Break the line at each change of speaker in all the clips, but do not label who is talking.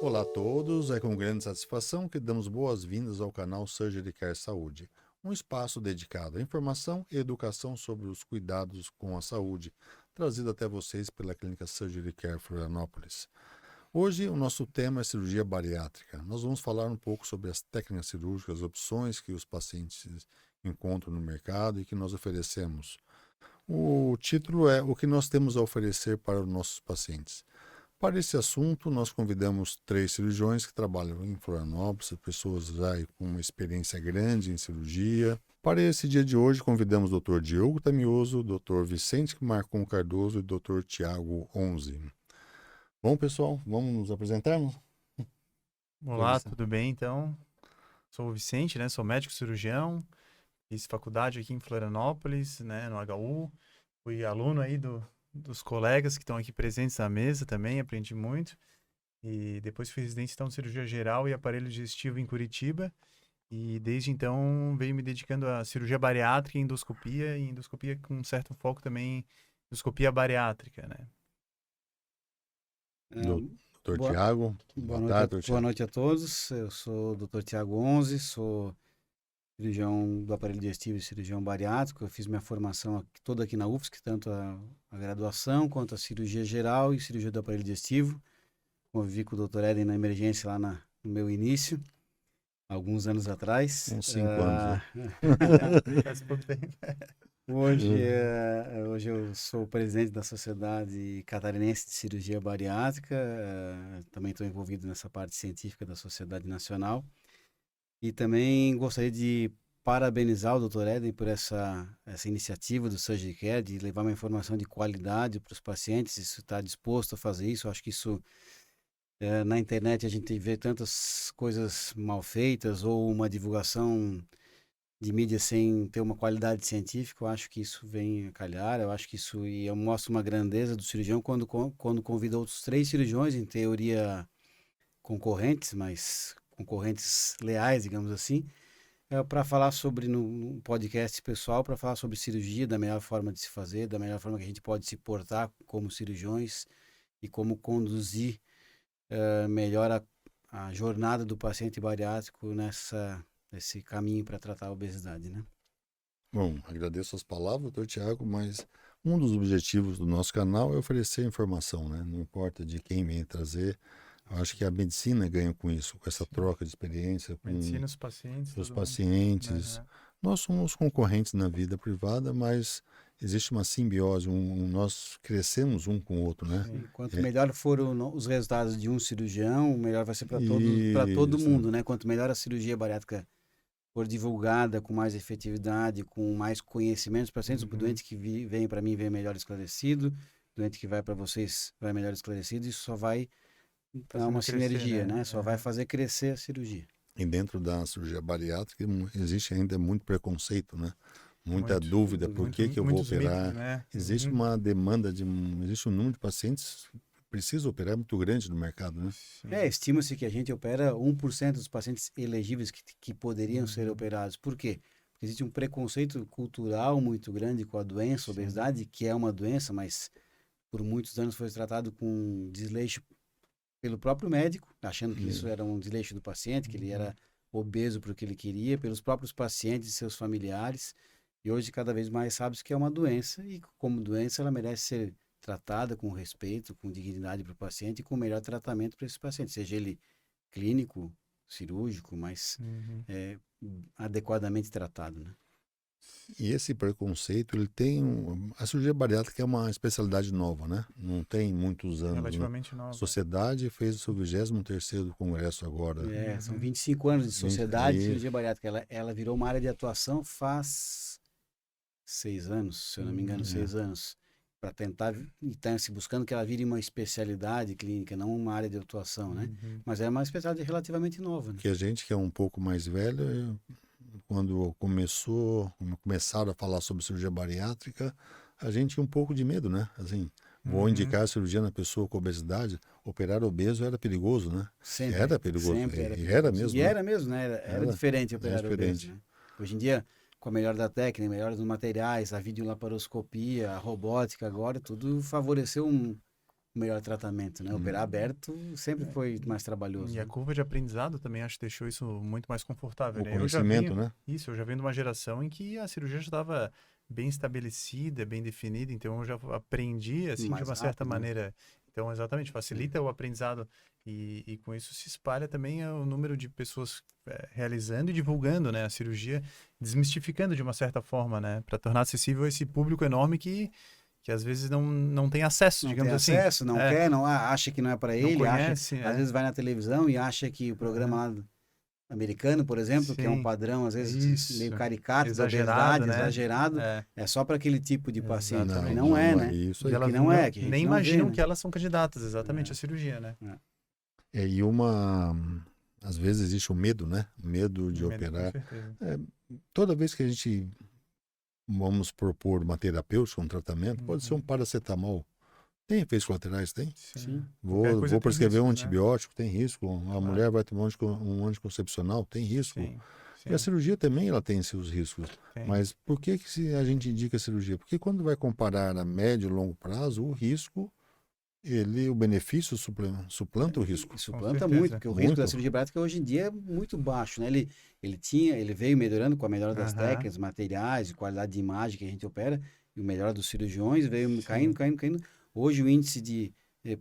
Olá a todos, é com grande satisfação que damos boas-vindas ao canal Surgery Care Saúde, um espaço dedicado à informação e educação sobre os cuidados com a saúde, trazido até vocês pela Clínica Surgery Care Florianópolis. Hoje o nosso tema é cirurgia bariátrica. Nós vamos falar um pouco sobre as técnicas cirúrgicas, as opções que os pacientes encontram no mercado e que nós oferecemos. O título é O que nós temos a oferecer para os nossos pacientes. Para esse assunto, nós convidamos 3 cirurgiões que trabalham em Florianópolis, pessoas já com uma experiência grande em cirurgia. Para esse dia de hoje, convidamos o Dr. Diogo Tamioso, o Dr. Vicente Marcon Cardoso e o Dr. Tiago Onze. Bom, pessoal, vamos nos apresentarmos?
Olá, tudo bem? Então, sou o Vicente, né? Sou médico cirurgião, fiz faculdade aqui em Florianópolis, né? No HU. Fui aluno aí dos colegas que estão aqui presentes na mesa também, aprendi muito. E depois fui residente então, de cirurgia geral e aparelho digestivo em Curitiba. E desde então venho me dedicando à cirurgia bariátrica e endoscopia com um certo foco também em endoscopia bariátrica, né?
Dr.
Boa,
Tiago, boa tarde, Dr.
boa
Tiago.
noite a todos. Eu sou o Dr. Tiago Onze, sou cirurgião do aparelho digestivo e cirurgião bariátrico. Eu fiz minha formação toda aqui na UFSC, tanto a graduação quanto a cirurgia geral e cirurgia do aparelho digestivo. Convivi com o Dr. Eden na emergência lá no meu início, alguns anos atrás.
Uns 5 anos, né?
Faz pouco tempo.
Hoje eu sou o presidente da Sociedade Catarinense de Cirurgia Bariátrica, também estou envolvido nessa parte científica da Sociedade Nacional. E também gostaria de parabenizar o Dr. Eden por essa iniciativa do Surgery Care, de levar uma informação de qualidade para os pacientes, isso está disposto a fazer isso. Eu acho que isso, na internet a gente vê tantas coisas mal feitas ou uma divulgação de mídia sem ter uma qualidade científica. Eu acho que isso vem a calhar. Eu acho que isso mostra uma grandeza do cirurgião quando convida outros 3 cirurgiões, em teoria concorrentes, mas concorrentes leais, digamos assim, para falar sobre, no podcast pessoal, para falar sobre cirurgia, da melhor forma de se fazer, da melhor forma que a gente pode se portar como cirurgiões e como conduzir melhor a jornada do paciente bariátrico nesse caminho para tratar a obesidade, né?
Bom, agradeço as palavras, Dr. Tiago, mas um dos objetivos do nosso canal é oferecer informação, né? Não importa de quem vem trazer. Eu acho que a medicina ganha com isso, com essa troca de experiência com
Medicina, os pacientes,
os
todo mundo.
pacientes.
Uhum.
Nós somos concorrentes na vida privada, mas existe uma simbiose, nós crescemos um com o outro, né?
Sim, quanto melhor foram os resultados de um cirurgião, melhor vai ser para todo
Isso.
mundo, né? Quanto melhor a cirurgia bariátrica for divulgada com mais efetividade, com mais conhecimento, os pacientes, o doente que vem para mim vem melhor esclarecido, o doente que vai para vocês vai melhor esclarecido, isso só vai dar uma sinergia, né? Só vai fazer crescer a cirurgia.
E dentro da cirurgia bariátrica existe ainda muito preconceito, né? Muita dúvida, por que eu vou operar?
Mitos, né?
Existe uma demanda, existe um número de pacientes que precisa operar muito grande no mercado, né?
Estima-se que a gente opera 1% dos pacientes elegíveis que poderiam ser operados. Por quê? Porque existe um preconceito cultural muito grande com a doença, a obesidade, que é uma doença, mas por muitos anos foi tratado com desleixo pelo próprio médico, achando que isso era um desleixo do paciente, que ele era obeso para o que ele queria, pelos próprios pacientes e seus familiares. E hoje, cada vez mais, sabe-se que é uma doença e, como doença, ela merece ser tratada com respeito, com dignidade para o paciente e com o melhor tratamento para esse paciente, seja ele clínico, cirúrgico, mas adequadamente tratado, né?
E esse preconceito, ele tem... A cirurgia bariátrica é uma especialidade nova, né? Não tem muitos anos.
Relativamente
né?
nova.
A sociedade fez o seu 23º congresso agora.
São 25 anos de sociedade de cirurgia bariátrica. Ela virou uma área de atuação faz 6 anos, se eu não me engano, 6 anos. Para tentar, e está se buscando que ela vire uma especialidade clínica, não uma área de atuação, né? Mas é uma especialidade relativamente nova, né?
Porque a gente que é um pouco mais velho, quando começaram a falar sobre cirurgia bariátrica, a gente tinha um pouco de medo, né? Assim, vou indicar a cirurgia na pessoa com obesidade. Operar obeso era perigoso, né?
Sempre.
Era perigoso.
Sempre era
perigoso. Era mesmo.
E era mesmo, né? Era diferente operar obeso, né? Hoje em dia, com a melhor da técnica, melhor dos materiais, a videolaparoscopia, a robótica agora, tudo favoreceu o melhor tratamento, né? Operar aberto sempre foi mais trabalhoso.
E a curva de aprendizado também acho que deixou isso muito mais confortável,
O
né?
conhecimento, né?
Eu já venho de uma geração em que a cirurgia já estava bem estabelecida, bem definida, então eu já aprendi, assim, de
Mais
uma certa
rápido, né?
maneira. Então, exatamente, facilita o aprendizado e com isso se espalha também o número de pessoas realizando e divulgando, né, a cirurgia, desmistificando de uma certa forma, né, para tornar acessível esse público enorme que às vezes não tem acesso,
Não
digamos
tem
assim.
acesso, não quer, não acha que não é para
Não
ele,
conhece,
às vezes vai na televisão e acha que o programa lá americano, por exemplo, que é um
Sim,
padrão às vezes meio
isso.
caricato da
Exagerado,
obesidade,
né?
exagerado,
É,
é só para aquele tipo de paciente, que
exatamente.
não é, né?
Isso
E
aí.
elas
Que não é, que a
nem
gente não vê,
imaginam
né?
que elas são candidatas exatamente à cirurgia, né?
E às vezes existe o medo, né? Medo de
Com
operar.
certeza.
Toda vez que a gente vamos propor uma terapêutica, um tratamento, pode ser um paracetamol. Tem efeitos colaterais? Tem.
Sim.
Qualquer coisa
Vou
tem
prescrever um
riscos, né?
antibiótico, tem risco. A
Claro.
mulher vai tomar um anticoncepcional, tem risco.
Sim,
E a
sim,
cirurgia também ela tem seus riscos.
tem.
Mas por que a gente indica a cirurgia? Porque quando vai comparar a médio e longo prazo, o risco, o benefício suplanta o risco.
Suplanta
certeza.
muito, porque o risco da
Muito.
cirurgia bariátrica hoje em dia é muito baixo, né? Ele veio melhorando com a melhora das
Aham.
técnicas, materiais, e qualidade de imagem que a gente opera, e o melhor dos cirurgiões veio
Sim.
caindo. Hoje o índice de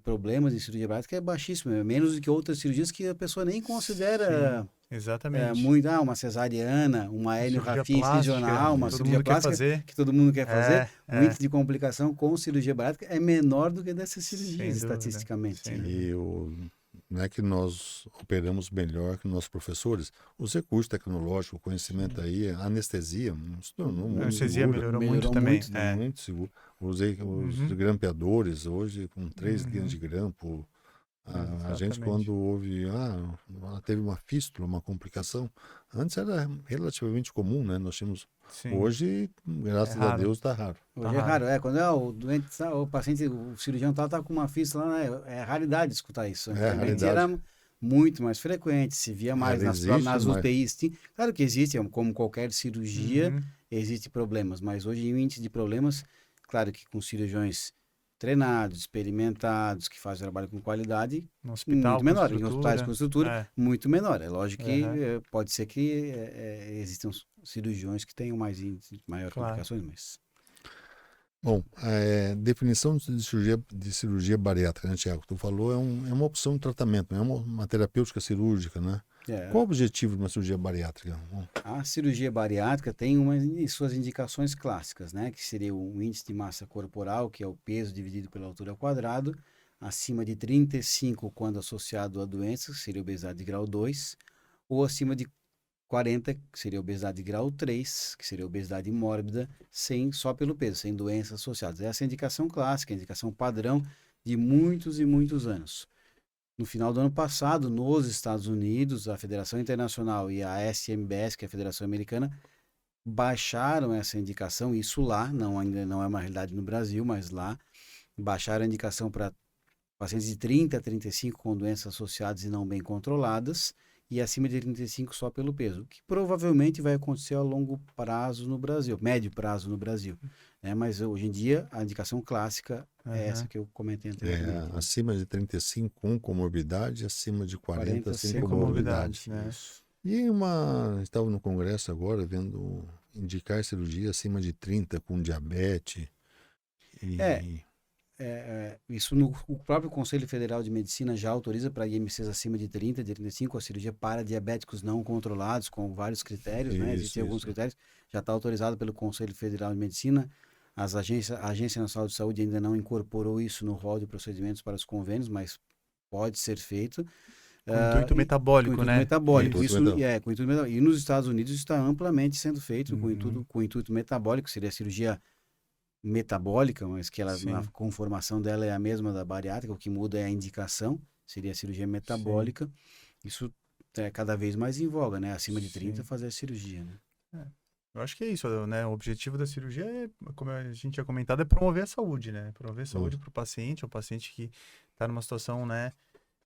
problemas em cirurgia bariátrica é baixíssimo, é menos do que outras cirurgias que a pessoa nem considera
Sim, exatamente.
muito, uma cesariana, uma
Cirurgia
heliorrafia
plástica,
incisional, uma
todo
cirurgia
mundo quer
plástica
fazer.
que todo mundo quer fazer. O
É,
índice de complicação com cirurgia bariátrica é menor do que dessas
sem
cirurgias,
dúvida,
estatisticamente.
sem
né?
dúvida.
Não é que nós operamos melhor que nossos professores. Os recursos tecnológicos, o conhecimento aí, a anestesia, se tornou
A
muito
anestesia
segura.
melhorou
Melhorou
muito também.
muito,
É.
Muito seguro. Usei os
Uhum.
grampeadores hoje com 3
Uhum.
linhas de grampo. A gente,
Exatamente.
quando houve, ela teve uma fístula, uma complicação, antes era relativamente comum, né? Nós tínhamos.
Sim.
Hoje, graças
É
a
raro.
Deus, está raro.
Hoje
Tá
é raro,
raro.
quando o doente, o paciente, o cirurgião tá com uma fístula, né? É raridade escutar isso. Antigamente
raridade.
era muito mais frequente, se via mais
existe,
nas
mas
UTIs. Claro que existe, como qualquer cirurgia,
Uhum.
existe problemas, mas hoje o índice de problemas, claro que com cirurgiões treinados, experimentados, que fazem trabalho com qualidade,
No hospital,
muito
com
menor. Em
estrutura.
hospitais com estrutura,
É.
muito menor. É lógico que
Aham.
pode ser que existam cirurgiões que tenham mais índice, maior
Claro.
complicações, mas...
Bom, definição de cirurgia bariátrica, né, Tiago? Tu falou, é uma opção de tratamento, não é uma terapêutica cirúrgica, né? Qual o objetivo de uma cirurgia bariátrica?
A cirurgia bariátrica tem suas indicações clássicas, né? Que seria o índice de massa corporal, que é o peso dividido pela altura ao quadrado, acima de 35 quando associado a doenças, que seria obesidade de grau 2, ou acima de 40, que seria obesidade de grau 3, que seria obesidade mórbida, só pelo peso, sem doenças associadas. Essa é a indicação clássica, a indicação padrão de muitos e muitos anos. No final do ano passado, nos Estados Unidos, a Federação Internacional e a SMBS, que é a Federação Americana, baixaram essa indicação, isso lá, ainda não é uma realidade no Brasil, mas lá, baixaram a indicação para pacientes de 30 a 35 com doenças associadas e não bem controladas, e acima de 35 só pelo peso, que provavelmente vai acontecer a longo prazo no Brasil, médio prazo no Brasil. Mas hoje em dia, a indicação clássica é essa que eu comentei anteriormente.
Acima de 35 com comorbidade, acima de 40 sem
sem
comorbidade.
né?
Isso.
E estava no congresso agora vendo indicar cirurgia acima de 30 com diabetes.
Isso o próprio Conselho Federal de Medicina já autoriza para IMCs acima de 30, de 35, a cirurgia para diabéticos não controlados, com vários critérios, né? Existem alguns critérios, já está autorizado pelo Conselho Federal de Medicina. A Agência Nacional de Saúde ainda não incorporou isso no rol de procedimentos para os convênios, mas pode ser feito.
Com intuito metabólico,
com intuito
né?
metabólico.
Com intuito
metabólico. E nos Estados Unidos está amplamente sendo feito
Uhum.
com intuito metabólico, seria a cirurgia metabólica, mas que
Sim.
a conformação dela é a mesma da bariátrica, o que muda é a indicação, seria a cirurgia metabólica. Sim. Isso é cada vez mais em voga, né? Acima de 30 fazer a cirurgia, né?
Eu acho que é isso, né? O objetivo da cirurgia como a gente tinha comentado, é promover a saúde, né? Promover a saúde para o paciente que está numa situação, né,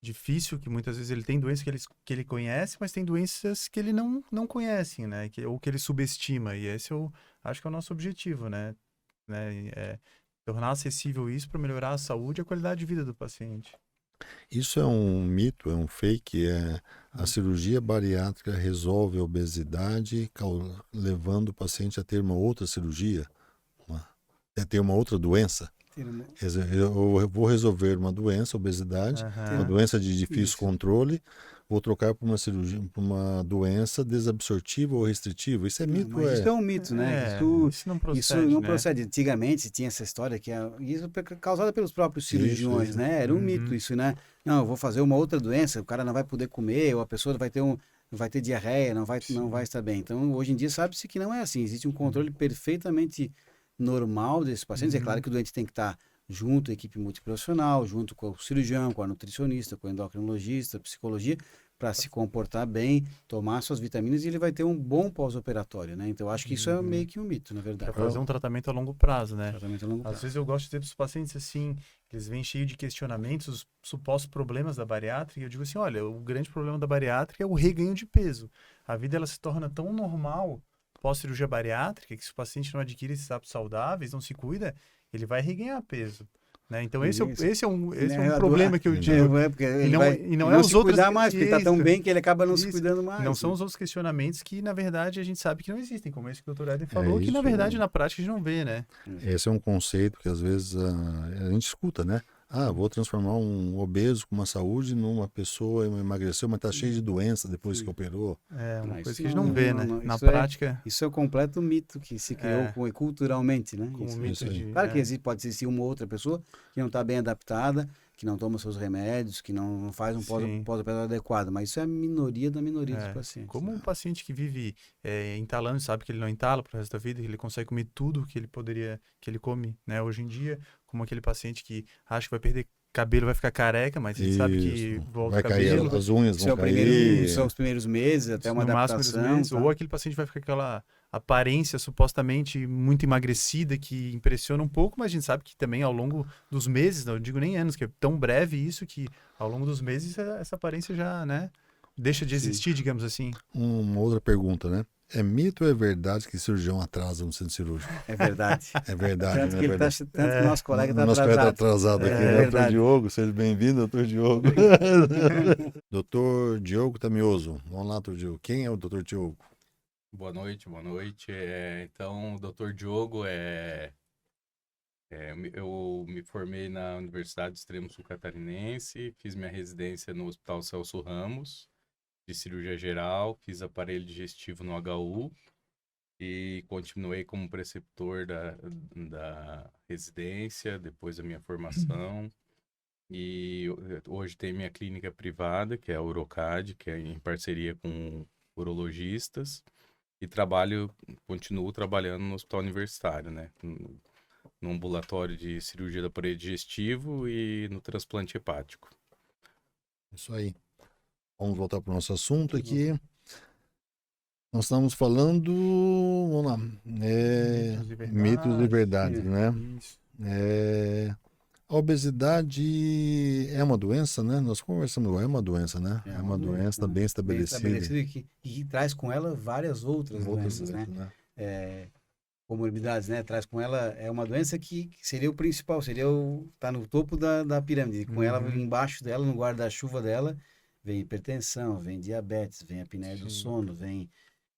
difícil, que muitas vezes ele tem doenças que ele conhece, mas tem doenças que ele não conhece, né? Ou que ele subestima. E esse eu acho que é o nosso objetivo, né? tornar acessível isso para melhorar a saúde e a qualidade de vida do paciente.
Isso é um mito, é um fake, a cirurgia bariátrica resolve a obesidade, levando o paciente a ter uma outra cirurgia, a ter uma outra doença. Eu vou resolver uma doença, obesidade, uma doença de difícil controle, vou trocar por uma cirurgia, por uma doença desabsortiva ou restritiva. Isso é mito,
Isso é um mito, né?
Isso não procede,
isso não procede. Antigamente tinha essa história que isso é causada pelos próprios cirurgiões,
isso.
né? Era um mito isso, né? Não, eu vou fazer uma outra doença, o cara não vai poder comer, ou a pessoa vai ter diarreia, não vai estar bem. Então, hoje em dia sabe-se que não é assim. Existe um controle perfeitamente normal desses pacientes. É claro que o doente tem que estar junto à equipe multiprofissional, junto com o cirurgião, com a nutricionista, com o endocrinologista, psicologia, para se comportar bem, tomar suas vitaminas, e ele vai ter um bom pós-operatório, né? Então, eu acho que isso é meio que um mito, na verdade.
Para fazer um tratamento a longo prazo, né?
Tratamento a longo prazo.
Às vezes eu gosto de dizer para os pacientes assim, eles vêm cheios de questionamentos, os supostos problemas da bariátrica, e eu digo assim, olha, o grande problema da bariátrica é o reganho de peso. A vida, ela se torna tão normal pós-cirurgia bariátrica, que se o paciente não adquire esses hábitos saudáveis, não se cuida, ele vai reganhar peso. Né? Então, esse é um problema que eu digo.
E não se cuidar mais, porque está tão bem que ele acaba não se cuidando mais.
Não são os outros questionamentos que, na verdade, a gente sabe que não existem, como esse que o Dr. Éder falou, que, na verdade, na prática, a gente não vê, né?
Esse é um conceito que, às vezes, a gente escuta, né? Vou transformar um obeso com uma saúde numa pessoa emagreceu, mas está cheio de doença depois que operou.
É uma coisa que a gente não vê, né? Na prática...
Isso é um completo mito que se criou culturalmente, né? Claro que pode existir uma outra pessoa que não está bem adaptada, que não toma seus remédios, que não faz um pós-operatório adequado, mas isso é a minoria da minoria dos pacientes.
Como um paciente que vive entalando, sabe que ele não entala pro resto da vida, que ele consegue comer tudo que ele come, né, hoje em dia, como aquele paciente que acha que vai perder cabelo, vai ficar careca, mas a gente sabe que volta
vai
cabelo.
Cair, as unhas vão cair.
São os primeiros meses, até uma adaptação.
Meses, ou aquele paciente vai ficar com aquela aparência supostamente muito emagrecida que impressiona um pouco, mas a gente sabe que também ao longo dos meses, não digo nem anos, que é tão breve isso que ao longo dos meses essa aparência já, né, deixa de existir, digamos assim.
Uma outra pergunta, né? É mito ou é verdade que cirurgião atrasa no centro cirúrgico?
É verdade.
É verdade,
tanto
né?
que tanto que o nosso colega está atrasado.
Nosso colega está atrasado aqui, né? Doutor Diogo, seja bem-vindo, doutor Diogo. Doutor Diogo Tamioso. Vamos lá, doutor Diogo. Quem é o doutor Diogo?
Boa noite. Então, o doutor Diogo eu me formei na Universidade Extremo Sul Catarinense, fiz minha residência no Hospital Celso Ramos, de cirurgia geral, fiz aparelho digestivo no HU e continuei como preceptor da residência, depois da minha formação. E hoje tem minha clínica privada, que é a Urocad, que é em parceria com urologistas, e continuo trabalhando no hospital universitário, né? No ambulatório de cirurgia do aparelho digestivo e no transplante hepático.
Isso aí. Vamos voltar para o nosso assunto aqui. Nós estamos falando, vamos lá, mitos e verdades, né? A obesidade é uma doença, né? Nós conversamos, é uma doença, né? É uma doença bem estabelecida.
E que traz com ela várias outras doenças, né? Comorbidades, né? Traz com ela, é uma doença que seria o principal, tá no topo da pirâmide. Com ela, embaixo dela, no guarda-chuva dela, vem hipertensão, vem diabetes, vem apneia do sono, vem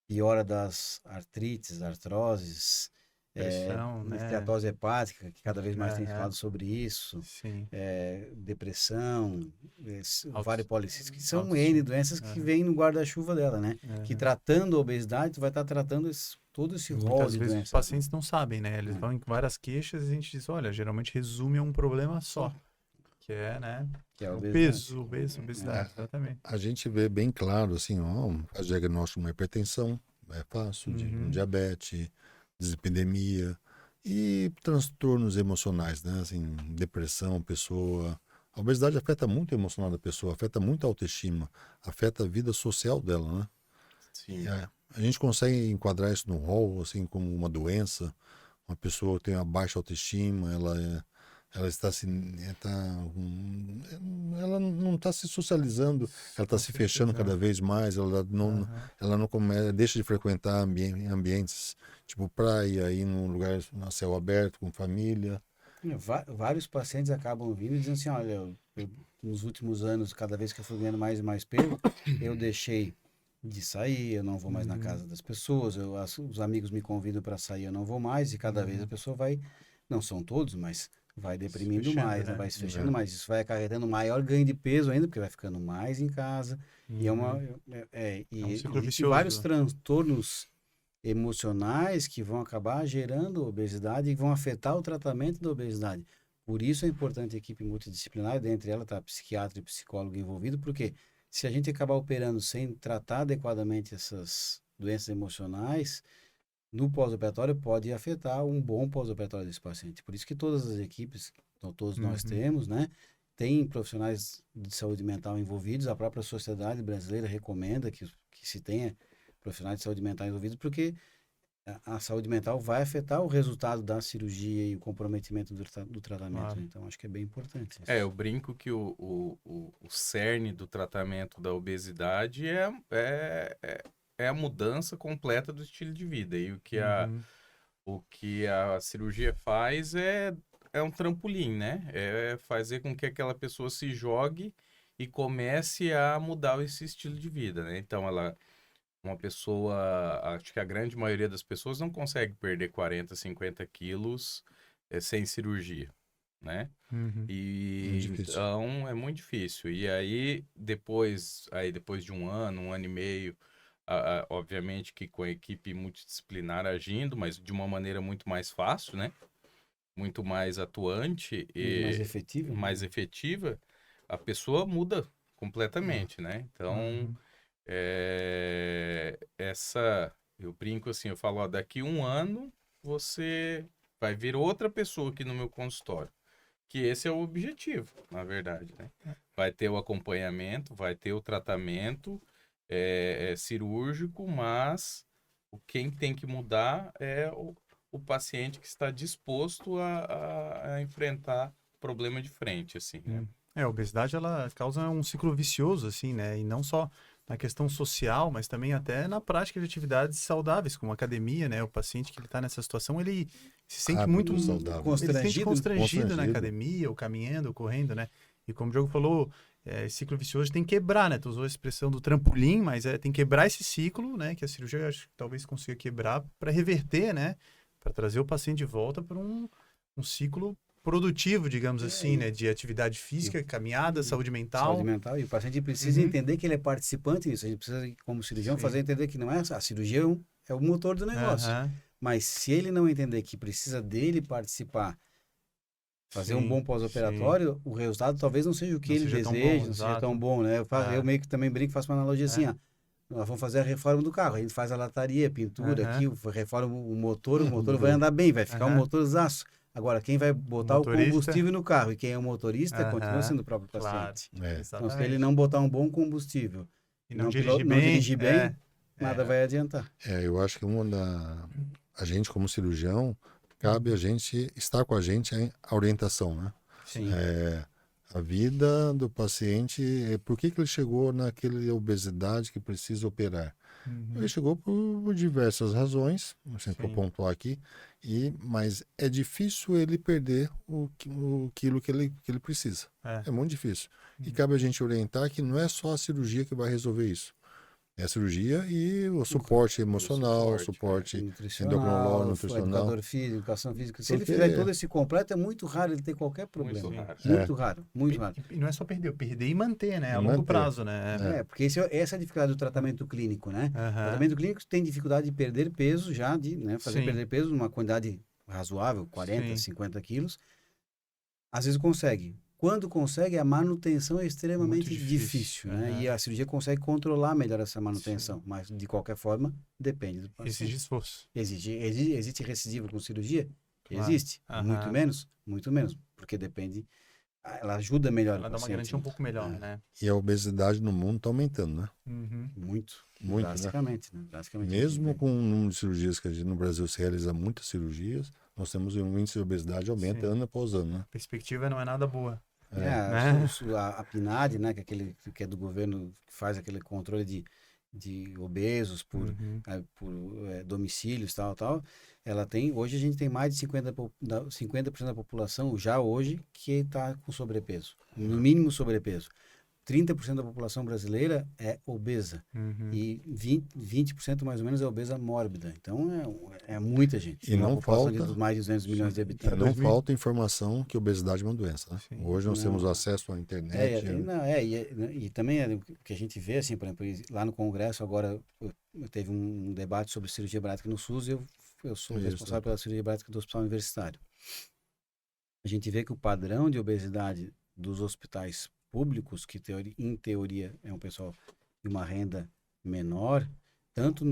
piora das artrites, artroses, esteatose hepática, que cada vez mais tem falado sobre isso, depressão, ovário policístico, que são N doenças que vêm no guarda-chuva dela, né? Que tratando a obesidade, tu vai estar tratando todo esse rol de doenças.
Os pacientes não sabem, né? Eles vão em várias queixas e a gente diz, olha, geralmente resume a um problema só. Que é, né?
Que é
o peso, obesidade, exatamente.
A gente vê bem claro, assim, a diagnóstico de uma hipertensão, é fácil, de diabetes, dislipidemia e transtornos emocionais, né? Assim, depressão, a obesidade afeta muito o emocional da pessoa, afeta muito a autoestima, afeta a vida social dela, né?
Sim.
A gente consegue enquadrar isso no rol, assim, como uma doença. Uma pessoa tem uma baixa autoestima, ela não está se socializando, ela está se fechando cada vez mais, ela não deixa de frequentar ambientes tipo praia, ir num lugar a céu aberto com família.
Vários pacientes acabam vindo e dizendo assim, olha, nos últimos anos, cada vez que eu fui ganhando mais e mais peso, eu deixei de sair, eu não vou mais na casa das pessoas, os amigos me convidam para sair, eu não vou mais, e cada vez a pessoa vai, não são todos, mas vai deprimindo
fechando,
mais, né?
né?
Vai se fechando mais, isso vai acarretando maior ganho de peso ainda, porque vai ficando mais em casa, e é
um ciclo
existem
vicioso.
vários transtornos emocionais que vão acabar gerando obesidade e vão afetar o tratamento da obesidade. Por isso é importante a equipe multidisciplinar, dentre ela está psiquiatra e psicólogo envolvido, porque se a gente acabar operando sem tratar adequadamente essas doenças emocionais, no pós-operatório pode afetar um bom pós-operatório desse paciente. Por isso que todas as equipes, então todos nós temos, né, tem profissionais de saúde mental envolvidos, a própria Sociedade Brasileira recomenda que se tenha profissionais de saúde mental envolvidos, porque a saúde mental vai afetar o resultado da cirurgia e o comprometimento do tratamento.
Claro.
Então, acho que é bem importante isso.
Eu brinco que o cerne do tratamento da obesidade é a mudança completa do estilo de vida. E o que a cirurgia faz é um trampolim, né? É fazer com que aquela pessoa se jogue e comece a mudar esse estilo de vida, né? Então, uma pessoa, acho que a grande maioria das pessoas não consegue perder 40, 50 quilos sem cirurgia, né? E então é muito difícil. E aí depois de um ano e meio, obviamente que com a equipe multidisciplinar agindo, mas de uma maneira muito mais fácil, né? Muito mais atuante e
mais efetiva, né?
mais efetiva, a pessoa muda completamente, né? Então eu brinco assim, eu falo, ó, daqui um ano você vai vir outra pessoa aqui no meu consultório, que esse é o objetivo, na verdade, né? Vai ter o acompanhamento, vai ter o tratamento cirúrgico, mas quem tem que mudar é o paciente que está disposto a enfrentar o problema de frente, assim, né?
A obesidade, ela causa um ciclo vicioso, assim, né? E não só na questão social, mas também até na prática de atividades saudáveis, como academia, né? O paciente que está nessa situação, ele se sente muito
saudável.
ele se sente constrangido na
Constrangido.
academia, ou caminhando, ou correndo, né? E como o Diogo falou, esse ciclo vicioso tem que quebrar, né? Tu usou a expressão do trampolim, mas tem que quebrar esse ciclo, né? Que a cirurgia, eu acho que talvez consiga quebrar para reverter, né? Para trazer o paciente de volta para um ciclo produtivo, digamos assim, né? De atividade física, caminhada, saúde mental.
Saúde mental. E o paciente precisa entender que ele é participante disso. A gente precisa, como cirurgião, fazer entender que não é a cirurgia é o motor do negócio. Mas se ele não entender que precisa dele participar, fazer um bom pós-operatório, o resultado talvez não seja o que ele deseja, não seja tão bom, né? Eu meio que também brinco, faço uma analogia assim, ó. Nós vamos fazer a reforma do carro, a gente faz a lataria, pintura aqui, reforma o motor vai andar bem, vai ficar um motorzaço. Agora, quem vai botar o combustível no carro e quem é o motorista continua sendo o próprio paciente. Então, se ele não botar um bom combustível
e não dirigir bem,
nada vai adiantar.
Eu acho que a gente como cirurgião, cabe a gente estar com a gente a orientação, né?
Sim.
A vida do paciente, por que ele chegou naquela obesidade que precisa operar? Ele chegou por diversas razões, assim, que eu pontuar aqui, mas é difícil ele perder o quilo que ele precisa. É muito difícil. E cabe a gente orientar que não é só a cirurgia que vai resolver isso. É a cirurgia e o suporte emocional, o suporte endocrinológico, nutricional.
Educador físico, educação física. Se ele fizer todo esse completo, é muito raro ele ter qualquer problema. Muito raro. E
não é só perder e manter, né? A longo prazo, né?
Porque essa é a dificuldade do tratamento clínico, né? O tratamento clínico tem dificuldade de perder peso já, fazer perder peso numa quantidade razoável, 40, 50 quilos. Às vezes consegue. Quando consegue, a manutenção é extremamente difícil, né? E a cirurgia consegue controlar melhor essa manutenção, mas de qualquer forma, depende do paciente.
Exige esforço.
Existe recidivo com cirurgia? Claro. Existe. Muito menos, porque depende, ela ajuda melhor o paciente.
Ela dá uma garantia um pouco melhor, né?
E a obesidade no mundo está aumentando, né?
Muito,
drasticamente,
né?
Mesmo com o número de cirurgias que no Brasil se realiza muitas cirurgias, nós temos um índice de obesidade aumenta ano após ano, né?
A perspectiva não é nada boa.
A PNAD, né, que é do governo, que faz aquele controle de obesos por domicílios, tal, hoje a gente tem mais de 50% da população, já hoje, que está com sobrepeso. No mínimo sobrepeso. 30% da população brasileira é obesa. E 20% mais ou menos é obesa mórbida. Então, é muita gente.
E não falta...
de mais de 200 milhões de habitantes.
E não falta informação que obesidade é uma doença, né?
Sim.
Hoje nós temos acesso à internet.
E também o que a gente vê, assim, por exemplo, lá no Congresso, agora, teve um debate sobre cirurgia bariátrica no SUS, eu sou responsável pela cirurgia bariátrica do Hospital Universitário. A gente vê que o padrão de obesidade dos hospitais públicos, que em teoria é um pessoal de uma renda menor, tanto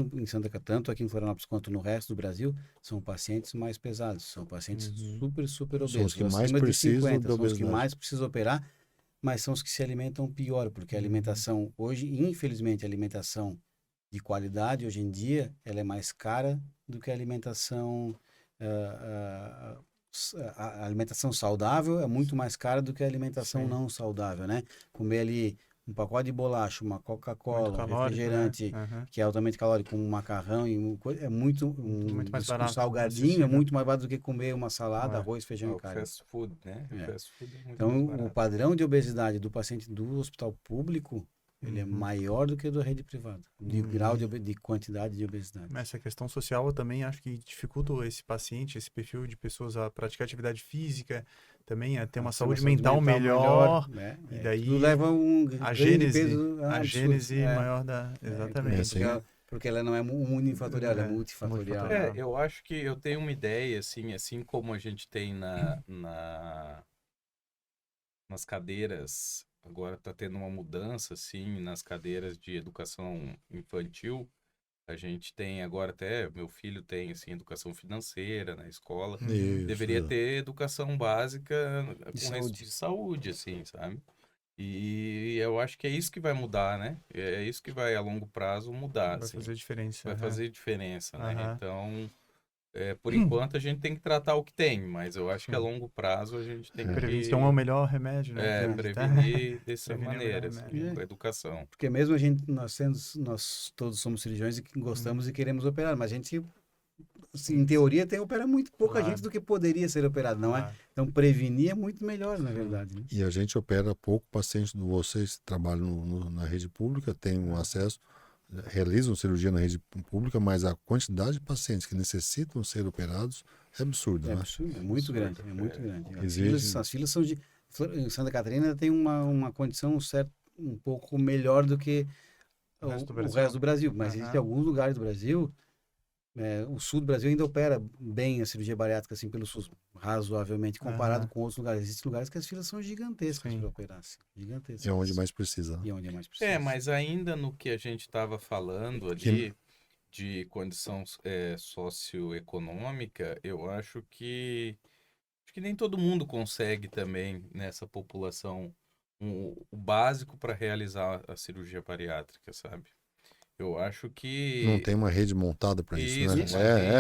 aqui em Florianópolis quanto no resto do Brasil, são pacientes mais pesados, são pacientes super obesos.
São os que mais precisam de obesidade.
São os que mais precisam operar, mas são os que se alimentam pior, porque a alimentação hoje, infelizmente, a alimentação de qualidade hoje em dia, ela é mais cara do que a alimentação a alimentação saudável é muito mais cara do que a alimentação não saudável, né? Comer ali um pacote de bolacha, uma Coca-Cola, um refrigerante, que é altamente calórico, um macarrão, é muito
mais barato,
um salgadinho é muito mais barato do que comer uma salada, arroz, feijão e carne.
Fast food, né? Fast food é muito
então, o padrão de obesidade do paciente do hospital público, ele é maior do que do da rede privada, de grau de quantidade de obesidade.
Mas essa questão social eu também acho que dificulta esse paciente, esse perfil de pessoas a praticar atividade física, também a ter uma saúde mental melhor,
né?
E daí
leva
a gênese maior da... Exatamente.
Porque ela não é unifatorial, ela é multifatorial.
Eu acho que eu tenho uma ideia, assim como a gente tem nas cadeiras... Agora está tendo uma mudança, assim, nas cadeiras de educação infantil. A gente tem agora até, meu filho tem, assim, educação financeira na escola. Deveria ter educação básica de saúde, assim, sabe? E eu acho que é isso que vai mudar, né? É isso que vai, a longo prazo, mudar.
Vai fazer diferença.
Vai fazer diferença, né? Então... por enquanto a gente tem que tratar o que tem, mas eu acho que a longo prazo a gente tem que...
Prevenção é o melhor remédio, né?
Prevenir dessa maneira, assim, com a educação.
Porque mesmo nós todos somos cirurgiões e gostamos e queremos operar, mas a gente, assim, em teoria, opera muito pouca gente do que poderia ser operado, não é? Então, prevenir é muito melhor, na verdade. Né?
E a gente opera pouco pacientes, vocês trabalham na rede pública, têm um acesso... realizam cirurgia na rede pública, mas a quantidade de pacientes que necessitam ser operados é absurda, né?
É muito grande, é muito grande. As filas são de... Em Santa Catarina tem uma condição um pouco melhor do que o resto do Brasil, mas existem alguns lugares do Brasil, o sul do Brasil ainda opera bem a cirurgia bariátrica, assim, pelo SUS, razoavelmente, comparado com outros lugares. Existem lugares que as filas são gigantescas para operar, assim, gigantescas.
É onde mais precisa.
E onde é mais precisa.
Mas ainda no que a gente estava falando ali, de condição socioeconômica, eu acho que nem todo mundo consegue também, nessa população, o básico para realizar a cirurgia bariátrica, sabe? Eu acho que...
Não tem uma rede montada para isso, né?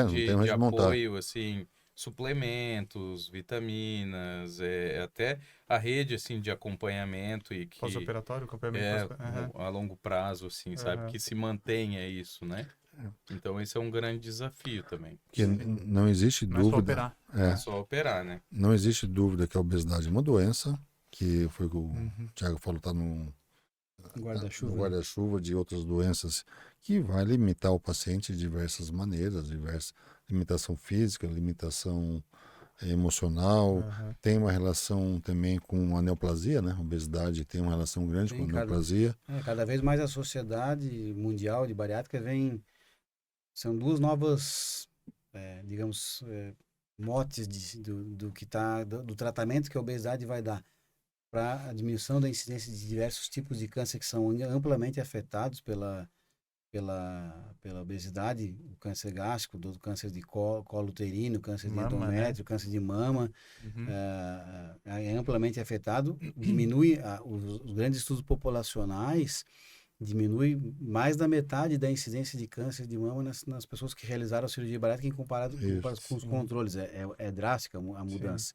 Não
tem uma rede montada.
Apoio, assim, suplementos, vitaminas, até a rede, assim, de acompanhamento e que...
Pós-operatório, acompanhamento
a longo prazo, assim, sabe? Que se mantenha isso, né? Então, esse é um grande desafio também.
Que não existe dúvida...
Não é só operar.
É só operar, né?
Não existe dúvida que a obesidade é uma doença, que foi o que o Thiago falou, está no guarda-chuva de outras doenças que vai limitar o paciente de diversas maneiras, limitação física, limitação emocional, tem uma relação também com a neoplasia, né? A obesidade tem uma relação grande com a neoplasia.
Cada vez mais a Sociedade Mundial de Bariátrica são duas novas, digamos, motes do tratamento que a obesidade vai dar para a diminuição da incidência de diversos tipos de câncer que são amplamente afetados pela obesidade, o câncer gástrico, do câncer de colo uterino, câncer de endométrio, câncer de mama, é amplamente afetado, diminui os grandes estudos populacionais, diminui mais da metade da incidência de câncer de mama nas pessoas que realizaram a cirurgia bariátrica em comparado com os controles. É drástica a mudança. Sim.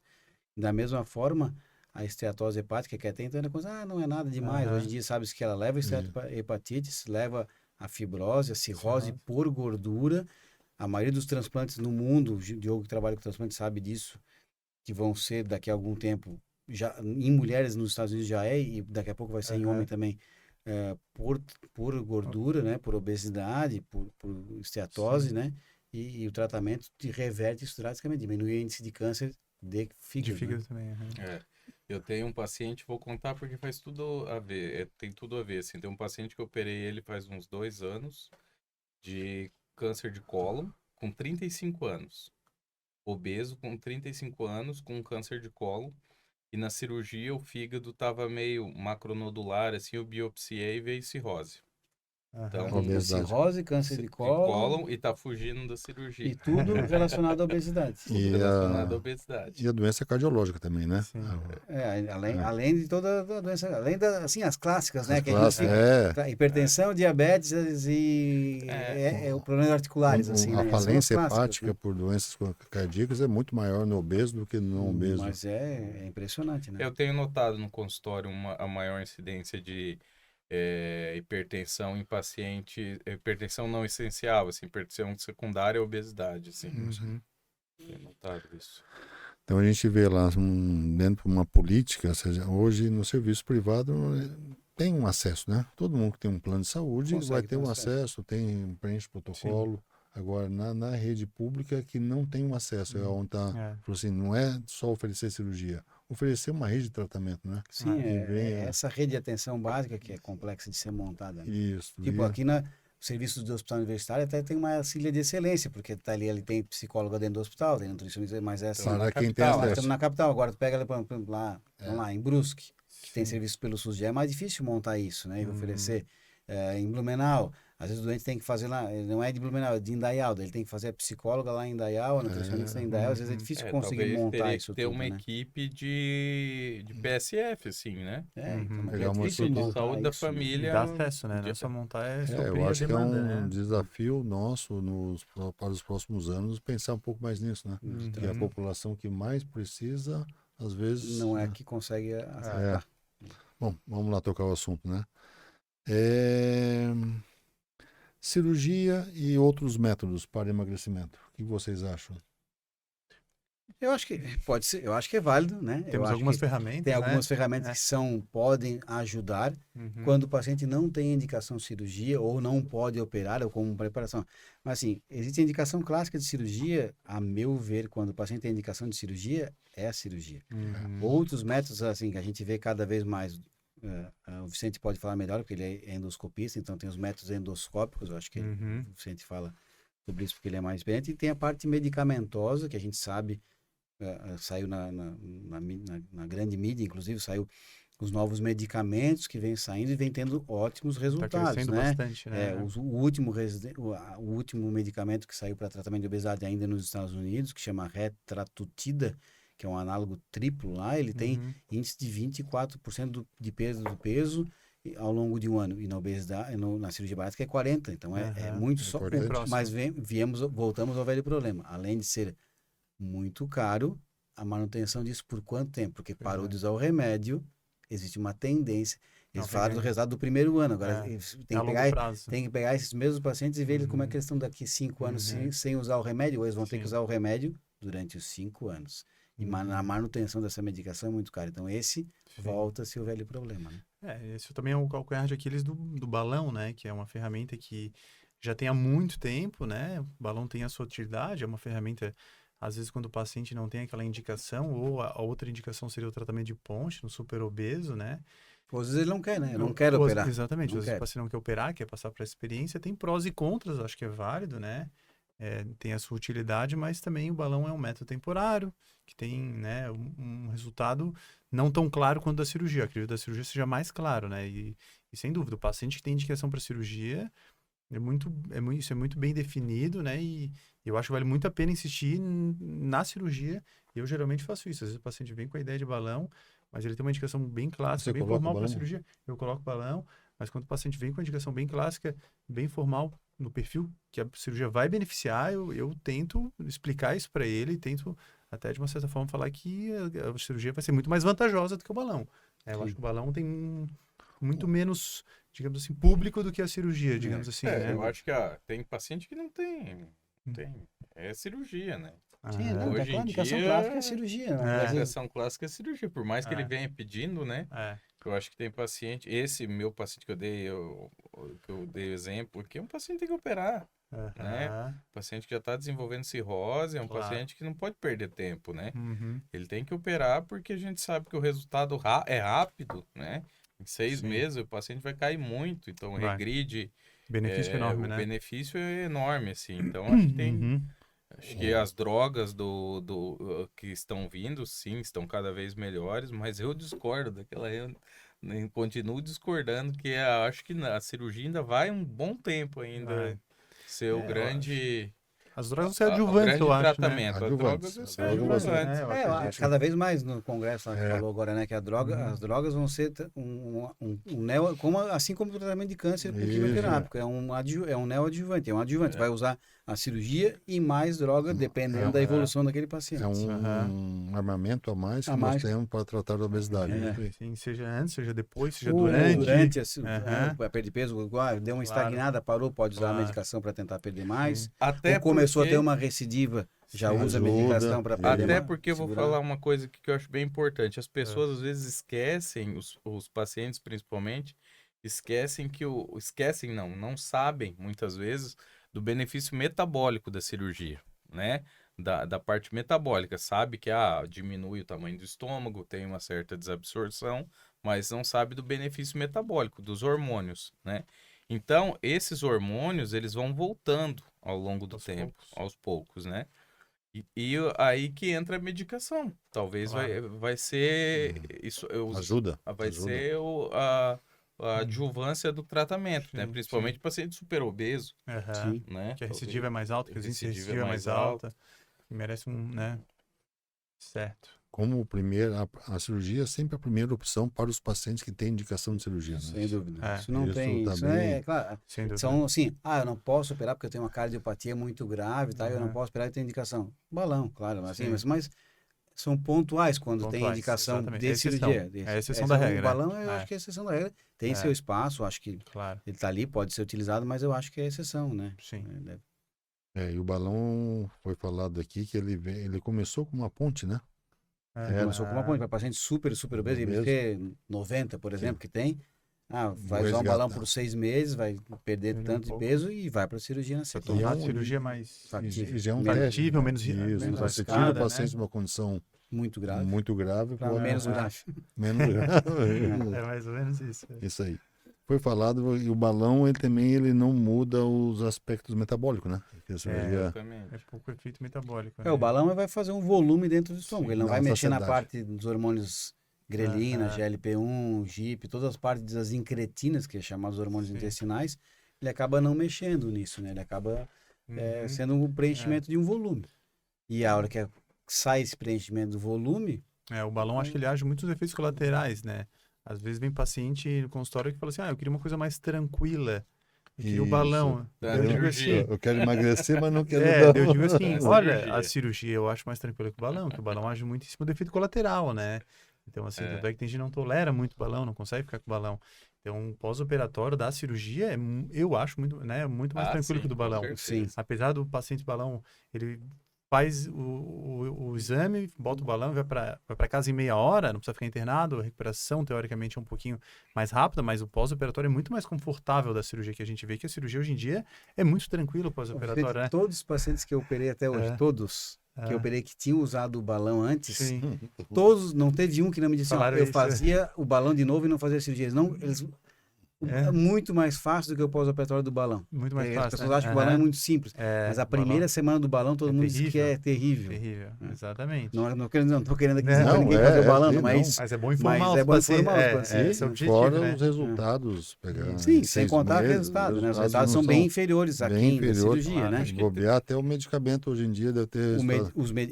Da mesma forma, a esteatose hepática, que até então era coisa, não é nada demais. Hoje em dia sabe-se que ela leva a hepatites, leva a fibrose, a cirrose por gordura, A maioria dos transplantes no mundo, o Diogo que trabalha com transplante sabe disso, que vão ser daqui a algum tempo, já em mulheres nos Estados Unidos já é, e daqui a pouco vai ser em homem também, por gordura, né? Por obesidade, por esteatose, né? E o tratamento reverte isso drasticamente, diminui o índice de câncer de fígado.
De fígado também.
Eu tenho um paciente, vou contar porque faz tudo a ver, tem tudo a ver, assim, tem um paciente que eu operei ele faz uns 2 anos, de câncer de cólon, com 35 anos, obeso com 35 anos, com câncer de cólon, e na cirurgia o fígado tava meio macronodular, assim, eu biopsiei e veio cirrose. Então,
Obesidade.
Cirrose, câncer de cólon
e tá fugindo da cirurgia.
e tudo relacionado à obesidade.
Tudo relacionado à obesidade.
E a doença cardiológica também, né?
Sim.
Além de toda a doença, além assim, as clássicas, né?
As
Que a gente
clássicas,
hipertensão, diabetes e o problemas articulares, assim,
A
né?
falência
São as clássicas,
hepática por doenças cardíacas é muito maior no obeso do que no não obeso.
Mas é impressionante, né?
Eu tenho notado no consultório a maior incidência de hipertensão em paciente, hipertensão não essencial, assim, hipertensão secundária e obesidade, assim. Tenho notado isso.
Então a gente vê lá dentro de uma política, ou seja, hoje no serviço privado tem um acesso, né? Todo mundo que tem um plano de saúde vai ter um acesso, preenche protocolo. Agora, na rede pública que não tem um acesso, é onde está, falou assim, não é só oferecer cirurgia, oferecer uma rede de tratamento, né?
Sim, essa rede de atenção básica que é complexa de ser montada. Né?
Isso.
Tipo, aqui no serviço do hospital universitário até tem uma auxília de excelência, porque tá ali tem psicólogo dentro do hospital, tem nutricionista, mas é assim,
Para quem tem
capital,
acesso.
estamos na capital, agora tu pega lá, vamos lá, em Brusque, que tem serviço pelo SUS, já é mais difícil montar isso, né? E oferecer em Blumenau. Às vezes o doente tem que fazer lá, ele não é de Blumenau, é de Indaial, ele tem que fazer a psicóloga lá em Indaial, a nutricionista em Indaial, às vezes é difícil conseguir montar isso
ter
tudo,
uma
né?
equipe de PSF, assim, né?
Então,
Pegar
é
uma
difícil
estrutura.
montar
Saúde da
isso, né?
família.
E dá acesso, né? Não é só montar,
eu acho que é um
demanda, né?
desafio nosso para os próximos anos pensar um pouco mais nisso, né? Que a população que mais precisa, às vezes...
Não é
né?
que consegue acertar.
Bom, vamos lá tocar o assunto, né? Cirurgia e outros métodos para emagrecimento. O que vocês acham?
Eu acho que pode ser, eu acho que é válido, né? Eu
Temos
acho
algumas
que
ferramentas,
tem algumas
né?
ferramentas que podem ajudar quando o paciente não tem indicação de cirurgia ou não pode operar ou como preparação. Mas assim, existe a indicação clássica de cirurgia, a meu ver, quando o paciente tem indicação de cirurgia, é a cirurgia. Outros métodos assim que a gente vê cada vez mais, o Vicente pode falar melhor porque ele é endoscopista, então tem os métodos endoscópicos, eu acho que o Vicente fala sobre isso porque ele é mais experiente, e tem a parte medicamentosa que a gente sabe. Saiu na grande mídia, inclusive saiu os novos medicamentos que vêm saindo e vem tendo ótimos resultados,
Tá crescendo
né?
bastante, né?
O último medicamento que saiu para tratamento de obesidade ainda nos Estados Unidos, que chama Retratutida, que é um análogo triplo lá, ele tem índice de 24% de perda do peso ao longo de um ano, e na obesidade, na cirurgia bariátrica é 40%, então é muito só, mas voltamos ao velho problema, além de ser muito caro, a manutenção disso por quanto tempo? Porque parou de usar o remédio, existe uma tendência. Eles falaram do resultado do primeiro ano, agora tem que pegar esses mesmos pacientes e ver como é que eles estão daqui 5 anos sem usar o remédio, ou eles vão ter que usar o remédio durante os 5 anos. E na manutenção dessa medicação é muito caro. Então volta-se o velho problema, né?
Esse também é o calcanhar de Aquiles do balão, né? Que é uma ferramenta que já tem há muito tempo, né? O balão tem a sua utilidade, é uma ferramenta... Às vezes, quando o paciente não tem aquela indicação, ou a outra indicação seria o tratamento de ponte no super obeso, né?
Às vezes ele não quer, né? Eu não quero operar.
Exatamente. Às vezes o paciente não quer operar, quer passar por essa experiência. Tem prós e contras, acho que é válido, né? Tem a sua utilidade, mas também o balão é um método temporário, que tem, né, um resultado não tão claro quanto da cirurgia. Acredito que da cirurgia seja mais claro, né? E sem dúvida, o paciente que tem indicação para cirurgia... isso é muito bem definido, né? E eu acho que vale muito a pena insistir na cirurgia. Eu geralmente faço isso. Às vezes o paciente vem com a ideia de balão, mas ele tem uma indicação bem clássica, bem formal para a cirurgia. Eu coloco balão, mas quando o paciente vem com a indicação bem clássica, bem formal, no perfil que a cirurgia vai beneficiar, eu tento explicar isso para ele, tento até de uma certa forma falar que a cirurgia vai ser muito mais vantajosa do que o balão. Eu acho que o balão tem muito menos, digamos assim, público do que a cirurgia, digamos assim. Né?
Eu acho que tem paciente que não tem Tem. É cirurgia, né?
Sim, não,
Hoje
tá claro,
em
indicação
dia,
clássica é cirurgia. Né?
A
Às vezes-
indicação clássica é cirurgia. Por mais que ele
É.
venha pedindo, né?
É.
Eu acho que tem paciente. Esse meu paciente que que eu dei exemplo, que é um paciente que tem que operar. Né?
Aham.
Paciente que já está desenvolvendo cirrose, é um
Claro.
paciente que não pode perder tempo, né?
Uhum.
Ele tem que operar porque a gente sabe que o resultado é rápido, né? Em 6
Sim.
meses o paciente vai cair muito, então
Vai.
regride.
Benefício enorme,
O
né?
benefício é enorme, assim. Então acho que tem.
Uhum.
Acho que as drogas que estão vindo, sim, estão cada vez melhores, mas eu discordo daquela. Eu continuo discordando que acho que a cirurgia ainda vai um bom tempo ainda
Vai.
ser o
Eu
grande.
As drogas são
o
adjuvantes,
grande
eu acho, né?
tratamento. As
Adjuvantes.
drogas
As
são
drogas vão ser-
adjuvantes.
eu
É,
acredito.
cada vez mais no Congresso, que
É.
falou agora, né, que as drogas vão ser assim como o tratamento de câncer
Isso,
quimioterápico, é um neoadjuvante, é um adjuvante, vai usar a cirurgia e mais droga, dependendo da evolução daquele paciente.
É um armamento a mais que
A
nós
mais.
temos para tratar da obesidade.
É.
Isso aí.
Sim, seja antes, seja depois, seja
Ou
durante.
a
Aham.
perda de peso, deu uma
Claro.
estagnada, parou, pode usar a
Claro.
medicação para tentar perder mais.
Sim.
Até
Ou começou
porque...
a ter uma recidiva, já
Sim.
usa a
Ajuda.
medicação para perder
Até
mais.
porque eu vou
segurar.
falar uma coisa que eu acho bem importante. As pessoas às vezes esquecem, os pacientes principalmente, esquecem esquecem não sabem muitas vezes do benefício metabólico da cirurgia, né? Da parte metabólica. Sabe que diminui o tamanho do estômago, tem uma certa desabsorção, mas não sabe do benefício metabólico, dos hormônios, né? Então, esses hormônios, eles vão voltando ao longo do tempo, aos poucos, né? E aí que entra a medicação. Talvez
Claro.
vai ser isso.
Ajuda.
Vai
ajuda.
ser a adjuvância do tratamento, né?
Sim,
Principalmente paciente super obeso,
Aham.
Sim.
né?
Que a recidiva é mais alta, que a
Recidiva
recidiva é mais alta. Que merece né? Certo.
Como a cirurgia é sempre a primeira opção para os pacientes que têm indicação de cirurgia. Né?
Sem dúvida.
É.
Isso não
Isso
tem. Isso
também-
é claro.
Sem dúvida.
São assim, eu não posso operar porque eu tenho uma cardiopatia muito grave, tá? Eu não
Uhum.
posso operar e tenho indicação. Balão, claro, mas, assim,
Sim.
mas são pontuais quando tem
Pontuais,
indicação
exatamente.
de
É exceção.
cirurgia.
É a exceção da regra.
O balão, eu
É.
acho que é a exceção da regra. Tem
É.
seu espaço, acho que
Claro.
ele tá ali, pode ser utilizado, mas eu acho que é exceção, né?
Sim.
E o balão foi falado aqui que ele começou com uma ponte, né?
Começou com uma ponte para paciente super obeso,
Obeso.
porque 90, por exemplo, que tem. Vai usar um
resgatar.
balão por 6 meses, vai perder
Perder um
tanto de
pouco.
peso e vai para a cirurgia na
Pra
sequência.
tornar a
um-
cirurgia mais
Factível.
E já é um
Menos-
teste.
factível, menos
Isso,
menos
você tira
arriscada,
o paciente de
né?
uma condição
Muito grave.
muito grave
Para
pra
menos
É.
grave.
menos grave.
É mais ou menos isso.
Isso aí. Foi falado, e o balão ele não muda os aspectos metabólicos, né? Porque a cirurgia
Exatamente.
É pouco efeito metabólico.
O balão vai fazer um volume dentro do estômago.
Sim.
Ele não
Dá
vai
uma
mexer na
saciedade.
parte dos hormônios grelina,
Aham.
GLP-1, GIP, todas as partes das incretinas, que é chamados hormônios
Sim.
intestinais. Ele acaba não mexendo nisso, né? Ele acaba
Uhum.
sendo um preenchimento de um volume. E a hora que sai esse preenchimento do volume,
O balão, acho que ele age muitos efeitos colaterais, né? Às vezes vem paciente no consultório que fala assim, eu queria uma coisa mais tranquila. Eu queria o
Isso.
balão.
Da
Eu digo
cirurgia.
assim,
eu quero emagrecer, mas não quero
eu digo assim,
Da
olha,
cirurgia.
a cirurgia eu acho mais tranquila que o balão, que o balão age muito em cima do efeito colateral, né? Então, assim, tanto é que tem gente que não tolera muito balão, não consegue ficar com balão. Então, o pós-operatório da cirurgia, eu acho muito, né, muito mais tranquilo
Sim,
que o do
com
balão.
certeza.
sim.
Apesar do paciente balão, ele faz o exame, bota o balão, vai para casa em meia hora, não precisa ficar internado, a recuperação, teoricamente, é um pouquinho mais rápida, mas o pós-operatório é muito mais confortável da cirurgia, que a gente vê que a cirurgia hoje em dia é muito tranquilo o pós-operatório, né?
Todos os pacientes que eu operei até hoje,
É.
todos que eu operei que tinham usado o balão antes,
Sim.
todos, não teve um que não me disse,
Falaram
eu
isso,
fazia o balão de novo e não fazia a cirurgia. Eles
É.
é muito mais fácil do que o pós-operatório do balão.
Muito mais
As
fácil.
pessoas
né?
acham que o balão é muito simples.
É,
Mas a
o balão
primeira semana do balão, todo
é
mundo diz que é terrível.
terrível,
É.
exatamente.
Não tô querendo aqui
Não,
dizer pra ninguém fazer o balão,
sim,
mas...
Mas é bom informar
Mas
os
é bom
pacientes.
informar os
É,
pacientes,
esse é o objetivo,
Fora
né?
os resultados. Pegar
Sim,
em
sem
6
contar o
meses,
resultado, né? Os
não
resultados são bem inferiores
bem
aqui da
inferiores,
cirurgia,
claro.
né?
Se bobear, até o medicamento hoje em dia deve ter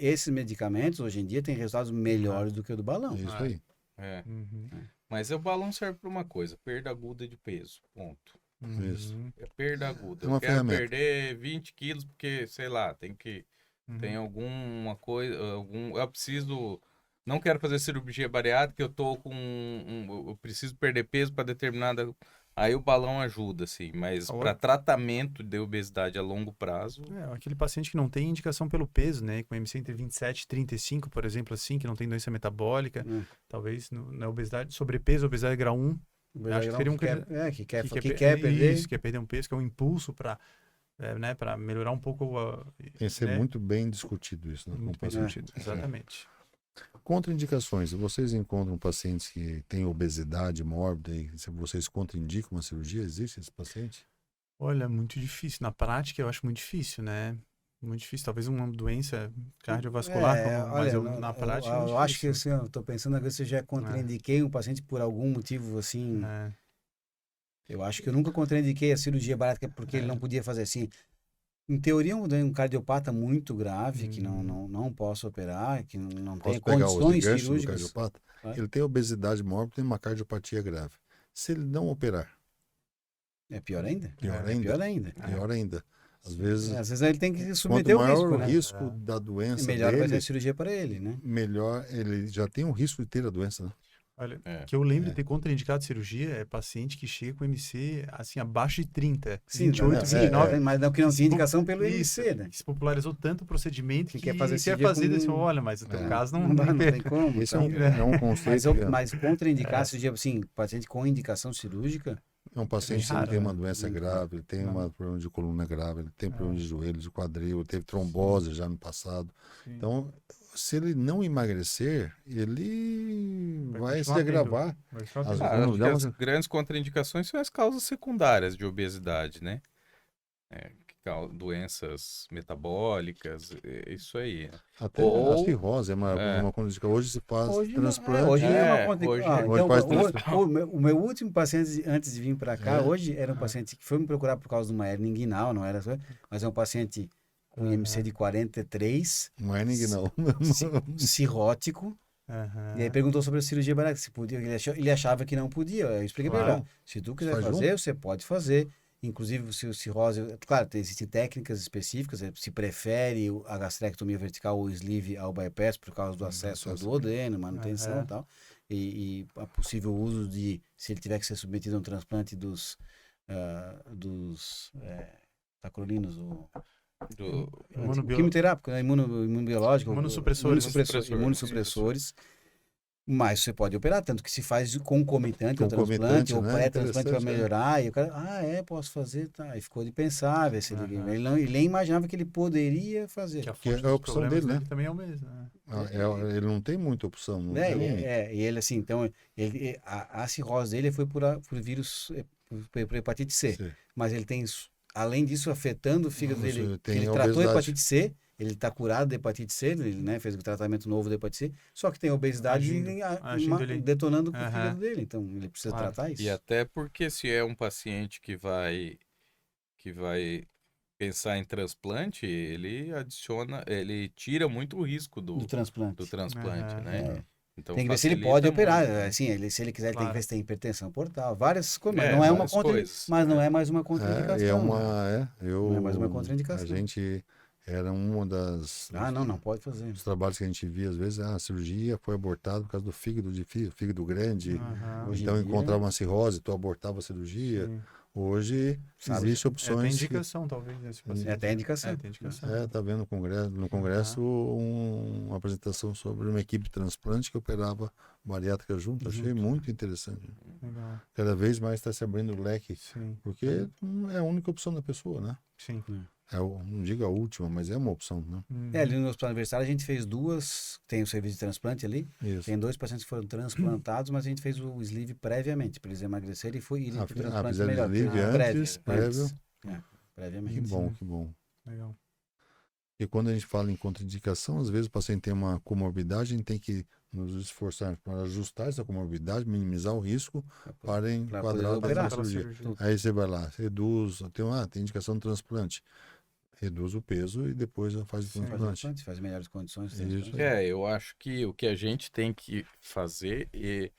Esses medicamentos, hoje em dia, têm resultados melhores do que o do balão.
É isso aí.
É.
Uhum.
Mas o balão serve para uma coisa, perda aguda de peso, ponto.
Isso.
Uhum.
É perda aguda.
É uma
Eu quero
ferramenta.
perder 20 quilos porque, sei lá, tem
Uhum.
alguma coisa, eu preciso, não quero fazer cirurgia bariátrica, eu tô com, eu preciso perder peso para determinada... Aí o balão ajuda, assim, mas para tratamento de obesidade a longo prazo...
Aquele paciente que não tem indicação pelo peso, né? Com MC entre 27 e 35, por exemplo, assim, que não tem doença metabólica, talvez na obesidade, sobrepeso, obesidade grau 1, acho que seria um
que quer perder.
Isso, quer perder um peso, que é um impulso para para melhorar um pouco
tem que ser muito bem discutido isso, né?
Muito bem discutido, exatamente.
Contraindicações. Vocês encontram pacientes que têm obesidade mórbida e vocês contraindicam uma cirurgia? Existe esse paciente?
Olha, muito difícil. Na prática, eu acho muito difícil, né? Muito difícil. Talvez uma doença cardiovascular, mas na prática é muito
eu acho que
difícil.
assim, eu tô pensando agora se eu já contraindiquei um paciente por algum motivo assim. Eu acho que eu nunca contraindiquei a cirurgia bariátrica porque ele não podia fazer assim. Em teoria, um cardiopata muito grave, que não posso operar, que não tem condições cirúrgicas.
Cardiopata? Ele tem obesidade mórbida, tem uma cardiopatia grave. Se ele não operar...
É pior ainda?
Pior ainda. Às vezes
ele tem que submeter o risco,
quanto maior o risco da doença
melhor
dele,
vai ser a cirurgia para ele, né?
Melhor, ele já tem o risco de ter a doença, né?
Olha, que eu lembro de ter contraindicado cirurgia é paciente que chega com MC assim abaixo de 30, 28, 29.
Mas não que não tinha indicação pelo MC, né?
Que se popularizou tanto o procedimento que
quer fazer
desse, olha, mas no teu caso não
tem como.
Esse é um conceito.
Mas contraindicar cirurgia, assim, paciente com indicação cirúrgica.
É um paciente que tem uma doença grave, ele tem um problema de coluna grave, ele tem problema de joelho, de quadril, teve trombose já no passado. Então, se ele não emagrecer, ele vai se agravar.
As grandes contraindicações são as causas secundárias de obesidade, né? Doenças metabólicas, isso aí.
Até a cirrose é uma contraindicação. Hoje se faz transplante.
O meu último paciente, antes de vir para cá, hoje era um paciente que foi me procurar por causa de uma hernia inguinal, não era só, mas é um paciente com IMC de 43.
Não é inguinal.
Cirrótico. E aí perguntou sobre a cirurgia bariátrica, se podia. Ele achava que não podia. Eu expliquei para ele, se tu quiser fazer, você pode fazer. Inclusive, se o cirrose... Claro, existem técnicas específicas, se prefere a gastrectomia vertical ou o sleeve ao bypass por causa do acesso ao duodeno, manutenção e tal. E a possível uso de... Se ele tiver que ser submetido a um transplante dos tacrolinos, quimioterápico, imunobiológico, imunossupressores. Mas você pode operar, tanto que se faz concomitante ao transplante, ou pré-transplante para melhorar, e o cara, posso fazer, tá. E ficou de pensar, ver se ele nem imaginava que ele poderia fazer.
Que é a opção dele, né?
Também é o mesmo, né?
Ele não tem muita opção.
E ele assim, então, a cirrose dele foi por vírus, por hepatite C. Mas ele tem, além disso, afetando o fígado dele, ele tratou a hepatite C, ele está curado de hepatite C, ele fez o tratamento novo de hepatite C, só que tem obesidade detonando o fígado dele, então ele precisa tratar isso.
E até porque se é um paciente que vai pensar em transplante, ele tira muito o risco do transplante, né? Então,
tem que ver se ele pode operar, assim, se ele quiser, tem que ver se tem hipertensão portal, várias coisas, mas não é uma mas não é mais uma contraindicação.
Não
é mais uma contraindicação.
A gente era uma das...
não pode fazer.
Os trabalhos que a gente via, às vezes, a cirurgia foi abortada por causa do fígado grande, então encontrava uma cirrose, tu abortava a cirurgia. Sim. Hoje existem opções...
Tem indicação, talvez, nesse paciente.
Tem indicação.
Tá vendo no congresso uma apresentação sobre uma equipe de transplante que operava bariátrica junto. Achei muito interessante.
Legal.
Cada vez mais está se abrindo o leque, porque é a única opção da pessoa, né?
Sim.
Não digo a última, mas é uma opção, né?
Ali no hospital universitário a gente fez tem o serviço de transplante ali.
Isso.
Tem 2 pacientes que foram transplantados, mas a gente fez o sleeve previamente, para eles emagrecerem e ir para o transplante melhor.
Prévio.
Previamente.
Que bom.
Legal.
E quando a gente fala em contraindicação, às vezes o paciente tem uma comorbidade, a gente tem que nos esforçar para ajustar essa comorbidade, minimizar o risco para enquadrar a cirurgia. Aí você vai lá, reduz, tem indicação de transplante. Reduz o peso e depois faz o transplante.
Faz melhores condições.
Eu acho que o que a gente tem que fazer e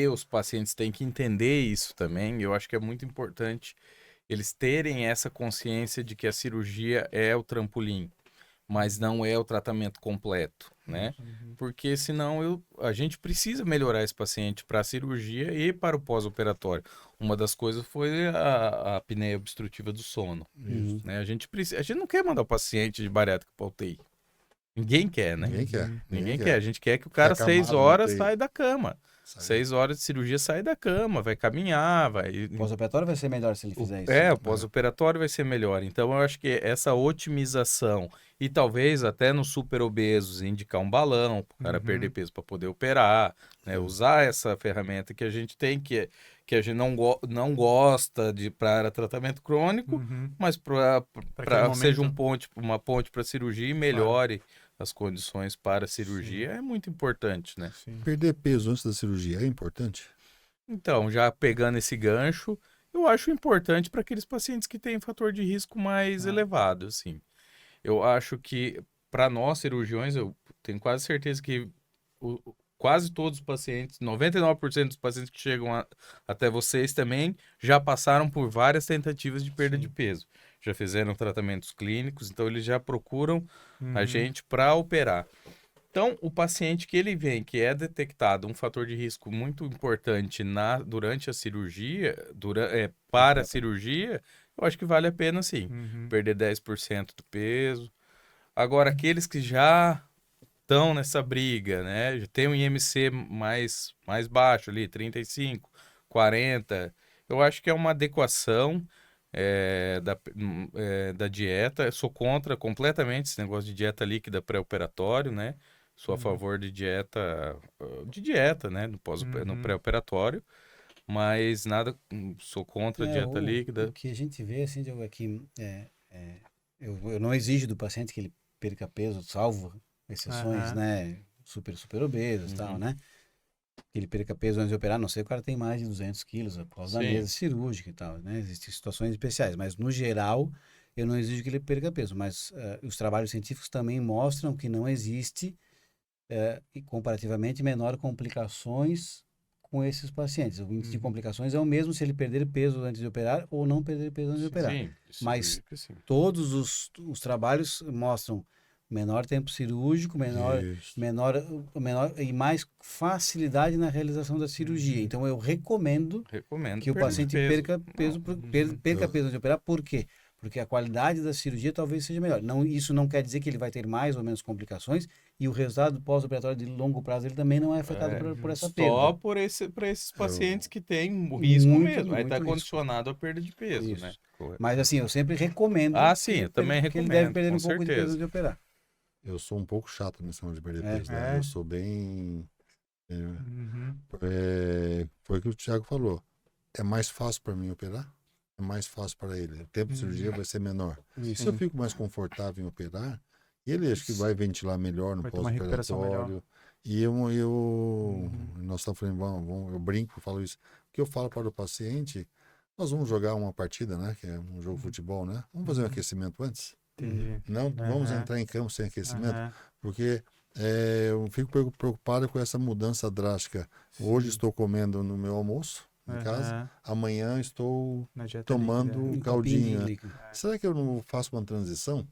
os pacientes têm que entender isso também. Eu acho que é muito importante eles terem essa consciência de que a cirurgia é o trampolim. mas não é o tratamento completo, né? Porque senão a gente precisa melhorar esse paciente para a cirurgia e para o pós-operatório. Uma das coisas foi a apneia obstrutiva do sono,
Uhum.
né? A gente não quer mandar o paciente de bariátrica para UTI. Ninguém quer, né?
Ninguém quer.
Ninguém quer. A gente quer que o cara,
Fica acamado
6 horas,
na UTI.
sai da cama.
Sabe?
6 horas de cirurgia, sai da cama, vai caminhar, vai...
Pós-operatório vai ser melhor se ele fizer isso.
O pós-operatório vai ser melhor. Então, eu acho que essa otimização e talvez até nos super obesos indicar um balão para o cara perder peso para poder operar, né? Usar essa ferramenta que a gente tem, que a gente não gosta para tratamento crônico, mas para
aquele
seja
momento.
uma ponte para cirurgia e melhore as condições para a cirurgia, é muito importante, né?
Sim.
Perder peso antes da cirurgia é importante?
Então, já pegando esse gancho, eu acho importante para aqueles pacientes que têm fator de risco mais elevado, assim. Eu acho que, para nós cirurgiões, eu tenho quase certeza que quase todos os pacientes, 99% dos pacientes que chegam até vocês também, já passaram por várias tentativas de perda de peso. Já fizeram tratamentos clínicos, então eles já procuram a gente para operar. Então, o paciente que ele vem, que é detectado um fator de risco muito importante durante a cirurgia, para a cirurgia, eu acho que vale a pena sim, perder 10% do peso. Agora, aqueles que já estão nessa briga, né? Já tem um IMC mais baixo ali, 35, 40, eu acho que é uma adequação da dieta. Eu sou contra completamente esse negócio de dieta líquida pré-operatório, né? Sou a favor de dieta, né? No pré-operatório, mas nada, sou contra a dieta líquida.
O que a gente vê, assim, Diogo, é que eu não exijo do paciente que ele perca peso, salvo exceções, né? Super obesos e tal, né? Que ele perca peso antes de operar, não sei, o cara tem mais de 200 quilos após a mesa cirúrgica e tal, né? Existem situações especiais, mas no geral eu não exijo que ele perca peso, mas os trabalhos científicos também mostram que não existe e comparativamente menor complicações com esses pacientes. O índice de complicações é o mesmo se ele perder peso antes de operar ou não perder peso antes de operar.
Sim,
mas todos os trabalhos mostram menor tempo cirúrgico, menor e mais facilidade na realização da cirurgia. Então eu recomendo que o paciente perca peso antes de operar. Por quê? Porque a qualidade da cirurgia talvez seja melhor. Isso não quer dizer que ele vai ter mais ou menos complicações e o resultado pós-operatório de longo prazo ele também não é afetado por essa perda.
Só para esses pacientes que têm risco mesmo. Aí está condicionado à perda de peso, né?
Mas assim, eu sempre recomendo
eu também recomendo,
que ele deve perder
com
um pouco de peso antes de operar.
Eu sou um pouco chato nesse negócio de perder peso. Né? Eu sou bem... foi o que o Thiago falou. É mais fácil para mim operar? É mais fácil para ele. O tempo de cirurgia vai ser menor. Se eu fico mais confortável em operar, ele acho que vai ventilar melhor no pós-operatório. E nós estamos falando, eu brinco, eu falo isso. O que eu falo para o paciente, nós vamos jogar uma partida, né? Que é um jogo de futebol, né? Vamos fazer um aquecimento antes? Não vamos entrar em campo sem aquecimento, porque eu fico preocupado com essa mudança drástica. Hoje estou comendo no meu almoço em casa, amanhã estou tomando caldinho. Será que eu não faço uma transição?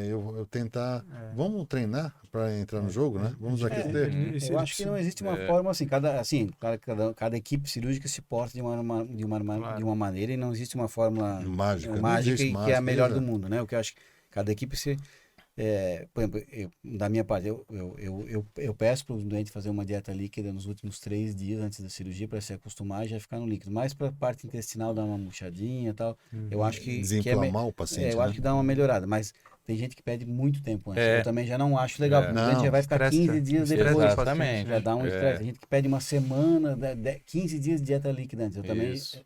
Eu tentar. Vamos treinar para entrar no jogo, né? Vamos aquecer.
Eu acho que não existe uma forma assim. Cada equipe cirúrgica se porta de uma maneira e não existe uma fórmula mágica que é a melhor do mundo, né? O que eu acho que cada equipe por exemplo, da minha parte, eu peço para o doente fazer uma dieta líquida nos últimos 3 dias antes da cirurgia para se acostumar e já ficar no líquido. Mas para a parte intestinal dar uma murchadinha e tal, eu acho que
desinflamar o paciente.
Eu acho que dá uma melhorada, mas tem gente que pede muito tempo antes. Eu também já não acho legal, porque o doente já vai ficar 15 dias depois.
Exatamente.
Já dá um estresse. Tem gente que pede uma semana, 15 dias de dieta líquida antes.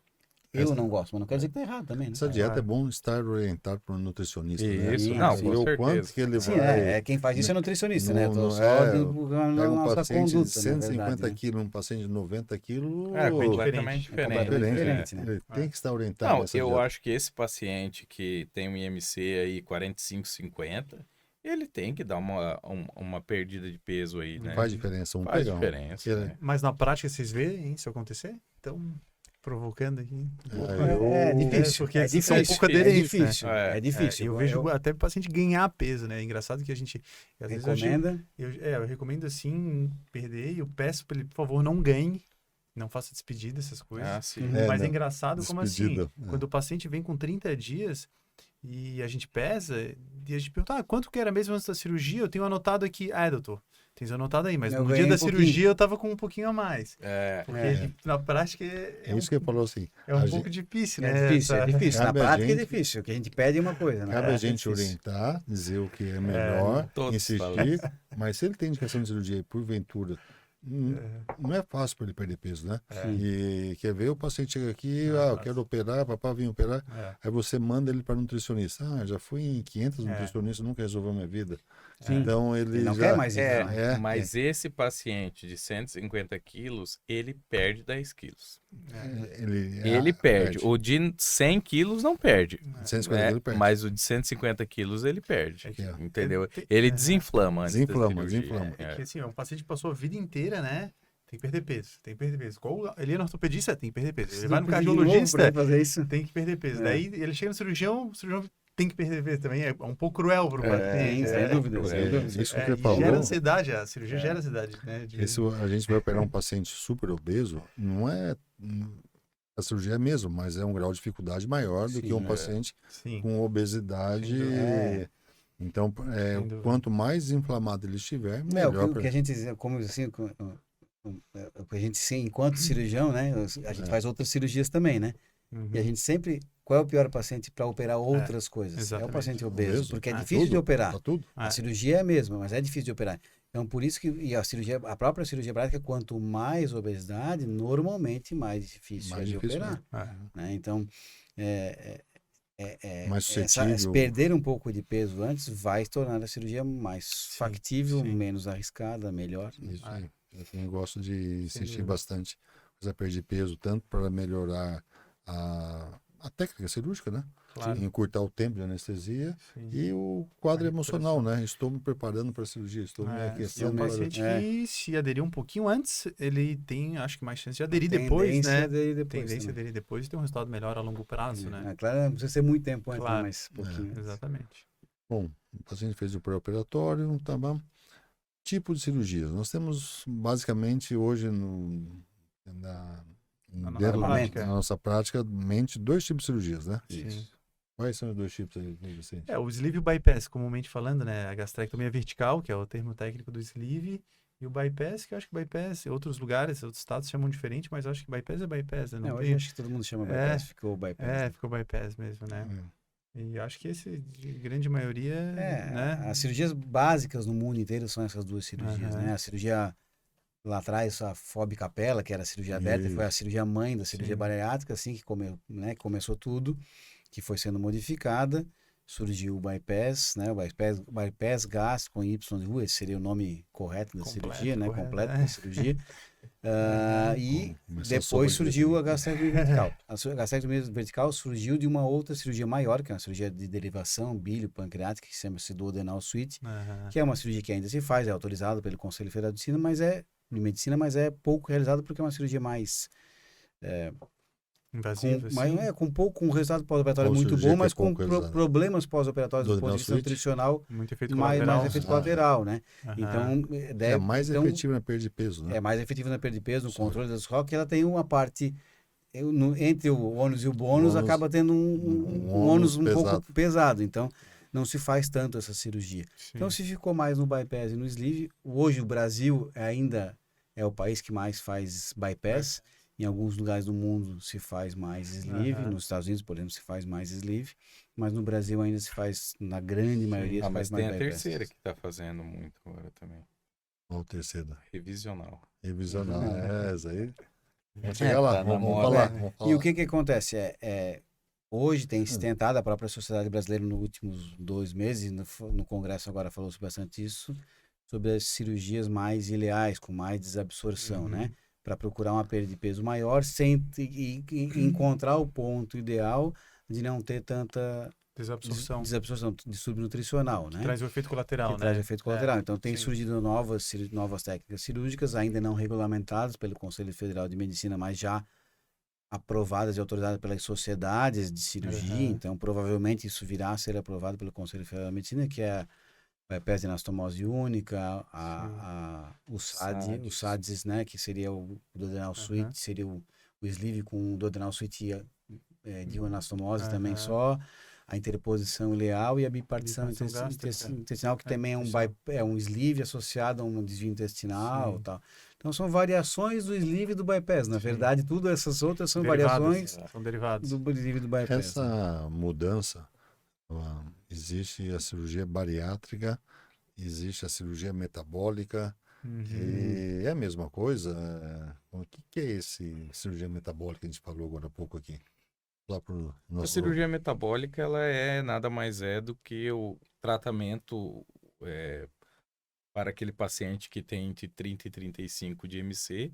Eu não gosto, mas não quer dizer que tá errado também, né?
Essa dieta é bom estar orientado por um nutricionista, né?
Isso, não, com certeza.
Quanto que ele vai...
quem faz isso é nutricionista, né?
Tô
só
divulgando a nossa paciente
conduta,
de 150 quilos, um paciente de 90 quilos...
completamente diferente.
Né? Ele tem que estar orientado nessa
dieta.
Eu
acho que esse paciente que tem um IMC aí 45, 50... ele tem que dar uma perdida de peso aí, né?
Faz diferença.
Faz diferença.
Mas na prática vocês veem isso acontecer? Então... provocando aqui.
É difícil,
porque
é
é
difícil,
um pouco
é
aderente, né?
difícil,
É,
é difícil.
Eu vejo até o paciente ganhar peso, né? É engraçado que a gente... Às vezes
recomenda.
eu recomendo, assim, perder e eu peço para ele, por favor, não ganhe, não faça despedida, essas coisas.
Ah, sim.
Mas é
não.
engraçado como assim,
Despedida,
quando o paciente vem com 30 dias e a gente pesa, e a gente pergunta, quanto que era mesmo antes da cirurgia? Eu tenho anotado aqui. Doutor, tens anotado aí, mas
Eu
no
ganhei
dia da
um pouquinho.
cirurgia eu tava com um pouquinho a mais. Porque na prática
É isso que ele falou assim.
é um pouco difícil,
É
né?
difícil, é
essa-
difícil. Na
Cabe a
prática é
gente-
difícil. O que a gente pede é uma coisa, né?
Cabe a
É
gente
difícil.
orientar, dizer o que é melhor,
todos
insistir, mas se ele tem indicação de cirurgia e porventura, não é fácil para ele perder peso, né? E quer ver, o paciente chega aqui, eu quero operar, papá vem operar, aí você manda ele para nutricionista. Já fui em 500 nutricionistas, nunca resolveu minha vida.
Sim.
Então ele
Ele não
já...
quer mais isso. né?
Mas esse paciente de 150 quilos, ele perde 10 quilos. Ele perde. O de 100 quilos não perde.
150 ele perde.
Mas o de 150 quilos ele perde.
É.
Entendeu? Ele desinflama antes
Desinflama,
da cirurgia.
desinflama.
É que assim, é um paciente que passou a vida inteira, né? Tem que perder peso, tem que perder peso. Ele é no ortopedista, tem que perder peso. Ele vai no
Precisa de novo pra
cardiologista,
ele fazer isso.
tem que perder peso.
É.
Daí ele chega no cirurgião, o cirurgião tem que perder peso também. É um pouco cruel pro paciente.
Sem dúvida, sem dúvida.
Isso que
É,
ele
e
falou.
gera ansiedade, a cirurgia gera ansiedade, né?
A gente vai operar um paciente super obeso, não é a cirurgia mesmo, mas é um grau de dificuldade maior do que um paciente
Sim.
com obesidade.
Sem dúvida.
Então,
Sem dúvida.
quanto mais inflamado ele estiver,
É,
melhor.
o que a gente, como assim, o que a gente, enquanto cirurgião, né? A gente faz outras cirurgias também, né?
Uhum.
E a gente sempre. Qual é o pior paciente para operar outras coisas? É o
exatamente.
paciente obeso,
Obeso?
porque é
Ah,
difícil de operar.
Tá tudo.
A cirurgia é a mesma, mas é difícil de operar. Então, por isso que a própria cirurgia básica, quanto mais obesidade, normalmente mais difícil
Mais
é de
difícil
operar. Né? Então,
Mais suscetível.
perder um pouco de peso antes vai tornar a cirurgia mais factível,
sim.
menos arriscada, melhor.
Isso aí. Eu também gosto de insistir
dúvida.
bastante para perder peso, tanto para melhorar a técnica cirúrgica, né?
Claro.
Encurtar o tempo de anestesia
Sim.
e o quadro emocional, né? Estou me preparando para a cirurgia, estou me
E
aquecendo
um
para...
paciente que se aderir um pouquinho antes, ele tem, acho que mais chance de aderir
Tendência
depois, né?
a aderir depois
Tendência a
também.
aderir depois e ter um resultado melhor a longo prazo, né?
Claro, não precisa ser muito tempo antes,
Claro.
mas pouquinho. antes.
Exatamente.
Bom, o paciente fez o pré-operatório, tá bom? Tipo de cirurgias. Nós temos basicamente hoje dentro
prática.
da nossa prática, mente, 2 tipos de cirurgias, né?
Sim.
Quais são os 2 tipos aí, Vicente?
O sleeve e o bypass, comumente falando, né? A gastrectomia vertical, que é o termo técnico do sleeve, e o bypass, que eu acho que bypass, outros lugares, outros estados chamam diferente, mas eu acho que bypass é bypass, né?
Não,
tem...
hoje acho que todo mundo chama bypass, ficou bypass.
ficou bypass mesmo, né?
É.
E acho que esse, de grande maioria, né?
As cirurgias básicas no mundo inteiro são essas 2 cirurgias,
Aham.
né? A cirurgia lá atrás, a Fob Capella, que era a cirurgia aberta, foi a cirurgia mãe da cirurgia
Sim.
bariátrica, assim, que começou tudo, que foi sendo modificada, surgiu o bypass, né? O bypass gástrico com Y de rua, esse seria o nome correto da
Completo,
cirurgia, né?
correto,
Completo
é.
da cirurgia. E
Começou a sopa
depois
de
surgiu
letrinha.
a gastrectomia vertical. A gastrectomia vertical surgiu de uma outra cirurgia maior, que é uma cirurgia de derivação bílio-pancreática, que chama-se duodenal switch, que é uma cirurgia que ainda se faz, é autorizada pelo Conselho Federal de Medicina, mas é pouco realizada porque é uma cirurgia mais
Invasivo,
com um resultado pós-operatório
Qual
muito
cirurgia
bom,
que é
mas com
pouco realizada?
problemas pós-operatórios do
Duodenal
ponto de vista
switch?
nutricional,
muito efeito
mais
colateral.
efeito colateral, né?
Aham.
Então,
É mais
então,
efetivo na perda de peso, né?
é mais efetiva na perda de peso, no
Sim.
controle das ROC, ela tem uma parte, entre o ônus e o bônus, acaba tendo um ônus um pouco pesado, então não se faz tanto essa cirurgia.
Sim.
Então se ficou mais no bypass e no sleeve, hoje o Brasil ainda é o país que mais faz bypass, em alguns lugares do mundo se faz mais sleeve, nos Estados Unidos, por exemplo, se faz mais sleeve, mas no Brasil ainda se faz, na grande maioria, se
mas
faz mais
tem a
bypass.
terceira que tá fazendo muito agora também.
Qual a terceira?
Revisional.
Revisional. Essa aí. Vamos chegar lá,
tá na
vamos
moda.
falar. Vamos falar.
E o que acontece? Hoje tem se tentado, a própria Sociedade Brasileira nos últimos 2 meses, no Congresso agora falou bastante isso, sobre as cirurgias mais ileais, com mais desabsorção, né? Para procurar uma perda de peso maior e encontrar o ponto ideal de não ter tanta
Desabsorção.
distúrbio nutricional, né?
Traz o efeito colateral,
Que
né?
traz efeito colateral. Então tem
sim.
surgido novas técnicas cirúrgicas, ainda não regulamentadas pelo Conselho Federal de Medicina, mas já aprovadas e autorizadas pelas sociedades de cirurgia, então provavelmente isso virá a ser aprovado pelo Conselho Federal de Medicina, que é a bypass de anastomose única, o SADS, né, que seria o duodenal suíte, seria o sleeve com o duodenal suíte de uma anastomose também só, a interposição ileal e a bipartição intestinal, que também é um sleeve associado a um desvio intestinal e tal. Então são variações do sleeve e do bypass. Na verdade, tudo essas outras são variações
são derivados
do sleeve e do bypass.
Essa mudança, existe a cirurgia bariátrica, existe a cirurgia metabólica, e é a mesma coisa. O que é esse cirurgia metabólica que a gente falou agora há pouco aqui?
A cirurgia metabólica, ela nada mais é do que o tratamento para aquele paciente que tem entre 30 e 35 de IMC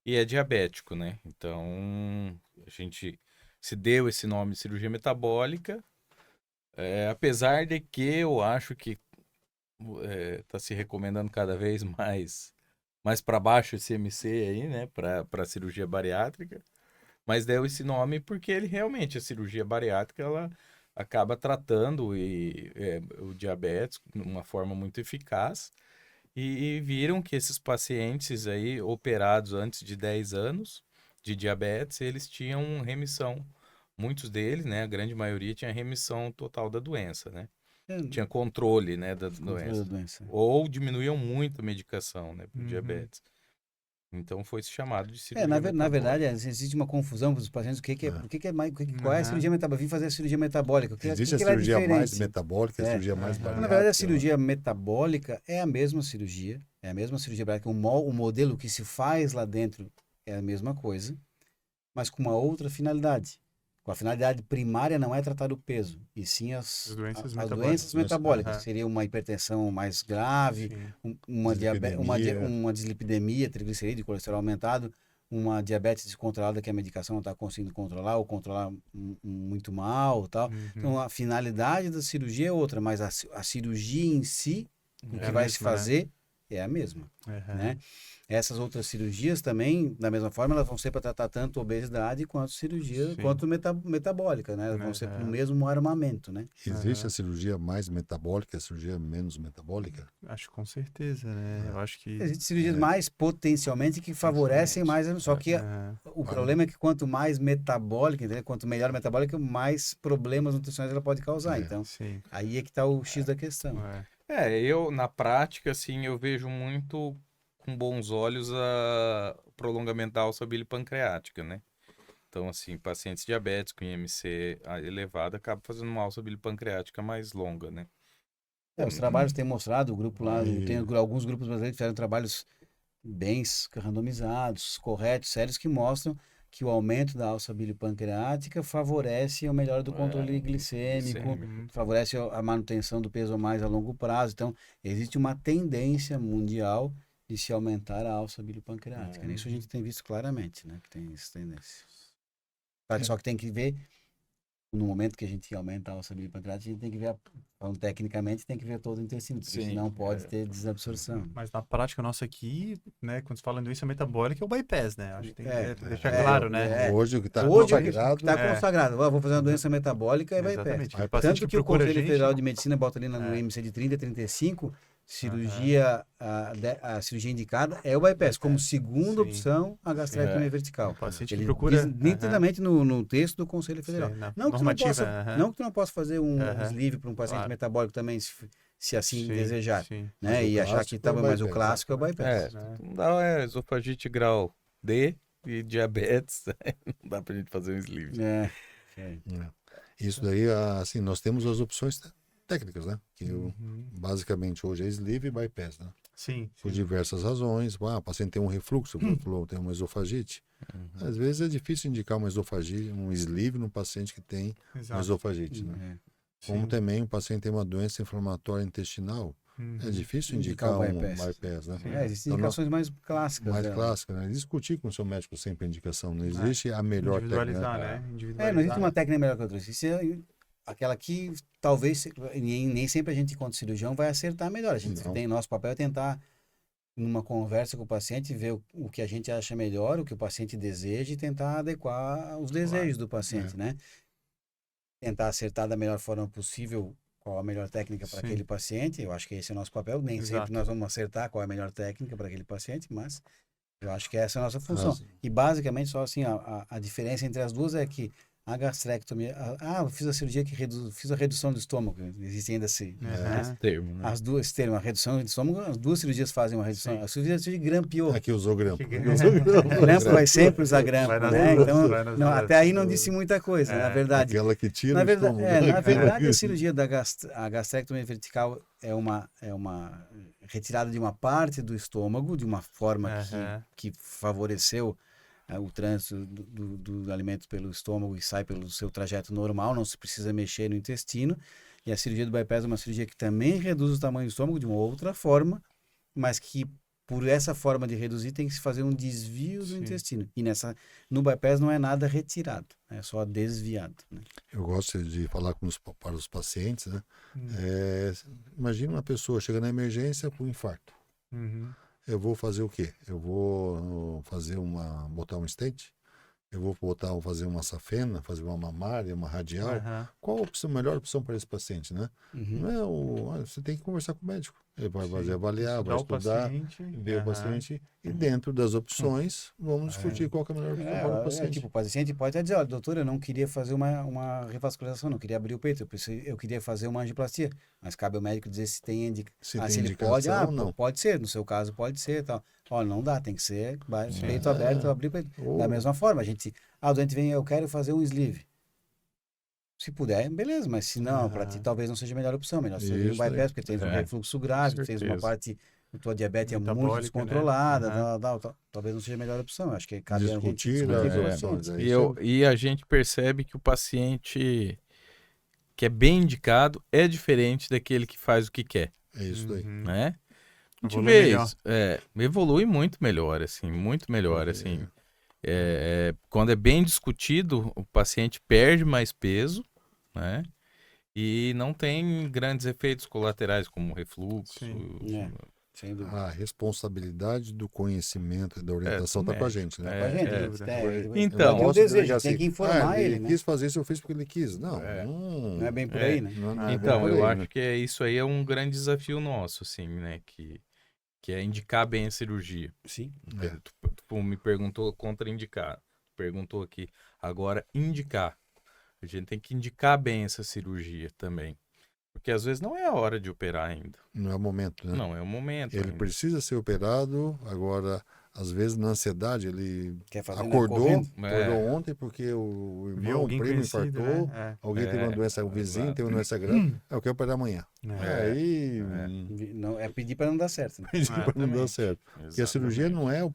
e é diabético, né? Então, a gente se deu esse nome de cirurgia metabólica, apesar de que eu acho que está se recomendando cada vez mais para baixo esse IMC aí, né? Para cirurgia bariátrica. Mas deu esse nome porque ele realmente, a cirurgia bariátrica, ela acaba tratando o diabetes de uma forma muito eficaz. E viram que esses pacientes aí operados antes de 10 anos de diabetes, eles tinham remissão. Muitos deles, né, a grande maioria, tinha remissão total da doença, né? Tinha controle, né, da doença. Ou diminuíam muito a medicação, né, para diabetes. Então foi chamado de cirurgia metabólica.
Na verdade, existe uma confusão para os pacientes. Qual é a cirurgia metabólica? Vim fazer a cirurgia metabólica.
Existe a cirurgia mais metabólica e a cirurgia mais bariátrica.
Na verdade, a cirurgia metabólica é a mesma cirurgia. É a mesma cirurgia bariátrica. O modelo que se faz lá dentro é a mesma coisa, mas com uma outra finalidade. A finalidade primária não é tratar o peso, e sim as doenças metabólicas. Seria uma hipertensão mais grave, uma dislipidemia, triglicerídeo, colesterol aumentado, uma diabetes descontrolada que a medicação não está conseguindo controlar ou controlar muito mal, tal. Então a finalidade da cirurgia é outra, mas a cirurgia em si, o que vai se fazer é a mesma, né? Essas outras cirurgias também, da mesma forma, elas vão ser para tratar tanto obesidade quanto cirurgia, quanto metabólica, né? Elas vão ser para o mesmo armamento, né?
Existe a cirurgia mais metabólica e a cirurgia menos metabólica?
Acho que com certeza, né? Eu acho que...
Existem cirurgias mais potencialmente que favorecem mais, só que o problema é que quanto mais metabólica, entendeu? Quanto melhor a metabólica, mais problemas nutricionais ela pode causar. Então, aí é que está o X da questão.
Eu, na prática, assim, eu vejo muito com bons olhos o prolongamento da alça bilipancreática, né? Então, assim, pacientes diabéticos com IMC elevado acabam fazendo uma alça bilipancreática mais longa, né?
Os trabalhos têm mostrado, o grupo lá, tem alguns grupos brasileiros que fizeram trabalhos bem randomizados, corretos, sérios, que mostram que o aumento da alça bilipancreática favorece a melhora do controle glicêmico, favorece a manutenção do peso mais a longo prazo. Então, existe uma tendência mundial de se aumentar a alça bilipancreática. Isso a gente tem visto claramente, né? Que tem essa tendência. Só que tem que ver, no momento que a gente aumenta a alça bilipancreática, a gente tem que ver, tecnicamente, tem que ver todo o intestino, porque senão pode ter desabsorção.
Mas na prática nossa aqui, né, quando se fala em doença metabólica, é o bypass, né? Acho que tem que deixar claro, né?
Hoje o que está consagrado...
consagrado. Vou fazer uma doença metabólica e bypass. Tanto que o Conselho Federal de Medicina bota ali no IMC de 30 a 35... a cirurgia indicada é o bypass, como segunda opção a gastrectomia vertical.
O paciente
ele
procura
diz nitidamente no texto do Conselho Federal. Não que tu não possa fazer um sleeve para um paciente metabólico também, se assim desejar, né? E achar que estava mais o clássico é o bypass.
Não dá esofagite grau D e diabetes, não dá pra gente fazer um sleeve.
Isso daí, assim, nós temos as opções técnicas, né? Que basicamente hoje é sleeve e bypass, né?
Sim.
Por diversas razões. O paciente tem um refluxo, tem uma esofagite. Às vezes é difícil indicar uma esofagite, um sleeve no paciente que tem uma esofagite, né? Como também o paciente tem uma doença inflamatória intestinal, é difícil indicar um bypass, né?
Existem indicações mais clássicas.
Né? Discutir com o seu médico sempre a indicação. Não existe a melhor técnica.
Né? Não existe uma técnica melhor que a outra. Aquela que talvez nem sempre a gente, enquanto cirurgião, vai acertar melhor. Nosso papel é tentar numa conversa com o paciente, ver o que a gente acha melhor, o que o paciente deseja e tentar adequar os desejos do paciente, né? Tentar acertar da melhor forma possível qual a melhor técnica para
Sim.
aquele paciente. Eu acho que esse é o nosso papel. Nem
Exato.
sempre nós vamos acertar qual é a melhor técnica para aquele paciente, mas eu acho que essa é a nossa função.
Nossa.
E basicamente, só assim, a diferença entre as duas é que a gastrectomia... eu fiz a cirurgia que fiz a redução do estômago. Existe ainda esse
Termo, né?
as duas termos, a redução do estômago, as duas cirurgias fazem uma redução.
Sim.
A cirurgia de grampeou.
Aqui usou grampo.
Que-
Usou grampo.
Grampo vai sempre usar grampo,
Vai nas
né?
duas,
Então,
vai nas
não,
duas.
até aí não disse muita coisa, na verdade.
Aquela que tira
Na
o
verdade,
estômago.
na verdade, a cirurgia a gastrectomia vertical é uma retirada de uma parte do estômago, de uma forma que favoreceu o trânsito do alimento pelo estômago e sai pelo seu trajeto normal, não se precisa mexer no intestino. E a cirurgia do bypass é uma cirurgia que também reduz o tamanho do estômago de uma outra forma, mas que por essa forma de reduzir tem que se fazer um desvio do intestino. E no bypass não é nada retirado, é só desviado, né?
Eu gosto de falar para os pacientes, né? Imagina uma pessoa chega na emergência com infarto.
Uhum.
Eu vou fazer o quê? Eu vou botar um stent? Eu vou fazer uma safena, fazer uma mamária, uma radial? Qual a melhor opção para esse paciente, né? Não é você tem que conversar com o médico. Ele vai fazer avaliar, vai estudar, ver o paciente e dentro das opções vamos discutir qual que é a melhor opção para o paciente.
Tipo, o paciente pode até dizer, olha, doutor, eu não queria fazer uma revascularização, não queria abrir o peito, eu queria fazer uma angioplastia, mas cabe ao médico dizer se tem
se
ele pode,
ou não.
pode ser, no seu caso pode ser, tal. Olha, não dá, tem que ser peito aberto, abrir o peito. Da mesma forma, o doente vem, eu quero fazer um sleeve. Se puder, beleza, mas se não, para ti talvez não seja a melhor opção. Melhor você fazer um bypass, porque tens um refluxo grave, tens uma parte, a tua diabetes é muito
Metabólica,
descontrolada,
né?
talvez não seja a melhor opção. Acho que cabe a gente
Discutir
discutir
as
com o
opções.
paciente.
E a gente percebe que o paciente que é bem indicado é diferente daquele que faz o que quer,
É isso daí.
né? A gente
Evolui
vê
melhor.
isso, evolui muito melhor, assim, muito melhor, assim. Quando é bem discutido, o paciente perde mais peso, né? E não tem grandes efeitos colaterais, como refluxo.
Sem dúvida.
A responsabilidade do conhecimento e da orientação está com a gente, né?
Com a gente,
Então,
tem o desejo, tem que informar ele,
ele
né?
quis fazer isso, eu fiz porque ele quis. Não,
Não é bem por aí, né?
não é
Então,
por
eu
aí,
acho
né?
que isso aí é um grande desafio nosso, assim, né? Que é indicar bem a cirurgia.
Sim.
Tu me perguntou contraindicar. Perguntou aqui. Agora, indicar. A gente tem que indicar bem essa cirurgia também. Porque às vezes não é a hora de operar ainda.
Não é o momento, né?
Não é o momento.
Ele
ainda.
precisa ser operado, agora, às vezes, na ansiedade, ele
Quer fazer, né,
acordou
correndo?
ontem porque o
Viu
irmão, o
alguém
primo
conhecido,
infartou,
né?
alguém teve uma doença, o vizinho teve uma doença grave, eu quero operar amanhã. Aí,
Não, é pedir para não dar certo, né?
não dá certo. Porque a cirurgia não é o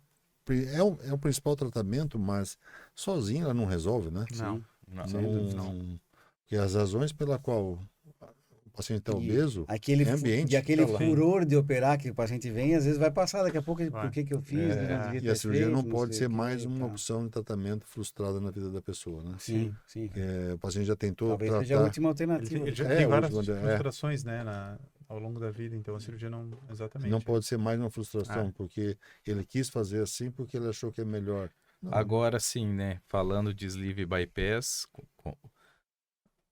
principal tratamento, mas sozinha ela não resolve, né?
Não.
Não. Porque as razões pela qual o paciente está obeso
Aquele,
é ambiente.
e aquele
tá lá.
furor de operar que o paciente vem, às vezes vai passar, daqui a pouco, por que eu fiz? Não devia
E
ter
a cirurgia
feito,
não pode
sei
ser
o quê,
mais uma
tal.
opção de tratamento frustrada na vida da pessoa, né?
Sim.
O paciente já tentou
Talvez
tratar...
seja a última alternativa.
Ele já
É,
tem
a
várias
última,
frustrações, né, ao longo da vida, então a cirurgia não... Exatamente.
Não pode ser mais uma frustração, porque ele quis fazer assim porque ele achou que é melhor. Não.
Agora sim, né? Falando de sleeve bypass,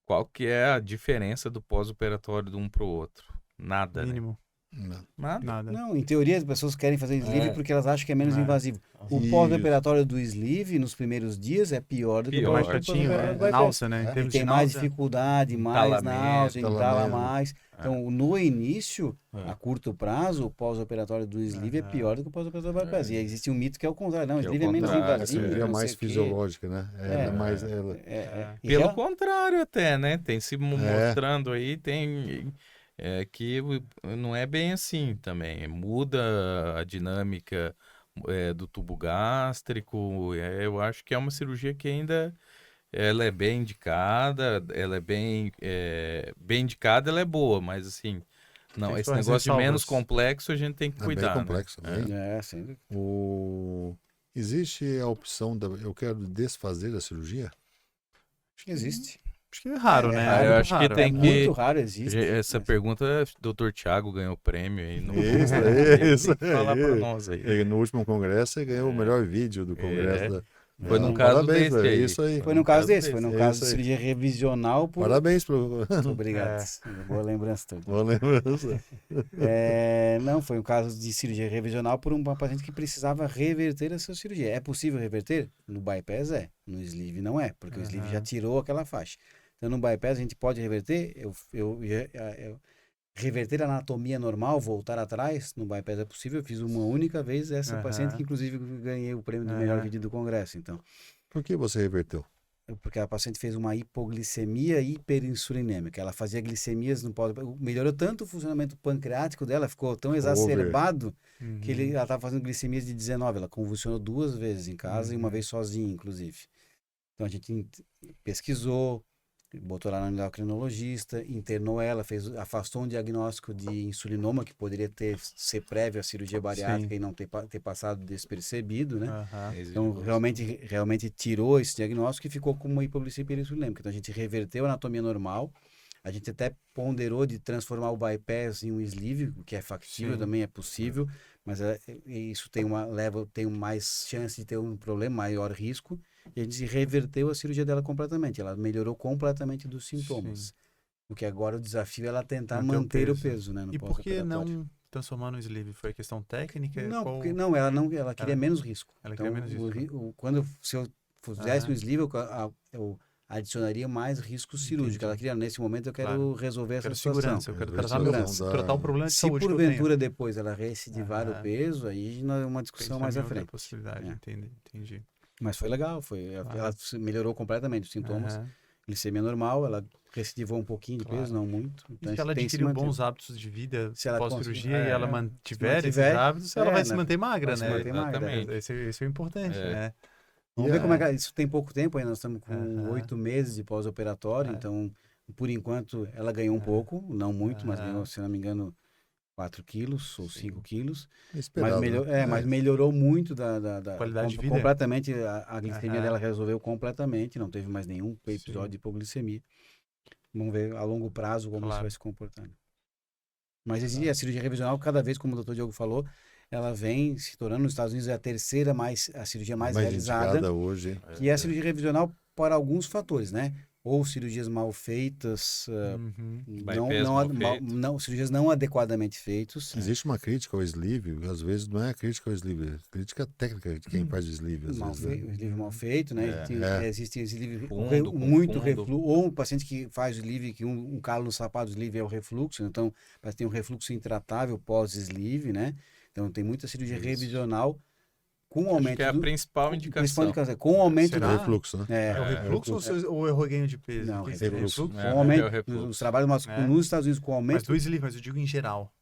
qual que é a diferença do pós-operatório de um para o outro? Nada,
Mínimo.
Não.
Nada.
Não, em teoria as pessoas querem fazer sleeve porque elas acham que é menos invasivo. O
Isso.
pós-operatório do sleeve, nos primeiros dias, é pior do que o
Pior.
Mais
pós-operatório
chatinho,
do bypass.
náusea, né? Em
Ele
termos
tem
de
mais
náusea.
dificuldade, mais
Entalamento,
náusea, entala
entalamento.
mais. Então, no início, a curto prazo, o pós-operatório do sleeve é pior do que o pós-operatório do bypass. E existe um mito que é o contrário. Não, o
Que é o
sleeve é menos
contrário.
A
invasivo.
cirurgia é
não
mais
sei o quê.
fisiológica, né? Ela é mais...
E
Pelo
real-
contrário até, né? Tem se mostrando aí, que não é bem assim também. Muda a dinâmica do tubo gástrico. Eu acho que é uma cirurgia que ainda ela é bem indicada, ela é bem indicada, ela é boa, mas assim, não,
Tem
esse
suas
negócio
ressalvas.
menos complexo a gente tem que
É
cuidar,
bem
né?
complexo. Né?
sem dúvida.
Existe a opção eu quero desfazer a cirurgia?
Existe.
Acho que é raro, né?
eu
Muito
acho que
raro.
tem
É
que-
muito raro, existe.
Essa
mas-
pergunta, o Dr. Thiago ganhou o prêmio aí. No...
Isso,
Ele
isso.
tem que falar pra nós aí.
E no último congresso, ele ganhou o melhor vídeo do congresso.
Foi
Não,
num caso
parabéns,
desse
velho,
aí.
isso aí.
Foi no caso desse, foi no
É
caso
isso
de
aí.
cirurgia revisional por...
Parabéns pro...
Obrigado. Boa lembrança, Torto.
Boa lembrança.
Não, foi um caso de cirurgia revisional por uma paciente que precisava reverter a sua cirurgia. É possível reverter? No bypass é, no sleeve não é, porque o sleeve já tirou aquela faixa. Então no bypass a gente pode reverter, reverter a anatomia normal, voltar atrás, no bypass é possível. Eu fiz uma única vez essa paciente que inclusive ganhei o prêmio do melhor vídeo do congresso, então.
Por que você reverteu?
Porque a paciente fez uma hipoglicemia hiperinsulinêmica. Ela fazia glicemias no pós. Melhorou tanto o funcionamento pancreático dela, ficou tão exacerbado que ela estava fazendo glicemias de 19. Ela convulsionou 2 vezes em casa e uma vez sozinha, inclusive. Então a gente pesquisou, botou lá no endocrinologista, internou ela, afastou um diagnóstico de insulinoma que poderia ser prévio à cirurgia bariátrica e não ter passado despercebido, né? Então, realmente tirou esse diagnóstico e ficou com uma hipoglicemia insulinêmica. Então, a gente reverteu a anatomia normal, a gente até ponderou de transformar o bypass em um sleeve, o que é factível, também é possível, mas isso tem mais chance de ter um problema, maior risco, e a gente reverteu a cirurgia dela completamente, ela melhorou completamente dos sintomas. Porque agora o desafio é ela tentar manter o peso, né?
E por que não transformar no sleeve? Foi questão técnica?
Não, ela queria menos risco.
Ela queria menos risco.
Se eu fizesse um sleeve, eu adicionaria mais risco cirúrgico. Ela queria, nesse momento, eu quero resolver essa situação.
Segurança, eu quero tratar o problema de saúde.
Se porventura depois ela recidivar o peso, aí é uma discussão mais à frente.
Possibilidade, entendi.
Mas foi legal, ela melhorou completamente os sintomas. Glicemia normal, ela recidivou um pouquinho de peso, não muito. Então,
e se ela adquiriu bons hábitos de vida pós-cirurgia e ela mantiver esses hábitos, ela vai se manter magra, né?
Exatamente.
Esse é o importante, né?
Vamos ver como é que isso tem pouco tempo ainda, nós estamos com 8 meses de pós-operatório, então, por enquanto, ela ganhou um pouco, não muito, mas ganhou, se não me engano, 4 quilos ou 5 quilos. Mas melhorou muito da
qualidade de vida.
Completamente, a glicemia dela resolveu completamente, não teve mais nenhum episódio de hipoglicemia. Vamos ver a longo prazo como isso vai se comportando. Mas existe a cirurgia revisional, cada vez, como o Dr. Diogo falou, ela vem se tornando nos Estados Unidos a cirurgia mais realizada
hoje.
Que é a cirurgia revisional para alguns fatores, né? Ou cirurgias mal feitas, cirurgias não adequadamente feitas.
Existe uma crítica ao sleeve, às vezes não é a crítica ao sleeve, é a crítica técnica de quem faz o sleeve.
O sleeve mal feito, né? Existe sleeve
muito
refluxo, ou um paciente que faz o sleeve, que um calo no sapato do sleeve é o refluxo, então tem um refluxo intratável pós-sleeve, né? Então tem muita cirurgia revisional com o aumento
que é a principal indicação.
Com o aumento
do refluxo, né?
É o refluxo ou é o reganho de peso?
Não,
refluxo.
Com o aumento, os trabalhos nos Estados Unidos com o aumento...
Mas do sleeve, mas eu digo em geral.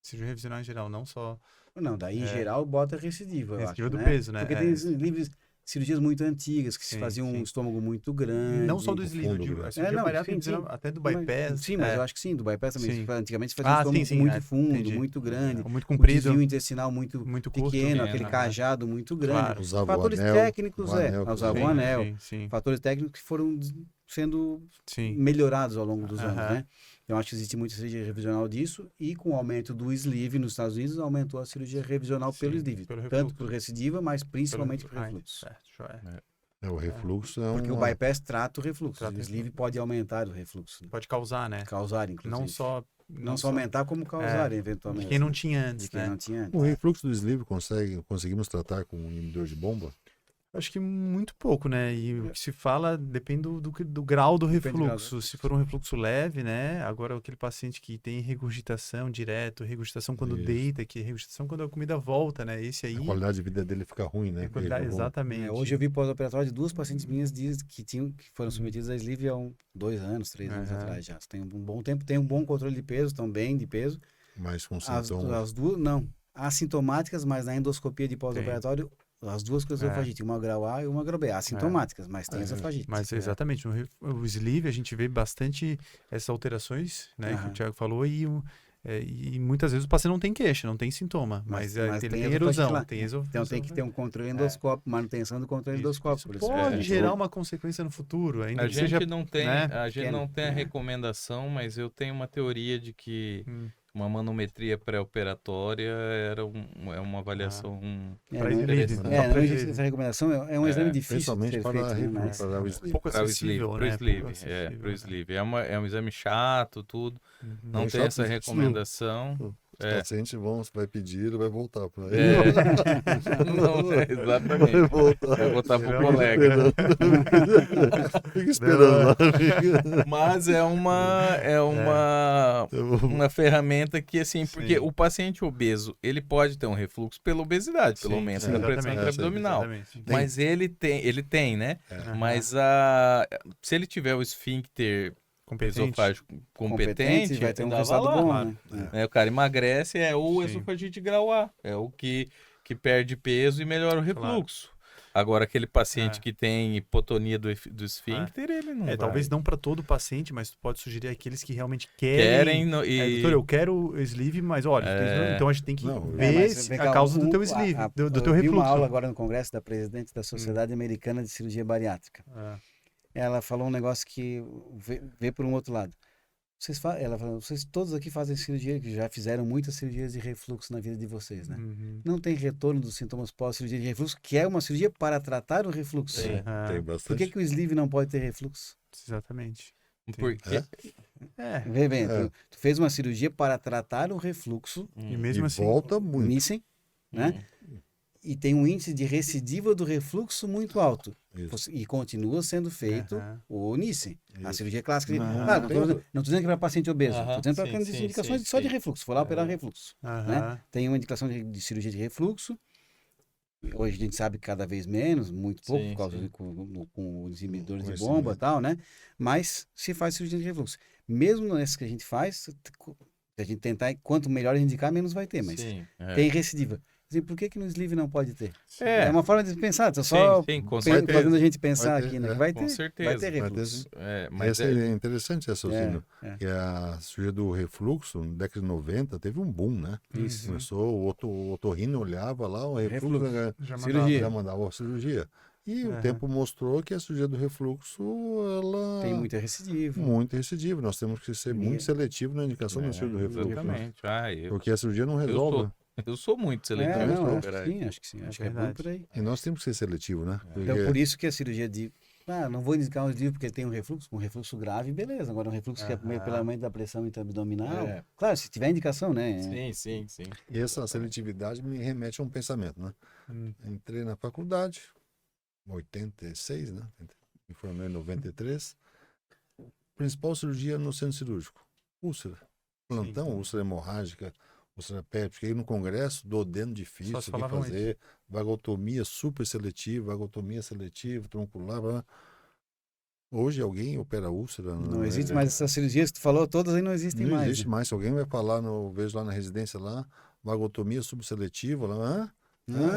Cirurgia revisional em geral, não só...
Não, daí em geral bota recidiva, eu acho,
recidiva do peso, né?
Porque tem sleeves, cirurgias muito antigas, que se faziam um estômago muito grande.
Não só do sleeve, digo, a cirurgia bariátrica, até do bypass.
Sim, mas eu acho que sim, do bypass também. Antigamente se fazia um estômago muito fundo, muito grande.
Muito comprido.
O desvio intestinal muito pequeno, aquele cajado muito grande. Fatores técnicos, usava o anel. Fatores técnicos que foram sendo melhorados ao longo dos anos, né? Então, acho que existe muita cirurgia revisional disso, e com o aumento do sleeve nos Estados Unidos, aumentou a cirurgia revisional pelo sleeve. Tanto por recidiva, mas principalmente por refluxo.
O refluxo
Porque o bypass trata o refluxo. O sleeve pode aumentar o refluxo.
Pode causar, né?
Causar, inclusive.
Não
só aumentar, como causar, eventualmente.
De quem não tinha antes, né?
O refluxo do sleeve conseguimos tratar com um inibidor de bomba?
Acho que muito pouco, né? E o que se fala depende do grau do refluxo. Se for um refluxo leve, né? Agora, aquele paciente que tem regurgitação direto, regurgitação quando deita, que regurgitação quando a comida volta, né? Esse aí...
A qualidade de vida dele fica ruim, né?
Exatamente.
Hoje eu vi pós-operatório de 2 pacientes minhas que foram submetidas a sleeve há 2 anos, 3 anos atrás já. Tem um bom tempo, tem um bom controle de peso, estão bem de peso.
Mas com sintomas?
As duas, não. Assintomáticas, mas na endoscopia de pós-operatório... As duas coisas esofagite, uma grau A e uma grau B, assintomáticas, mas tem esofagite.
Mas exatamente, o sleeve a gente vê bastante essas alterações, né, que o Thiago falou, e E muitas vezes o paciente não tem queixa, não tem sintoma, mas ele tem erosão.
Então tem que ter um controle endoscópico, manutenção do controle endoscópico.
Isso pode gerar uma consequência no futuro. Ainda
A gente não tem,
né?
a gente não tem a recomendação, mas eu tenho uma teoria de que uma manometria pré-operatória é uma avaliação
para
essa recomendação é um exame difícil de ser
para
feito, né?
Para o
sleeve. É um exame chato, tudo. Não tem essa recomendação.
Os pacientes vai pedir e vai voltar para ele.
Exatamente. Vai voltar para o colega.
Fica esperando lá.
Mas é uma ferramenta que, assim, porque o paciente obeso, ele pode ter um refluxo pela obesidade, pelo aumento da pressão intra-abdominal. Mas ele tem, né? Mas se ele tiver o esfíncter esofágico competente,
vai ter um resultado bom,
né? O cara emagrece, o esofagite grau A, é o que perde peso e melhora o refluxo. Agora, aquele paciente que tem hipotonia do esfíncter, ele não vai.
Talvez não para todo paciente, mas tu pode sugerir aqueles que realmente querem. Doutor, eu quero o sleeve, mas olha, então a gente tem que ver a causa do teu sleeve, do teu refluxo.
Eu vi uma aula agora no congresso da presidente da Sociedade Americana de Cirurgia Bariátrica. Ela falou um negócio que vê por um outro lado. Ela falou, vocês todos aqui fazem cirurgia, que já fizeram muitas cirurgias de refluxo na vida de vocês, né? Não tem retorno dos sintomas pós-cirurgia de refluxo, que é uma cirurgia para tratar o refluxo.
Tem bastante.
Por que o sleeve não pode ter refluxo?
Exatamente.
Porque...
Vê bem, tu fez uma cirurgia para tratar o refluxo.
E mesmo assim...
volta muito.
Nissen, né? E tem um índice de recidiva do refluxo muito alto.
Isso.
E continua sendo feito o Nissen, a cirurgia clássica.
Não
estou dizendo que é para paciente obeso, estou dizendo para indicações só de refluxo. Foi lá operar refluxo. Né? Tem uma indicação de cirurgia de refluxo. Hoje a gente sabe que cada vez menos, muito pouco, por causa com os inibidores de bomba e tal, né? Mas se faz cirurgia de refluxo. Mesmo nessa que a gente faz, se a gente tentar, quanto melhor indicar, menos vai ter. Mas tem recidiva. Por que no sleeve não pode ter? É uma forma de pensar, só fazendo a gente pensar aqui, né? Vai ter,
com certeza.
Vai ter refluxo.
Mas é interessante esse raciocínio, que a cirurgia do refluxo, na década de 90, teve um boom, né?
Isso.
Começou, o otorrino olhava lá, o refluxo já mandava a cirurgia. E o tempo mostrou que a cirurgia do refluxo, ela...
tem muita recidiva.
Muito recidiva. Nós temos que ser muito seletivos na indicação da cirurgia do refluxo.
Exatamente.
Porque a cirurgia não resolve.
Eu sou muito seletivo.
Acho que sim. Acho que é bom por aí.
E nós temos que ser seletivos, né?
Porque... Então, por isso que a cirurgia de... não vou indicar um sleeve porque tem um refluxo grave, beleza. Agora, um refluxo que é pelo aumento da pressão intra-abdominal. Claro, se tiver indicação, né?
Sim.
E essa seletividade me remete a um pensamento, né? Entrei na faculdade, em 86, né? Me formei em 93. Principal cirurgia no centro cirúrgico. Úlcera. Plantão, úlcera hemorrágica, úlcera péptica. Aí no congresso, duodeno difícil de fazer. Vagotomia super seletiva, vagotomia seletiva, troncular. Hoje alguém opera úlcera?
Não existe mais essas cirurgias que tu falou, todas aí não existem mais.
Não existe mais. Se alguém vai falar, vejo lá na residência lá, vagotomia subseletiva, lá,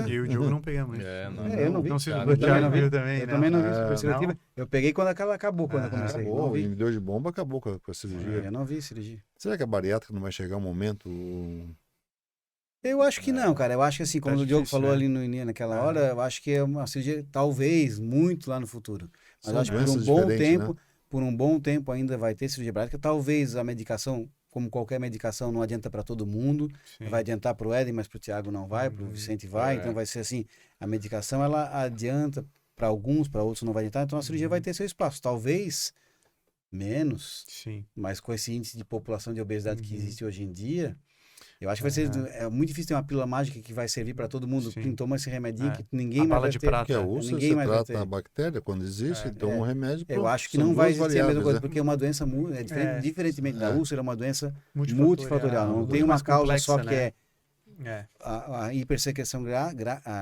E o Diogo não pegamos.
Eu não vi.
Não sei se o Thiago não viu também,
Eu
né?
também não vi subseletiva. Eu peguei quando aquela acabou, quando eu comecei.
Acabou, o inibidor de bomba acabou com a cirurgia.
Eu não vi cirurgia.
Será que a bariátrica não vai chegar um momento...
Eu acho que não, cara. Eu acho que assim, como o Diogo falou ali naquela hora, eu acho que é uma cirurgia, talvez, muito lá no futuro. Mas eu acho que por um bom tempo ainda vai ter cirurgia bariátrica. Talvez a medicação, como qualquer medicação, não adianta para todo mundo. Vai adiantar para o Éden, mas para o Thiago não vai, para o Vicente vai. Então vai ser assim, a medicação ela adianta para alguns, para outros não vai adiantar. Então a cirurgia vai ter seu espaço. Talvez menos, mas com esse índice de população de obesidade que existe hoje em dia... Eu acho que vai ser muito difícil ter uma pílula mágica que vai servir para todo mundo. Quem toma esse remedinho que ninguém mais vai ter.
Porque a úlcera você trata a bactéria quando existe, toma um remédio.
Eu acho que não vai existir a mesma coisa, porque é uma doença diferentemente da úlcera, é uma doença multifatorial. Não tem uma causa só que é a hipersecreção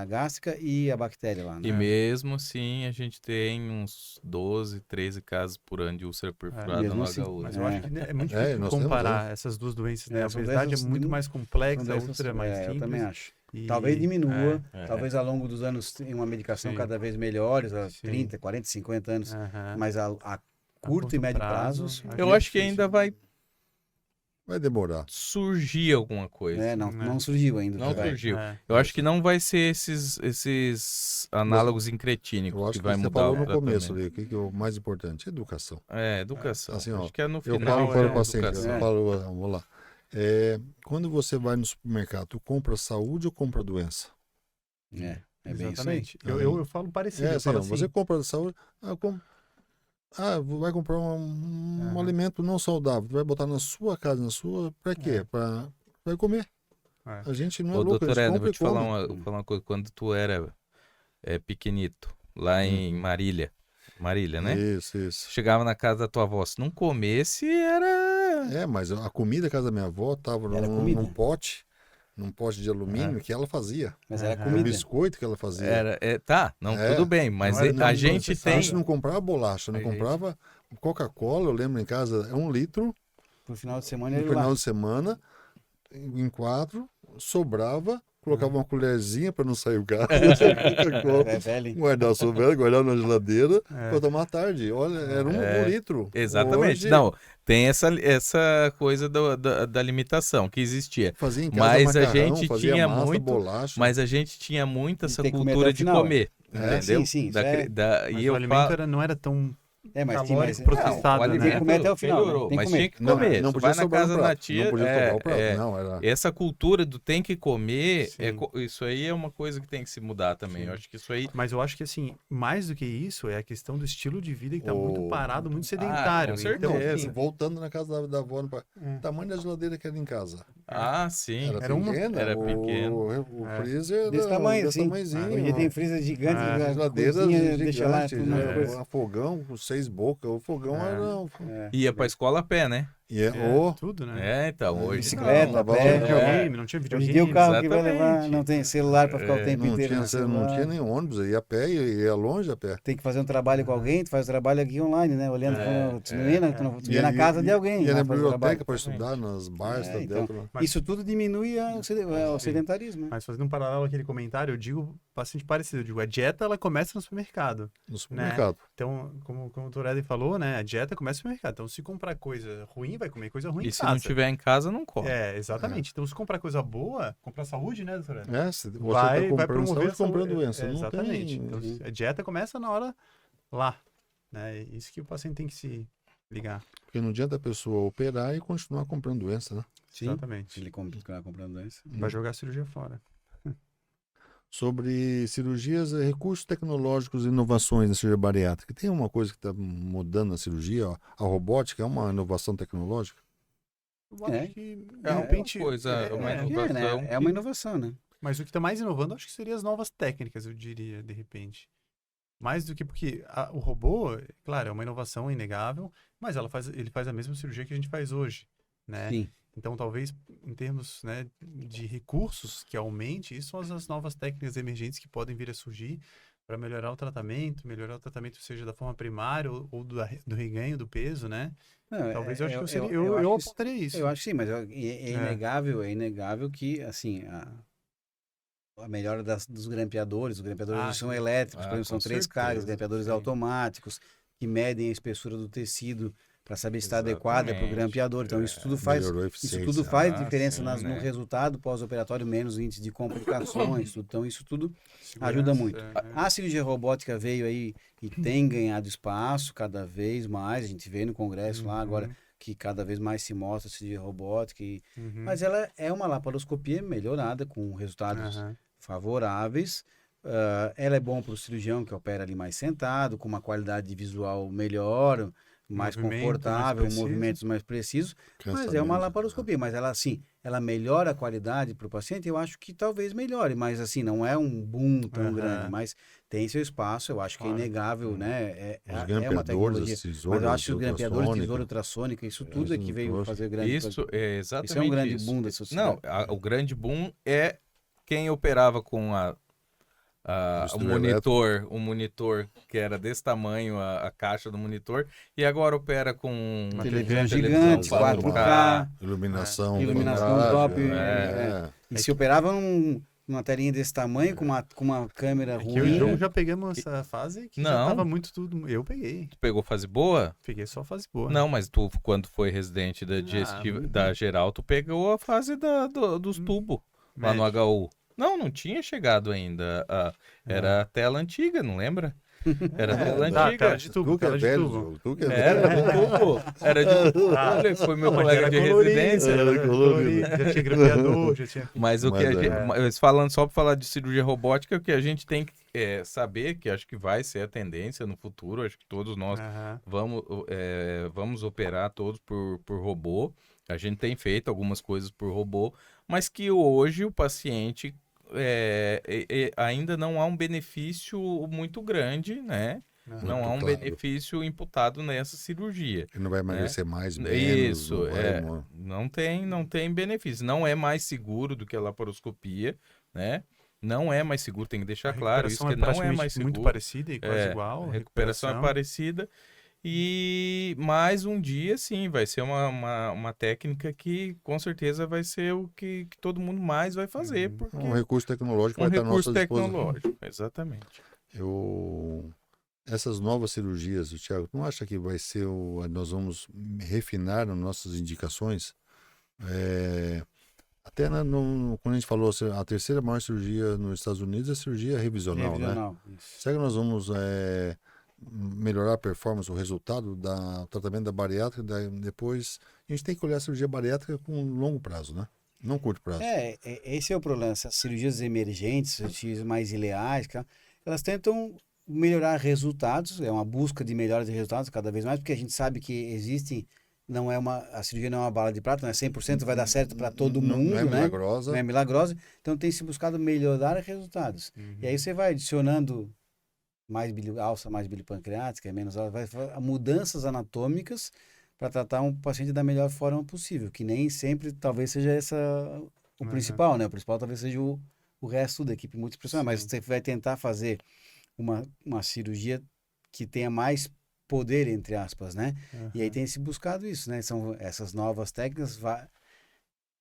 gástrica e a bactéria lá. Né?
E mesmo assim, a gente tem uns 12, 13 casos por ano de úlcera perfurada no HU.
Mas eu acho que é muito difícil comparar essas duas doenças. Né? A obesidade é muito mais complexa, a úlcera é mais simples.
Eu também acho. Talvez diminua, talvez ao longo dos anos tenha uma medicação cada vez melhor, 30, 40, 50 anos, mas a curto e médio prazos...
Eu acho que ainda vai
Vai demorar.
surgir alguma coisa.
Não surgiu ainda.
Não
vai.
surgiu.
É.
Eu acho que não vai ser esses análogos incretínicos
Eu acho
que
que
vai
você
mudar
falou
o
no
tratamento.
começo ali, o que é o mais importante? Educação.
É, educação.
Assim, ó,
acho que é no
Eu
final.
falo para
é
o paciente,
educação.
eu falo, vamos lá. Quando você vai no supermercado, tu compra saúde ou compra doença?
É bem isso aí.
Exatamente. Eu falo parecido. Eu
Assim,
falo
ó,
assim,
você compra saúde, vai comprar um
Aham.
alimento não saudável, vai botar na sua casa, para quê? Vai comer.
É.
A gente não é
Ô,
louco, a
doutor
gente
Éder,
compra
vou
e
te falar
come.
vou falar uma coisa. Quando tu era pequenito, lá em Marília, né?
Isso.
Chegava na casa da tua avó, se não comesse, era...
Mas a comida da casa da minha avó tava
Era comida.
num pote de alumínio que ela fazia.
Mas era
Aham.
O
comida.
biscoito que ela fazia.
Tá, não,
É.
tudo bem, mas
Não era tão
a gente
A
processado.
tem...
gente não comprava bolacha, não
A gente-
comprava Coca-Cola, eu lembro em casa, 1 litro,
No final de semana
no
ele lá.
final de semana, em 4, sobrava, colocava uma colherzinha para não sair o gás, Coca-Cola,
É velho, hein?
guardava sobrando, guardava na geladeira
É.
para tomar à tarde. Olha, era 1 litro.
Exatamente.
Hoje,
Não, tem essa coisa da limitação que existia.
fazia em casa
Mas a
macarrão,
gente
fazia
tinha
massa,
muito-
bolacha.
Mas a gente tinha muito essa
tem que comer
cultura
até o
de
final,
comer, entendeu?
sim, isso é.
Mas
E
o
eu
alimento
falo...
não era tão
Mas tem
calórico
mais.
processado,
o
né?
Tem que comer até o final,
melhorou,
né? Tem que
mas
comer.
tinha que comer.
Não
Tu
podia
vai na
sobrar
casa
no
da
prato.
tia,
Não podia sobrar o prato. Não, era...
essa cultura do tem que comer,
Sim.
isso aí é uma coisa que tem que se mudar também.
Sim.
Eu acho que isso aí...
Mas eu acho que, assim, mais do que isso, é a questão do estilo de vida que tá muito
O-
parado, muito sedentário.
com
Então,
certeza.
assim,
Voltando na casa da avó,
É.
o tamanho da geladeira que era em casa.
Ah, sim.
Era uma-
pequena,
era
o,
pequeno.
O
É.
freezer era
Desse tamanho,
desse
assim.
tamanhozinho.
Hoje tem freezer gigante,
Ah,
a
Geladeira
cozinha deixa lá
gigante,
tudo mais
né?
coisa.
a fogão com 6 bocas. O fogão
É.
era...
Ia pra escola a pé, né?
E é,
tudo, né?
Então, hoje...
Bicicleta,
não.
a pé.
Videogame, não tinha
Hoje
videogame.
em dia o carro que vai
exatamente.
levar não tem celular para ficar o tempo
não
inteiro
tinha,
no
não
celular.
tinha nem ônibus, ia a pé e ia longe a pé.
Tem que fazer um trabalho com alguém, tu faz o trabalho aqui online, né? Olhando, tu
E
ia na casa de alguém.
Ia
lá
na
fazer o trabalho.
biblioteca para estudar, nas bars,
É,
tá
então,
dentro.
Mas-
Isso tudo diminui o sedentarismo, né?
Mas fazendo um paralelo àquele comentário, eu digo bastante parecido. Eu digo, a dieta, ela começa no supermercado.
No supermercado.
Então, como o Torelli falou, né? A dieta começa no supermercado. Então, se comprar coisa ruim, vai comer coisa ruim
E
em
se
casa.
não tiver em casa, não come.
Exatamente. Então, se comprar coisa boa, comprar saúde, né, Torelli?
Você
Vai
tá comprando
promover
saúde, comprando
saúde.
doença. Não
Exatamente.
tem...
Então, a dieta começa na hora lá. Né? É isso que o paciente tem que se ligar.
Porque não adianta a pessoa operar e continuar comprando doença, né?
Exatamente.
Ele ficar comprando doença.
Vai jogar a cirurgia fora.
Sobre cirurgias, recursos tecnológicos e inovações na cirurgia bariátrica. Tem uma coisa que está mudando na cirurgia, ó. A robótica é uma inovação tecnológica?
Eu acho que, de
É uma
repente,
coisa, uma
É,
inovação.
né? É uma inovação, né?
Mas o que está mais inovando, acho que seria as novas técnicas, eu diria, de repente. Mais do que porque o robô, claro, é uma inovação inegável, mas ele faz a mesma cirurgia que a gente faz hoje, né?
Sim.
Então, talvez, em termos, né, de recursos que aumente, isso são as novas técnicas emergentes que podem vir a surgir para melhorar o tratamento seja da forma primária ou do reganho do peso, né?
Não,
Talvez eu acho que eu seria,
eu
eu
acho que
apontaria isso.
Eu acho que sim, mas é inegável que, assim, a melhora dos grampeadores, os grampeadores hoje são elétricos, por exemplo, são 3 cargas, grampeadores
sim.
automáticos, que medem a espessura do tecido para saber se está adequada para o
Exatamente.
grampeador. Então, isso tudo faz,
Melhorou a
isso
eficiência.
tudo faz diferença
sim,
no
né?
resultado pós-operatório, menos índice de complicações, tudo. Então, isso tudo
Segurança,
ajuda muito.
né?
A cirurgia robótica veio aí e tem ganhado espaço cada vez mais. A gente vê no congresso lá agora que cada vez mais se mostra a cirurgia robótica.
Uhum.
Mas ela é uma laparoscopia melhorada, com resultados
Aham.
favoráveis. Ela é bom para o cirurgião que opera ali mais sentado, com uma qualidade visual melhor, mais
Movimento
confortável,
mais preciso.
movimentos mais precisos. Mas é uma laparoscopia, mas ela assim, ela melhora a qualidade para o paciente, eu acho que talvez melhore, mas assim, não é um boom tão
Aham.
grande, mas tem seu espaço, eu acho que é
Claro.
inegável, né?
Os
É uma
grampeadores,
tecnologia.
as tesouras,
Mas eu acho que os grampeadores de
ultrassônica.
tesoura ultrassônica, isso tudo é que veio
trouxe.
fazer grande
Isso é exatamente
Isso é um grande
isso.
boom da sociedade.
Não, o grande boom é quem operava com o monitor que era desse tamanho, a caixa do monitor, e agora opera com
televisão
televisão
gigante,
4K.
4K.
Iluminação,
Iluminação
vantagem,
top,
é.
E se operava numa telinha desse tamanho, com uma câmera
É que eu e o
ruim.
João já pegamos essa fase que já
Não.
tava muito tudo. Eu peguei.
Tu pegou fase boa?
Peguei só a fase boa.
Não, mas tu, quando foi residente da digestiva, da geral, tu pegou a fase dos tubos lá no
Médio.
HU. Não tinha chegado ainda. Era a tela antiga, não lembra? Era a tela
Tá,
antiga.
tela de tubo,
Tu que é
tela de
velho,
tubo.
Diogo, tu que é
Era
velho.
de tubo. Era de tubo. Olha, foi meu
Mas
colega
era
de
colorido,
residência.
era colorido.
Já tinha grampeador, já tinha...
Mas o que
Mas
a gente, mas falando só para falar de cirurgia robótica, o que a gente tem que saber, que acho que vai ser a tendência no futuro, acho que todos nós
Aham.
vamos operar todos por robô. A gente tem feito algumas coisas por robô, mas que hoje o paciente ainda não há um benefício muito grande, né?
Aham.
Não há um
claro.
benefício imputado nessa cirurgia.
Ele não vai emagrecer mais, menos.
Isso,
não vai,
não tem benefício. Não é mais seguro do que a laparoscopia, né? Não é mais seguro, tem que deixar
A
claro isso,
recuperação
que não é
praticamente
mais seguro.
muito parecida e quase igual.
A recuperação é parecida. E mais um dia, sim, vai ser uma técnica que com certeza vai ser o que todo mundo mais vai fazer, porque
Um recurso tecnológico
um
vai estar à
recurso
nossa disposição.
tecnológico, exatamente.
Essas novas cirurgias, Thiago, tu não acha que vai ser nós vamos refinar nas nossas indicações? Até quando a gente falou assim, a terceira maior cirurgia nos Estados Unidos é a cirurgia revisional, né?
Revisional, isso.
Será que nós vamos melhorar a performance, o resultado do tratamento da bariátrica? Depois, a gente tem que olhar a cirurgia bariátrica com longo prazo, né? Não curto prazo.
Esse é o problema. Essas cirurgias emergentes, cirurgias mais ileais, elas tentam melhorar resultados, é uma busca de melhora de resultados cada vez mais, porque a gente sabe que existem, a cirurgia não é uma bala de prata, não é 100% vai dar certo para todo mundo,
não é
né?
milagrosa.
Não é milagrosa, então tem se buscado melhorar resultados. E aí você vai adicionando alça mais bilipancreática, menos alça, vai mudanças anatômicas para tratar um paciente da melhor forma possível, que nem sempre talvez seja o principal, né? O principal talvez seja o resto da equipe multidisciplinar, mas você vai tentar fazer uma cirurgia que tenha mais poder, entre aspas, né? E aí tem se buscado isso, né? São essas novas técnicas,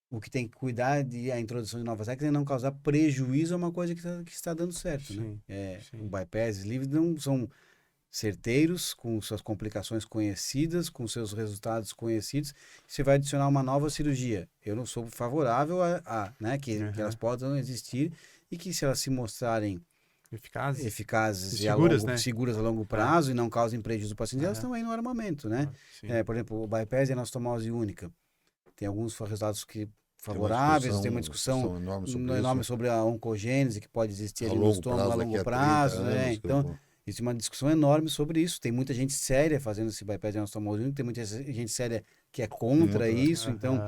o que tem que cuidar a introdução de novas técnicas é não causar prejuízo a uma coisa que está dando certo, né? O bypass livres não são certeiros, com suas complicações conhecidas, com seus resultados conhecidos. Você vai adicionar uma nova cirurgia. Eu não sou favorável né, que elas possam existir e que se elas se mostrarem eficazes e seguras a longo prazo e não causem prejuízo ao paciente, elas estão aí no armamento, né? Por exemplo, o bypass e a anastomose única. Tem alguns resultados favoráveis, tem uma discussão enorme sobre a oncogênese que pode existir ali no estômago a longo prazo, né? Então, existe uma discussão enorme sobre isso. Tem muita gente séria fazendo esse bypass e anastomose única, tem muita gente séria que é contra isso, então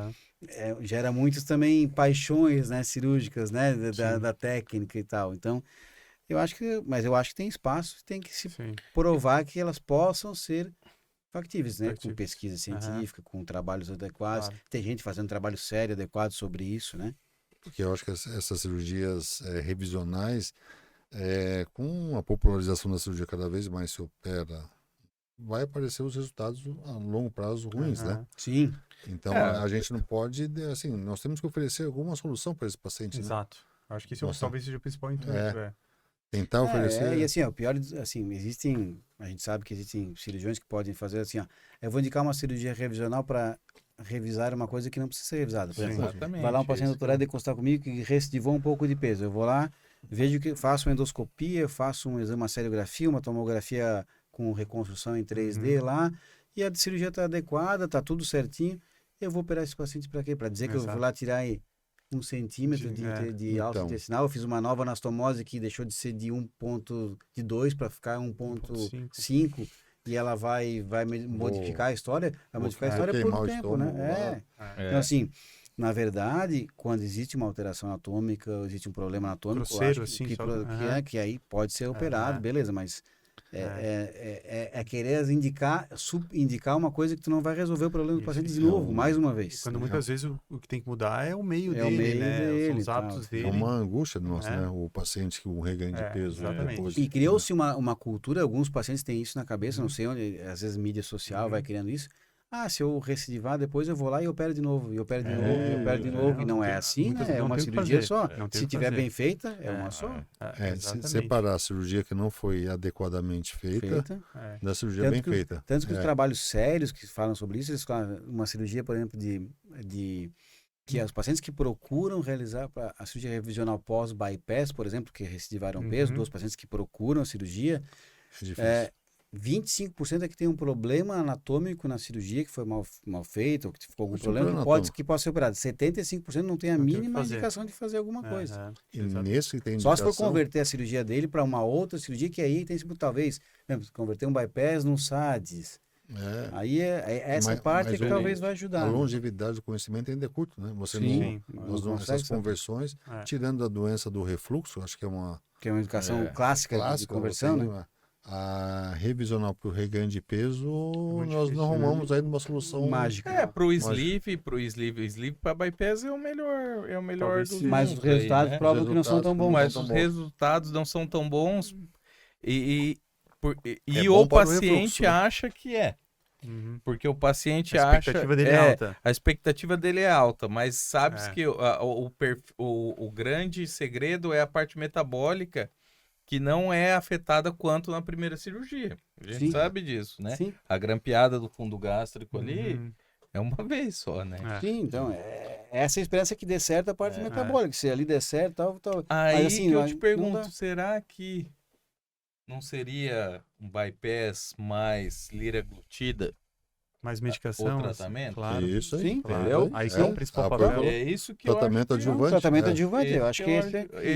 gera muitas também paixões, né, cirúrgicas, né, da técnica e tal. Então, eu acho que tem espaço, tem que se provar que elas possam ser factíveis, né? Com pesquisa científica, com trabalhos adequados. Claro. Tem gente fazendo trabalho sério, adequado sobre isso, né?
Porque eu acho que essas cirurgias revisionais, com a popularização da cirurgia cada vez mais se opera, vai aparecer os resultados a longo prazo ruins, né?
Sim.
Então, a gente não pode, assim, nós temos que oferecer alguma solução para esse paciente,
Exato.
Né?
Acho que isso talvez seja o principal intuito,
Tentar oferecer...
E assim, o pior, assim, a gente sabe que existem cirurgiões que podem fazer assim, eu vou indicar uma cirurgia revisional para revisar uma coisa que não precisa ser revisada. Por exemplo, vai lá um paciente doutorado encostar comigo que recidivou um pouco de peso. Eu vou lá, vejo que faço uma endoscopia, faço um exame, uma serigrafia, uma tomografia com reconstrução em 3D lá, e a cirurgia está adequada, está tudo certinho. Eu vou operar esse paciente para quê? Para dizer que eu vou lá tirar aí 1 centímetro de alça intestinal. Eu fiz uma nova anastomose que deixou de ser de 1,2 para ficar 1,5 e ela vai modificar a história. Vai modificar a história por um tempo, né? Então, assim, na verdade, quando existe uma alteração anatômica, existe um problema anatômico,
grosseiro,
que aí pode ser operado, beleza, mas querer indicar uma coisa que tu não vai resolver o problema do paciente de novo, mais uma vez.
Quando muitas vezes o que tem que mudar é o meio dele, né? São os hábitos dele.
É uma angústia nossa, né? O paciente com reganho de peso.
Exatamente.
E criou-se uma cultura, alguns pacientes têm isso na cabeça, não sei onde, às vezes mídia social vai criando isso. se eu recidivar, depois eu vou lá e opero de novo, e opero de novo, e opero de novo. E não é assim,
muitas
né? É
não
uma
tem o que
cirurgia
fazer.
só.
Não tem
Se
o que
tiver
fazer.
bem feita, é uma só.
Se
Exatamente.
separar a cirurgia que não foi adequadamente feita
É.
da cirurgia
Tanto
bem
que,
feita.
tanto que os
É.
trabalhos sérios que falam sobre isso, eles falam uma cirurgia, por exemplo, que os pacientes que procuram realizar a cirurgia revisional pós-bypass, por exemplo, que recidivaram peso, 2 pacientes que procuram a cirurgia,
É difícil.
25% é que tem um problema anatômico na cirurgia, que foi mal feito, ou que ficou algum
Mas
problema,
problema
que pode ser operado. 75% não tem a
Não tem o que
mínima
fazer.
indicação de fazer alguma coisa.
Aham,
E
exato.
nesse que tem
Só se for
indicação,
converter a cirurgia dele para uma outra cirurgia, que aí tem sido, talvez, por exemplo, converter um bypass num SADS. Aí essa parte
mas
que talvez vai
a
ajudar. Né?
longevidade do conhecimento ainda é curto, né? Você
Sim.
nós
não
não,
consegue
essas
saber.
conversões,
É.
tirando a doença do refluxo, acho que é uma
Que é uma indicação clássica de
clássica,
conversão,
você
né?
tem a revisional para o reganho de peso,
muito
nós não
difícil, né?
arrumamos ainda uma solução
Mágica.
Pro sleeve para bypass é o melhor
Talvez
dos
sim.
Mas os
mundos aí,
resultados
né?
provam que não são tão bons.
Mas
tão
os
bons.
resultados não são tão bons e
É
o
bom para o
paciente
refluxo, né?
acha que é.
Uhum.
Porque o paciente
A
acha...
expectativa dele é alta.
A expectativa dele é alta, mas sabe-se
É.
que o grande segredo é a parte metabólica, que não é afetada quanto na primeira cirurgia. A gente
Sim.
sabe disso, né?
Sim,
A grampeada do fundo gástrico ali
Uhum.
é uma vez só, né?
É.
sim, então, essa é a esperança que dê certo a parte metabólica. Se ali der certo, tal.
Aí
Mas, assim,
que eu
não-
te
não
pergunto,
dá.
será que não seria um bypass mais liraglutida?
Mais medicação.
O tratamento?
Claro.
Isso aí.
Sim,
Claro.
entendeu?
Aí que é o principal
foi
papel.
bom.
É isso que eu
Tratamento
acho que
adjuvante.
Tratamento
é.
adjuvante, eu acho que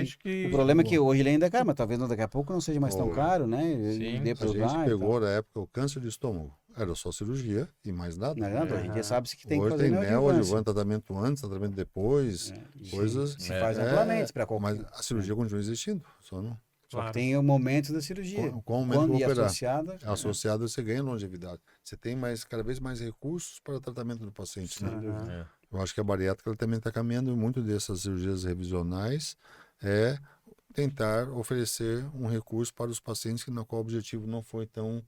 acho que
o problema é que hoje ele ainda é caro, mas talvez daqui a pouco não seja mais tão
Oh.
caro, né?
Sim.
Dê
A
pra
gente
usar e
pegou
tal.
na época o câncer de estômago. Era só cirurgia e mais nada.
Não é nada, hoje em dia sabe-se que tem que
Hoje
fazer
tem
neoadjuvância.
neoadjuvante, tratamento antes, tratamento depois,
E
coisas.
se faz amplamente para qualquer.
Mas a cirurgia continua existindo, só não.
Só que
Claro.
tem o momento da cirurgia.
Com o momento
Quando
do
e
operar.
associada.
Associado você ganha longevidade. Você tem cada vez mais recursos para o tratamento do paciente. Né?
Aham.
Eu acho que a bariátrica ela também está caminhando muito dessas cirurgias revisionais, é tentar oferecer um recurso para os pacientes no qual o objetivo não foi tão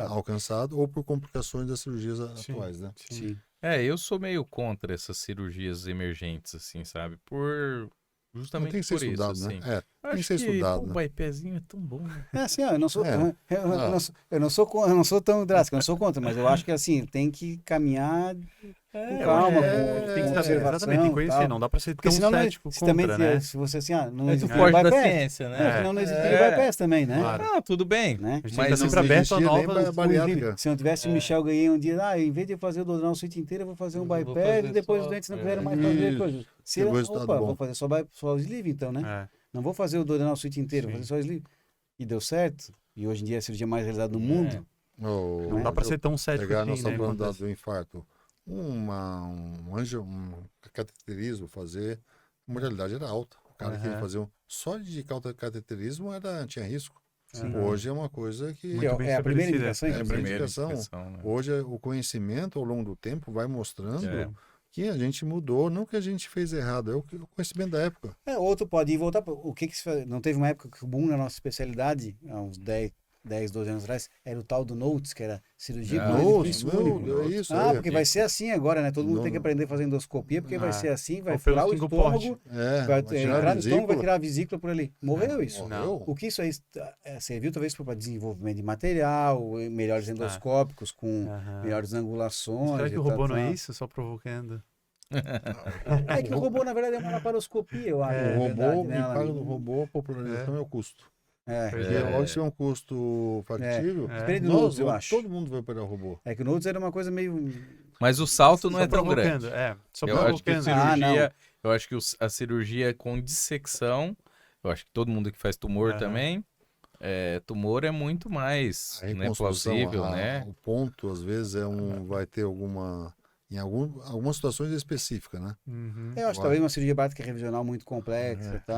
alcançado ou por complicações das cirurgias
Sim.
atuais, né?
Sim.
eu sou meio contra essas cirurgias emergentes, assim, sabe?
Não
Justamente
tem que ser
por isso,
estudado,
assim.
né? Tem que
Acho
ser
que
estudado,
o
né?
bypassinho é tão bom, né?
É assim, ó, eu não sou,
É.
eu não sou tão drástico, eu não sou contra, mas eu acho que assim, tem que caminhar com calma,
Tem que
com
saber,
observação.
exatamente, tem que conhecer,
tal.
não dá pra ser
Porque
tão
senão,
cético
se também,
contra, né?
se você assim, não
Tu
existir
foge da
bypass,
ciência, né?
senão não existiria bypass também, né?
Claro.
Ah, tudo bem.
Né?
A gente
Mas
tá sempre aberto a
existia nem
novas...
bariátrica.
Se eu tivesse o Michel ganhei um dia, em vez de fazer o Dodonal Suite inteira, eu vou fazer um
Eu vou
bypass
fazer
e depois
só-
os dentes não quiseram mais fazer
Isso.
coisas. Se
Teve
eu,
um resultado
opa,
bom.
vou fazer só o sleeve então, né?
É.
Não vou fazer o Dodonal Suite inteiro, vou
Sim.
fazer só o sleeve. E deu certo. E hoje em dia é a cirurgia mais realizada no mundo.
Não dá pra ser tão cético
Pegar,
assim,
nós estamos
né?
falando
quanto
do infarto. Um cateterismo fazer, a mortalidade era alta. O cara que ia
Aham.
fazer só de cateterismo tinha risco.
Sim.
Hoje é uma coisa que
Muito bem
É a primeira
estabelecida.
indicação.
É a
inclusive.
primeira indicação.
né?
Hoje o conhecimento ao longo do tempo vai mostrando
É.
que a gente mudou, não que a gente fez errado, é o conhecimento da época.
Outro pode ir voltar. O que se faz? Não teve uma época que o boom na nossa especialidade, há uns 10, 12 anos atrás, era o tal do Notes, que era cirurgia com
Notes,
edifício único.
é isso.
Porque vai ser assim agora, né? Todo mundo tem que aprender a fazer endoscopia, porque vai ser assim, vai
Ou pelo
furar o
single
estômago, vai
tirar
entrar
a
no estômago, vai
vesícula.
tirar a vesícula por ali. Morreu isso.
Morreu.
O que isso aí serviu talvez para desenvolvimento de material, melhores endoscópicos, com
Aham.
melhores angulações.
Será que
e
o
tal,
robô não é
tal.
isso? Só provocando.
É que o robô, na verdade, é uma laparoscopia, eu acho.
O
na
robô,
verdade,
o
né? Ela-
impacto do robô, a popularização é o custo.
Perdi a-
Logo, se tiver um custo factível,
Diferente do
nós
Notes, eu
vamos-
acho.
todo mundo vai operar o robô.
É que o Notes era uma coisa meio.
Mas o salto não
Só
é tão grande.
provocando, é. Só
Eu acho que a
provocando.
cirurgia, eu acho que a cirurgia com dissecção, eu acho que todo mundo que faz tumor
Aham.
também, tumor é muito mais
A
né,
reconstrução,
plausível, né?
o ponto, às vezes, vai ter algumas situações específicas, né?
Uhum.
Eu acho que talvez uma cirurgia básica revisional muito complexa e tal,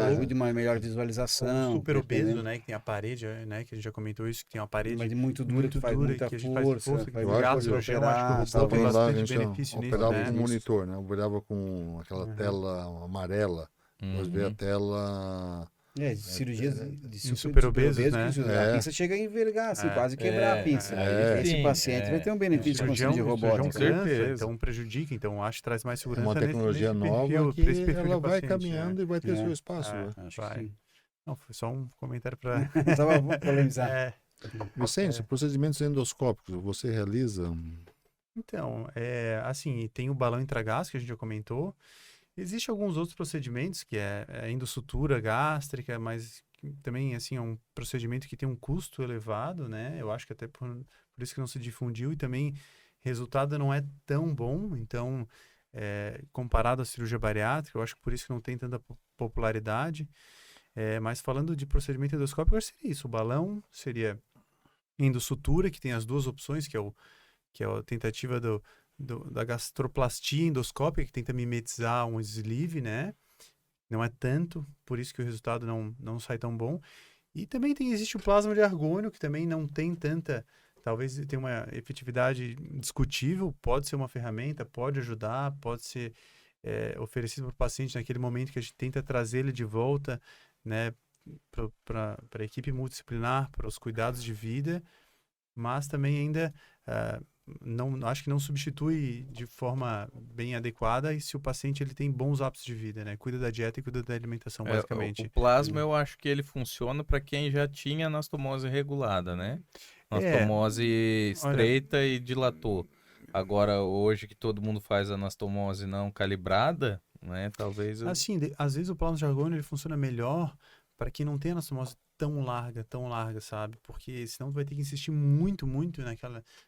ajude uma melhor visualização.
Super obeso,
dependendo.
né? Que tem a parede, né? Que a gente já comentou isso, que tem uma parede
Mas muito dura, que faz
dura,
muita
que a gente faz
força.
força, que
faz
eu
muito
acho
gasta
que
o chão, acho que o robô
Estava
tem
falando lá, a
bastante
gente
benefício nisso,
operava
né?
com monitor, né? Operava com aquela tela amarela, nós vê a tela
Cirurgias de
superobesos, né?
A pinça chega a envergar, assim, quase quebrar a pinça. Esse paciente vai ter um benefício com cirurgia robótica.
Câncer, então prejudica, então acho que traz mais
É
segurança.
uma tecnologia
nesse
nova
perfil,
que
pra esse perfil
ela
de
vai
paciente,
caminhando e vai ter seu espaço.
Acho que
vai.
sim.
Não, foi só um comentário para...
Só pra polemizar.
Vicente, procedimentos endoscópicos, você realiza?
Então, assim, tem o balão intragástrico que a gente já comentou. Existem alguns outros procedimentos, que é a endossutura gástrica, mas também, assim, é um procedimento que tem um custo elevado, né? Eu acho que até por isso que não se difundiu e também resultado não é tão bom. Então, comparado à cirurgia bariátrica, eu acho que por isso que não tem tanta popularidade. Mas falando de procedimento endoscópico, eu acho que seria isso. O balão seria endossutura, que tem as duas opções, que é a tentativa da gastroplastia endoscópica, que tenta mimetizar um sleeve, né? Não é tanto, por isso que o resultado não sai tão bom. E também existe o plasma de argônio, que também não tem tanta... Talvez tenha uma efetividade discutível, pode ser uma ferramenta, pode ajudar, pode ser oferecido para o paciente naquele momento que a gente tenta trazer ele de volta, né, para a equipe multidisciplinar, para os cuidados de vida, mas também ainda acho que não substitui de forma bem adequada e se o paciente ele tem bons hábitos de vida, né, cuida da dieta e cuida da alimentação, basicamente.
O plasma eu acho que ele funciona para quem já tinha anastomose regulada, né? Anastomose estreita e dilatou. Agora, hoje que todo mundo faz anastomose não calibrada, né? Talvez...
Assim, às vezes o plasma de argônio ele funciona melhor para quem não tem anastomose tão larga, sabe? Porque senão tu vai ter que insistir muito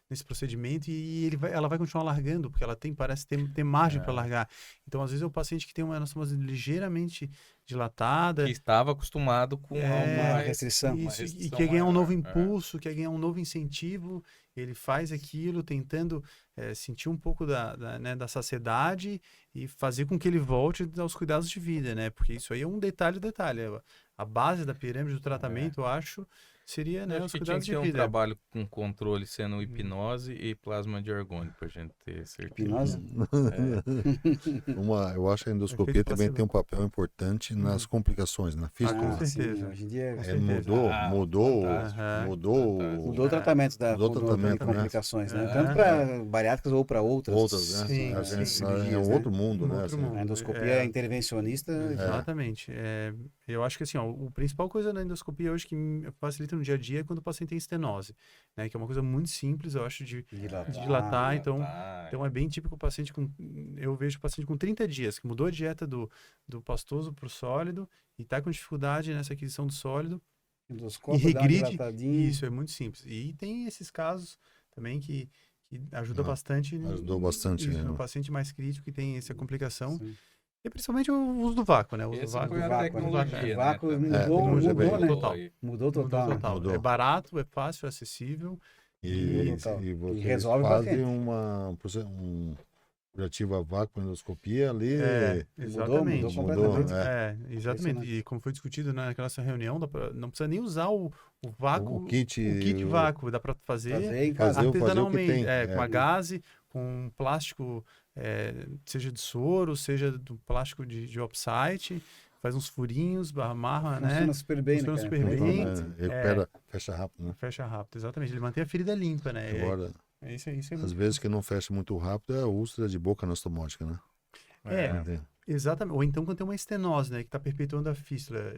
nesse procedimento e ela vai continuar largando, porque ela parece ter margem para largar. Então, às vezes, é o paciente que tem uma anastomose ligeiramente dilatada.
Que estava acostumado com
uma restrição.
E quer ganhar um novo impulso, quer ganhar um novo incentivo, ele faz aquilo tentando sentir um pouco da saciedade e fazer com que ele volte aos cuidados de vida, né? Porque isso aí é um detalhe. A base da pirâmide do tratamento, eu acho, seria, né, os cuidados de vida.
Um trabalho com controle sendo hipnose e plasma de argônio, pra gente ter certeza.
Hipnose?
Eu acho que a endoscopia também tem um papel importante nas complicações, na fístula.
Com certeza.
Sim, hoje em dia
mudou
o tratamento de complicações, né? Tanto para bariátricas ou para outras.
Né?
Cirurgias,
é um outro mundo, né?
A endoscopia intervencionista.
Exatamente. Eu acho que assim, a principal coisa na endoscopia hoje que facilita no dia a dia é quando o paciente tem estenose, né? Que é uma coisa muito simples, eu acho, de dilatar. Então é bem típico o paciente eu vejo o paciente com 30 dias, que mudou a dieta do pastoso para o sólido e está com dificuldade nessa aquisição do sólido. E regride. Isso, é muito simples. E tem esses casos também que ajuda bastante.
Ajudou bastante.
No paciente mais crítico que tem essa complicação. Sim. E principalmente o uso do vácuo, né? O uso do vácuo.
Foi a tecnologia,
vácuo mudou total.
É barato, é fácil, é acessível.
E você resolve fazem um curativo a vácuo, endoscopia ali.
Exatamente.
Mudou completamente.
Exatamente. E como foi discutido naquela reunião, não precisa nem usar o vácuo.
O kit
vácuo, dá para fazer
artesanalmente.
Com a gaze, com plástico, seja de soro, seja do plástico de offsite, faz uns furinhos, amarra, né?
Funciona super bem,
Fecha rápido, né?
Fecha rápido, exatamente. Ele mantém a ferida limpa, né?
Agora,
isso é
às vezes que não fecha muito rápido é a úlcera de boca anastomótica, né?
Exatamente. Ou então quando tem uma estenose, né? Que está perpetuando a fístula.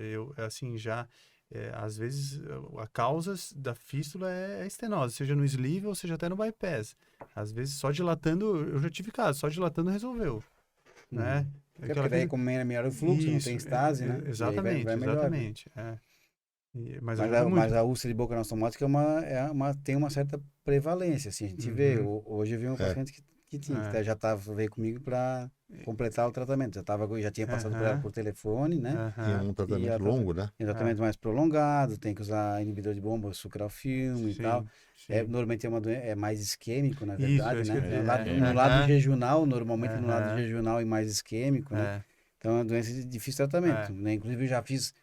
Às vezes a causa da fístula é a estenose, seja no sleeve ou seja até no bypass. Às vezes só dilatando, eu já tive caso, só dilatando resolveu, né?
Porque daí como é melhor o fluxo, não tem estase, né?
Exatamente. Mas
a úlcera de boca anastomótica tem uma certa prevalência, assim, a gente vê. Hoje eu vi um paciente que já veio comigo para completar o tratamento. Já tinha passado por telefone, né?
E um tratamento longo, né?
Um tratamento mais prolongado, tem que usar inibidor de bomba, sucralfilme e tal. Normalmente é mais isquêmico, na verdade, né? No lado jejunal, normalmente no lado jejunal é mais isquêmico, né? Então é uma doença de difícil tratamento, né? Inclusive eu já fiz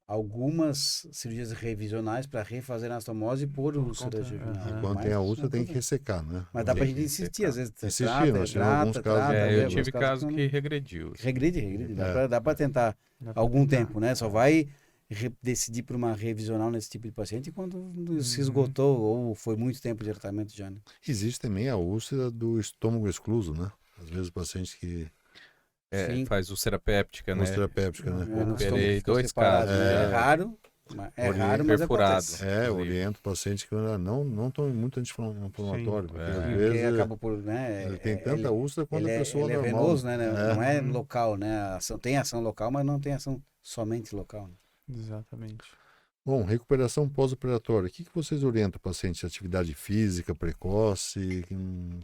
algumas cirurgias revisionais para refazer a anastomose por úlcera jejunal.
Quando tem a úlcera tem que ressecar, né?
Mas dá pra gente insistir, às vezes
eu tive casos que regrediu.
Regride. Dá pra tentar algum tempo, né? Só vai decidir por uma revisional nesse tipo de paciente quando se esgotou ou foi muito tempo de tratamento já, né?
Existe também a úlcera do estômago excluso, né? Às vezes o paciente que
Sim.
Faz úlcera péptica, né?
úlcera péptica, né?
No
Operei
estômago fica
2
separado,
casos,
né?
já.
É raro, mas
perfurado.
acontece.
Orienta o paciente que não tome muito anti-inflamatório, porque às
Porque
vezes
acaba por, né?
ele tem tanta úlcera quanto a pessoa
ele é
normal.
venoso, né? Não é
Uhum.
local, né? Tem ação local, mas não tem ação somente local, né?
Exatamente.
Bom, recuperação pós-operatória. O que vocês orientam o paciente? Atividade física precoce?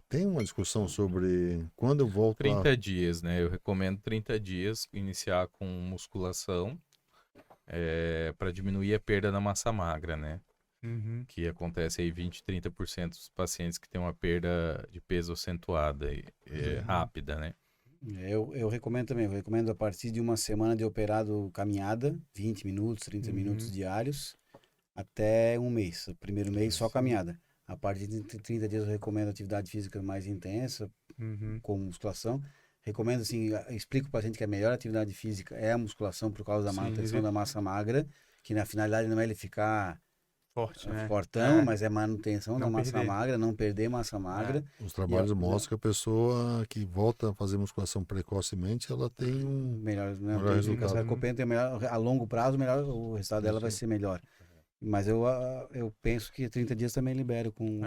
Tem uma discussão sobre quando eu volto
30 dias, né? Eu recomendo 30 dias iniciar com musculação para diminuir a perda da massa magra, né?
Uhum.
Que acontece aí 20, 30% dos pacientes que têm uma perda de peso acentuada e rápida, né?
Eu recomendo também, eu recomendo a partir de uma semana de operado caminhada, 20 minutos, 30 minutos diários, até um mês. O primeiro mês só caminhada. A partir de 30 dias eu recomendo atividade física mais intensa, com musculação. Recomendo assim, explico para o paciente que a melhor atividade física é a musculação por causa da
Sim,
manutenção da massa magra, que na finalidade não é ele ficar
Forte, né?
fortão, mas é manutenção da
Não
massa
perder.
magra, não perder massa magra.
Os trabalhos mostram que a pessoa que volta a fazer musculação precocemente, ela tem um
melhor, né?
melhor resultado.
A sarcopenia tem melhor, a longo prazo, melhor, o resultado dela vai ser melhor. Mas eu penso que 30 dias também libero com...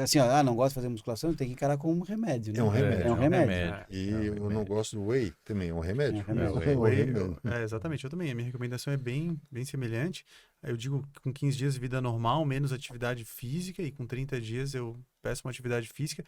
Assim, ó, não gosto de fazer musculação, tem que encarar com um remédio, né?
É um remédio.
É um remédio.
E eu não gosto do whey, também é um remédio.
É um remédio.
É um
Whey,
remédio.
exatamente, eu também. A minha recomendação é bem semelhante. Eu digo que com 15 dias de vida normal, menos atividade física, e com 30 dias eu peço uma atividade física.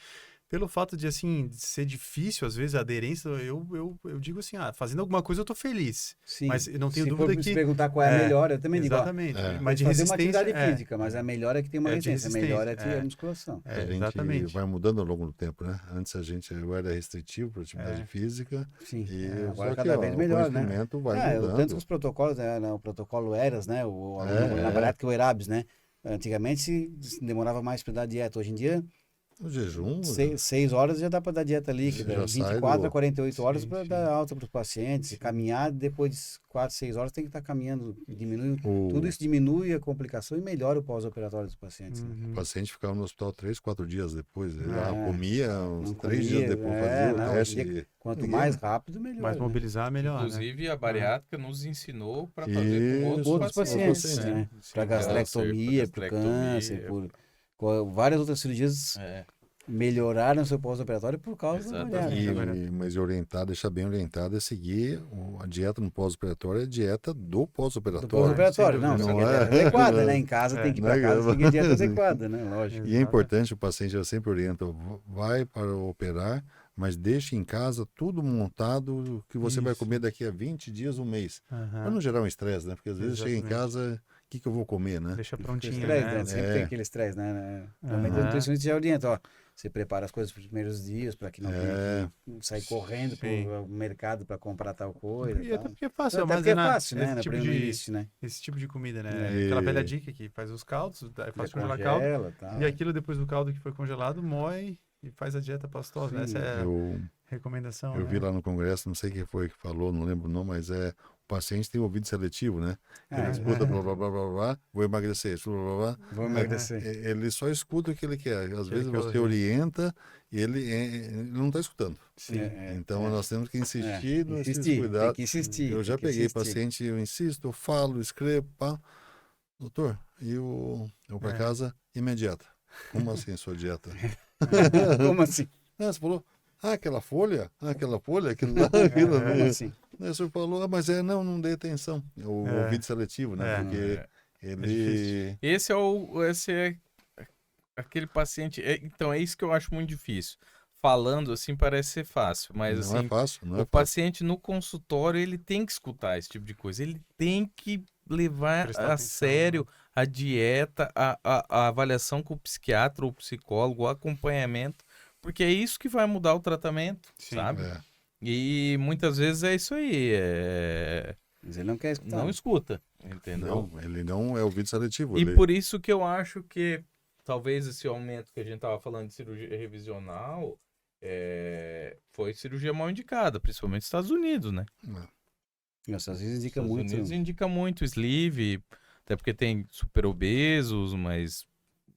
Pelo fato de, assim, de ser difícil, às vezes, a aderência, eu digo assim, fazendo alguma coisa eu tô feliz.
Sim.
Mas eu não tenho
Se
dúvida
for
que...
se perguntar qual é a melhor, eu também digo, ó,
exatamente. Mas de
fazer uma
resistência...
atividade física, mas a melhor é que tem uma
de
resistência. A melhor é
resistência,
a musculação.
A gente
exatamente.
vai mudando ao longo do tempo, né? Antes eu era restritivo para atividade física.
Sim.
E
Agora
só
cada
que,
vez
o
melhor, né?
conhecimento vai mudando.
Tanto que os protocolos, né? O protocolo ERAS, né? Na bariátrica, o ERABS, né? Antigamente se demorava mais para dar dieta. Hoje em dia,
O jejum
6 horas já dá para dar dieta líquida,
já sai
24
do-
a 48 horas para
Sim.
dar alta para os pacientes. Caminhar depois de 4, 6 horas tem que estar caminhando, diminui, tudo isso diminui a complicação e melhora o pós-operatório dos pacientes. Né?
O paciente ficava no hospital 3, 4 dias depois. Ele
É.
comia uns
Não
3
comia,
dias depois, fazia o
não,
teste.
hoje em dia, quanto
Ninguém-
mais rápido, melhor.
Mas
né?
mobilizar melhor, né?
Inclusive, a bariátrica nos ensinou para fazer
Isso,
com
Outros pacientes,
pacientes,
né?
Sim,
Para gastrectomia, para câncer, por várias outras cirurgias melhoraram seu pós-operatório por causa da
Exatamente.
bariátrica.
Mas deixar bem orientado é seguir a dieta no pós-operatório, é a dieta do
Do
pós-operatório.
pós-operatório, não,
Não
seguir
é?
a dieta adequada, né? Em casa tem que ir para
Né?
casa seguir a dieta adequada, né? Lógico.
E é importante, o paciente eu sempre oriento, vai para operar, mas deixe em casa tudo montado que você vai
Isso.
comer daqui a 20 dias, um mês. Para não gerar um estresse, né? Porque às vezes chega em
Exatamente.
casa, o que eu vou comer, né?
Deixa
Porque
prontinho,
estresse,
né?
né? Sempre tem aquele estresse, né? Normalmente o nutricionista já orienta, ó, você prepara as coisas para os primeiros dias, para que não tenha que sair correndo para o mercado para comprar tal coisa.
E até porque é fácil
Até porque é
armazenar
fácil, né?
esse tipo
No
de,
início, né?
esse tipo de comida, né?
É.
Aquela velha dica que faz os caldos, é fácil congelar caldo.
Congela, tal.
E aquilo depois do caldo que foi congelado, moe e faz a dieta pastosa.
Sim,
Essa é a
Eu
recomendação,
vi
né?
lá no congresso, não sei quem foi que falou, não lembro não, mas o paciente tem ouvido seletivo, né? Ele escuta blá blá blá blá blá, vou emagrecer, blá blá blá.
Vou emagrecer.
Ele só escuta o que ele quer. Às vezes
quer
você
ouvir.
orienta e ele não está escutando.
Sim.
Então nós temos que insistir nesses
Insistir, tem
cuidados.
que insistir.
Eu já
tem que
peguei
insistir.
paciente, eu insisto, eu falo, escrevo, pá. Doutor, eu vou para casa imediata. Como assim sua dieta?
Como assim?
Você falou, aquela folha, aquilo lá, aquilo
Como
ali.
assim?
Aí o senhor falou, mas não dei atenção. O ouvido seletivo, né? Porque ele...
Esse é aquele paciente. Então, é isso que eu acho muito difícil. Falando assim parece ser fácil, mas
não
assim,
é fácil, não é
o
fácil.
paciente no consultório ele tem que escutar esse tipo de coisa. Ele tem que levar
Prestar
a
atenção,
sério a dieta, a avaliação com o psiquiatra ou psicólogo, o acompanhamento, porque é isso que vai mudar o tratamento,
Sim.
sabe?
É.
E muitas vezes é isso aí.
Mas ele não quer escutar.
Não escuta, entendeu?
Não, ele não é ouvido seletivo.
E
ele...
por isso que eu acho que talvez esse aumento que a gente estava falando de cirurgia revisional foi cirurgia mal indicada, principalmente nos Estados Unidos, né?
Os Estados Unidos indica
Estados
muito.
Unidos indica muito sleeve, até porque tem super obesos, mas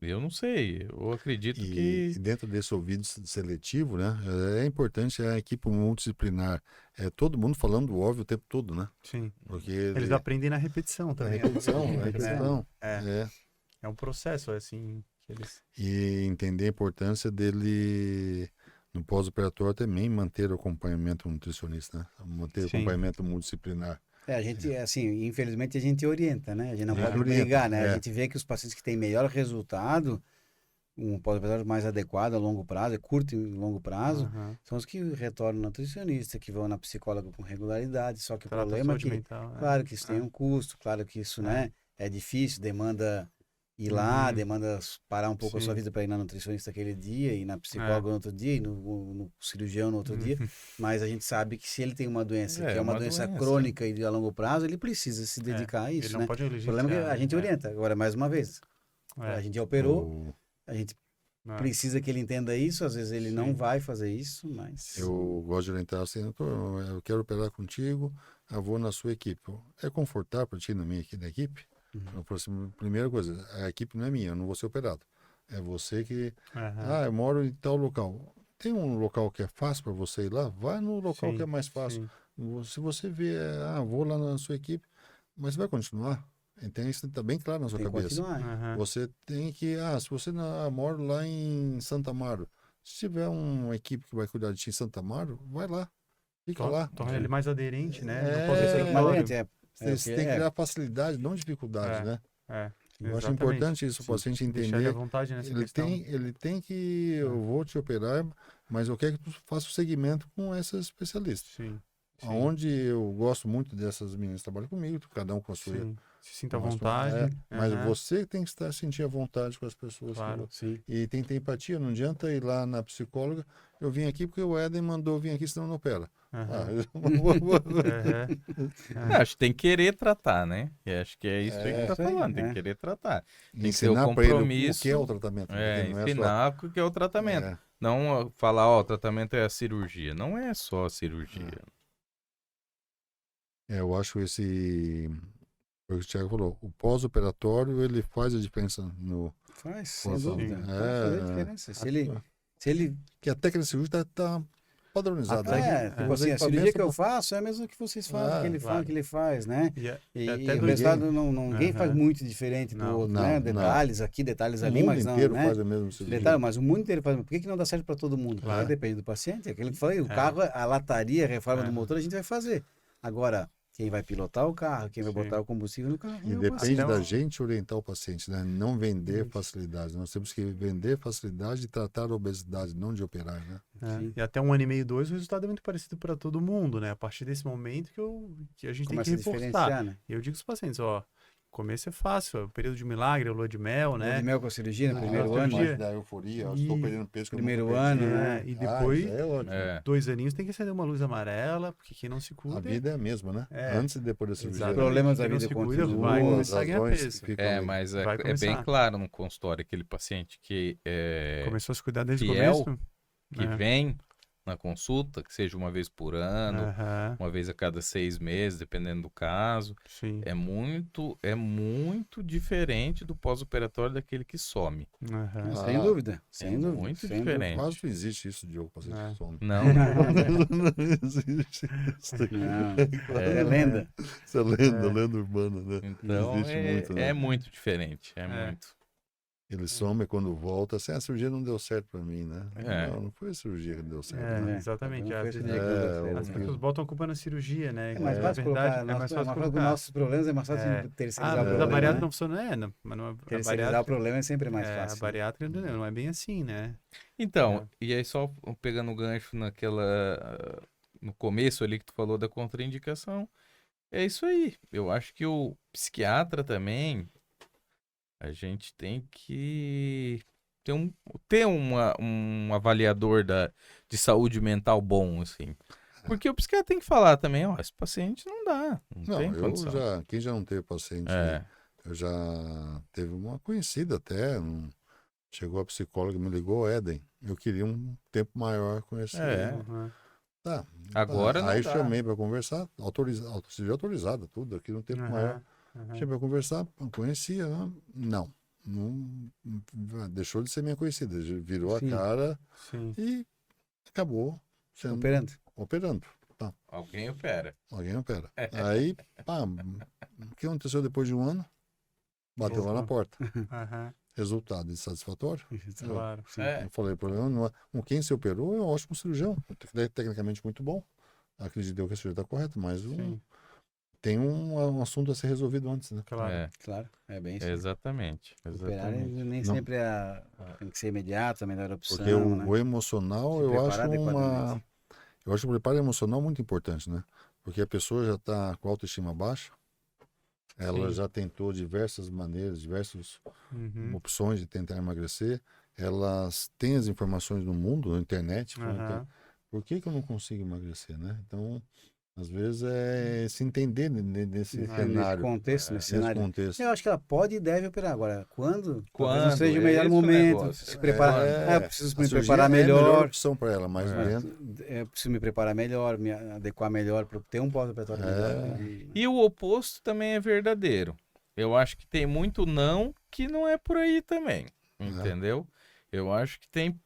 eu não sei. Eu acredito
E
que
dentro desse ouvido seletivo, né, é importante a equipe multidisciplinar. É todo mundo falando o óbvio o tempo todo, né?
Sim.
Porque
Eles aprendem na repetição
a
também.
repetição,
né?
a repetição.
É. É um processo, assim, que eles...
E entender a importância dele, no pós-operatório, também manter o acompanhamento nutricionista, né? Manter o
Sim.
acompanhamento multidisciplinar.
A gente, assim, infelizmente a gente orienta, né? A gente não
A gente
pode
orienta,
obrigar, né?
é.
A gente vê que os pacientes que têm melhor resultado, um pós-operatório mais adequado a longo prazo, curto e longo prazo,
Aham.
são os que retornam ao nutricionista, que vão na psicóloga com regularidade. Só que o
Trata a
problema é
saúde
que,
mental.
claro que isso tem um custo, claro que isso, né, é difícil, demanda ir lá,
Uhum.
demanda parar um pouco a sua
Sim.
vida para ir na nutricionista aquele dia, ir na psicóloga no outro dia, ir no cirurgião no outro dia,
Uhum.
mas a gente sabe que se ele tem uma doença que
É
é uma
uma
doença
doença.
crônica e de a longo prazo, ele precisa se dedicar a
Ele
isso,
não
né?
pode
O problema é que a gente orienta. Agora, mais uma vez, a gente já operou,
Eu,
a gente
É.
precisa que ele entenda isso, às vezes ele não
Sim.
vai fazer isso, mas...
eu gosto de orientar assim, doutor, eu quero operar contigo, eu vou na sua equipe. É confortável para ti na minha na equipe? Eu falo assim, primeira coisa, a equipe não é minha, eu não vou ser operado. É você que...
Aham.
eu moro em tal local. Tem um local que é fácil para você ir lá? Vai no local que é
Sim,
mais fácil.
sim.
Se você vê, vou lá na sua equipe, mas vai continuar? Então isso está bem claro na sua
Tem que
cabeça.
continuar.
Aham.
Você tem que, se você mora lá em Santa Amaro, se tiver uma equipe que vai cuidar de ti em Santa Amaro, vai lá, fica lá.
Torna ele mais aderente, né?
É,
Não pode ser
Mas,
obrigatório.
gente,
Você tem que criar facilidade, não dificuldade,
É.
né?
É,
Eu acho
exatamente.
importante isso, o
Sim.
paciente
Deixar ele à
entender.
vontade nessa
Ele
questão.
tem que, eu vou te operar, mas eu quero que tu faça o segmento com essa especialista.
Sim. Sim.
Onde eu gosto muito dessas meninas que trabalham comigo, cada um com a sua.
Sim. Se sinta à
com a sua-
vontade.
mas
Aham.
você tem que estar sentir à vontade com as pessoas.
Claro.
Sim.
E tem que ter empatia, não adianta ir lá na psicóloga. Eu vim aqui porque o Éden mandou vir aqui, senão não opera.
Aham.
acho que tem que querer tratar, né? E acho que é isso aí que tá
isso aí,
falando, tem que
é.
querer tratar. Tem que ser o
Ensinar para ele o
compromisso.
que é o tratamento. porque não é só-
Ensinar o que é o tratamento.
É.
Não falar, ó, o tratamento é a cirurgia. Não é só a cirurgia.
Eu acho foi o que o Thiago falou, o pós-operatório ele faz a diferença no...
Faz, sem
Sim.
dúvida. Pode fazer a diferença. Se ele
Que a técnica cirúrgica está padronizada. né?
tipo
Os
assim, a
equipamentos
cirurgia que eu
não-
faço é a mesma que vocês fazem, que ele
claro.
faz, que ele faz, né?
E, é-
E,
é até
e o
doideira.
resultado ninguém faz
Aham.
muito diferente do
Não,
outro,
não,
né?
não.
Detalhes aqui, detalhes
O
ali,
mundo
mas não,
inteiro
né?
faz a mesma cirurgia.
Detalhe, mas o mundo inteiro faz. Por que não dá certo para todo mundo?
Claro.
Aí depende do paciente. É aquilo que eu falei, o
É.
carro, a lataria, a reforma
É.
do motor, a gente vai fazer. Agora, quem vai pilotar o carro, quem vai
Sim.
botar o combustível no carro,
E
é o
depende
paciente.
da gente orientar o paciente, né? Não vender facilidade. Nós temos que vender facilidade e tratar a obesidade, não de operar, né?
É,
Sim.
e até 1 ano e meio, 2, o resultado é muito parecido para todo mundo, né? A partir desse momento que a gente
Começa
tem
a
que reforçar.
diferenciar, né?
Eu digo aos pacientes, ó, começo é fácil, é o período de milagre, a lua de mel,
Lua
né?
de mel com a cirurgia no primeiro
a
ano.
cirurgia.
né?
Da euforia,
E-
estou perdendo peso que eu
primeiro
nunca
ano,
perdi.
né?
E depois,
isso é ótimo.
É.
2 aninhos tem que acender uma luz amarela, porque quem não se
A
cuida...
vida é a mesma, né?
É.
Antes e depois da cirurgia.
Exatamente.
Problemas da
Quem não
vida
se cuida
continuam.
vai
As
começar a ganhar
razões
peso.
que ficam
É,
ali.
mas
Vai
é bem
começar.
claro no consultório aquele paciente que
Começou a se cuidar desde o
fiel,
começo.
que
É.
vem na consulta, que seja uma vez por ano,
Aham,
uma vez a cada 6 meses, dependendo do caso,
sim.
é muito diferente do pós-operatório daquele que some.
Aham.
Ah,
Sem dúvida, sem dúvida.
muito
sem
diferente.
Quase não existe isso, Diogo, paciente
É.
que some.
Não,
Não existe isso.
dúvida. Não, é lenda.
Isso é lenda urbana, né?
então
Existe muito, né?
é muito diferente, é
É.
muito.
Ele some quando volta, assim, a cirurgia não deu certo pra mim, né?
É.
Não foi a cirurgia que deu certo,
É,
né?
exatamente.
Não foi
Às
esse
vezes-
dia que deu
É,
certo,
As
né?
pessoas botam a culpa na cirurgia, né?
É mais
Na
fácil
verdade,
colocar,
é mais fácil
com
colocar.
nossos problemas é mais fácil
É.
de terceirizar o
Mas a
problema.
bariátrica
né?
não funciona, mas não é, a
Terceirizar o
bariátrica,
problema é sempre mais
a
fácil.
bariátrica não é bem assim, né?
Então, e aí só pegando o gancho no começo ali que tu falou da contraindicação, é isso aí. Eu acho que o psiquiatra também, a gente tem que ter um avaliador de saúde mental bom, assim. Porque o psiquiatra tem que falar também, ó, esse paciente não dá, não tem condição.
Quem já não teve paciente,
É.
eu já teve uma conhecida até, chegou a psicóloga, me ligou, Éden, eu queria um tempo maior com esse...
É.
Uhum.
Tá.
Agora não
Aí
dá.
chamei para conversar, cirurgia autorizada, tudo, aqui no tempo maior. Chamei para conversar, conhecia, né? Não. Deixou de ser minha conhecida, virou
Sim.
a cara
Sim.
e acabou sendo
Operando.
Tá.
Alguém opera.
Alguém opera. Aí, pá, o que aconteceu depois de um ano? Bateu lá na porta.
Aham,
Resultado insatisfatório.
claro.
Sim.
É.
Eu falei, o problema não é. Com quem se operou é um ótimo cirurgião. Tecnicamente muito bom. Acredito que a cirurgia está correta, mas
Sim,
tem um assunto a ser resolvido antes, né?
claro.
É,
Claro, é bem isso.
exatamente.
Operar
Exatamente.
nem
Não.
sempre tem que ser imediato, a melhor opção,
Porque
né?
o emocional,
Se
eu acho
preparar adequadamente.
eu acho o preparo emocional muito importante, né? Porque a pessoa já está com a autoestima baixa, ela
Sim.
já tentou diversas maneiras, diversas
Uhum.
opções de tentar emagrecer, elas têm as informações no mundo, na internet,
Aham.
por que eu não consigo emagrecer, né? Então, às vezes é se entender nesse
Nesse
cenário,
contexto, nesse
nesse
cenário.
contexto.
Eu acho que ela pode e deve operar. Agora, quando? Talvez não
Quando?
seja o melhor
Esse o
momento.
negócio.
Se preparar.
É,
Eu preciso
a
me
cirurgia
preparar
é a melhor
melhor.
opção para ela, mas
É.
dentro,
Eu preciso me preparar melhor, me adequar melhor para ter um pós-operatório melhor.
E o oposto também é verdadeiro. Eu acho que tem muito não que não é por aí também. Entendeu? Eu acho que tem.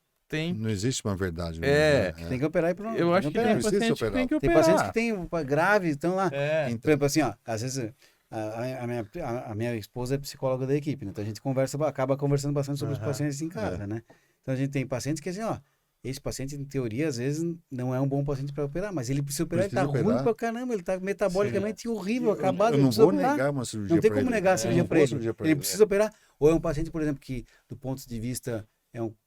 não existe uma verdade.
É.
Né?
Tem que operar e pronto.
Eu acho que tem
Precisa
paciente que
operar.
tem que
Tem
operar.
pacientes que têm grave, estão lá.
É.
Por exemplo, assim, ó, às vezes a minha esposa é psicóloga da equipe, né? Então a gente acaba conversando bastante sobre os
Aham.
pacientes em casa, né? Então a gente tem pacientes que assim, ó, esse paciente, em teoria, às vezes não é um bom paciente para operar, mas ele precisa operar,
Precisa
ele tá ruim
operar.
pra caramba, ele tá metabolicamente horrível,
Eu
acabado,
não
ele precisa
vou
operar.
negar uma cirurgia
Não tem
pra
como
ele.
negar a
Eu
cirurgia
não
para
vou
ele.
cirurgia pra
Ele precisa operar. Ou é um paciente, por exemplo, que do ponto de vista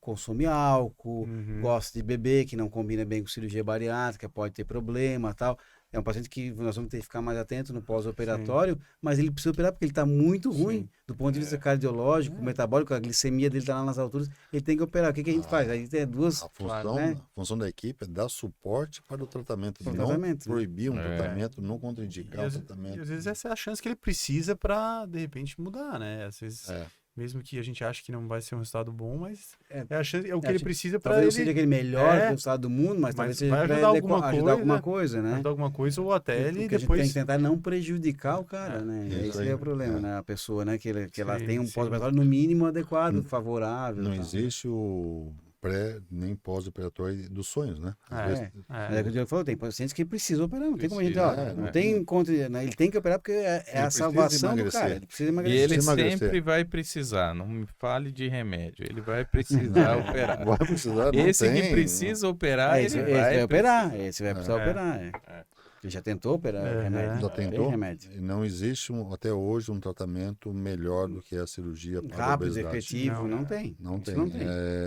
consome álcool,
Uhum.
gosta de beber, que não combina bem com cirurgia bariátrica, pode ter problema, tal. É um paciente que nós vamos ter que ficar mais atento no pós-operatório, mas ele precisa operar porque ele está muito ruim
Sim.
do ponto de vista cardiológico, metabólico, a glicemia dele está lá nas alturas, ele tem que operar. O que a gente faz? Aí tem duas...
A função,
né?
a função da equipe é dar suporte para o tratamento,
Para o
não
tratamento, né?
proibir um
É.
tratamento, não contraindicar o
E
tratamento.
às vezes essa é a chance que ele precisa para, de repente, mudar, né? Às vezes,
É.
mesmo que a gente ache que não vai ser um resultado bom, mas
É.
é a chance, é o que
É,
ele
tipo,
precisa para
Talvez
ele
não seja aquele melhor
É,
resultado do mundo, mas talvez seja
vai
pra
ajudar
ajudar
alguma
alguma coisa, né?
ajudar alguma coisa ou até
O
ele
que a gente tem
depois...
que tentar é não prejudicar o cara, né?
isso
Esse
aí.
é o problema,
É.
né? A pessoa, né? Que ela
Sim,
tem um
sim.
pós-operatório no mínimo adequado, favorável.
Não
tal.
existe o pré nem pós-operatório dos sonhos, né? Às vezes,
Mas é o que o Diego falou, tem pacientes que precisam operar, não tem como a gente,
Precisa,
ó, não
né?
tem contra, né? Ele tem que operar porque é
Ele
a
precisa
salvação do
emagrecer.
cara, ele precisa
E
emagrecer.
ele
Precisa emagrecer.
sempre vai precisar, não me fale de remédio, ele vai precisar operar.
vai precisar, não
Esse
tem.
que precisa operar,
Esse
ele
vai operar,
precisar.
esse vai precisar operar. Ele já tentou operar
É,
remédio?
Já
Tem
tentou?
remédio.
E não existe até hoje um tratamento melhor do que a cirurgia para a
Rápido,
obesidade.
efetivo,
Não,
não tem.
Não
Isso
tem.
não tem.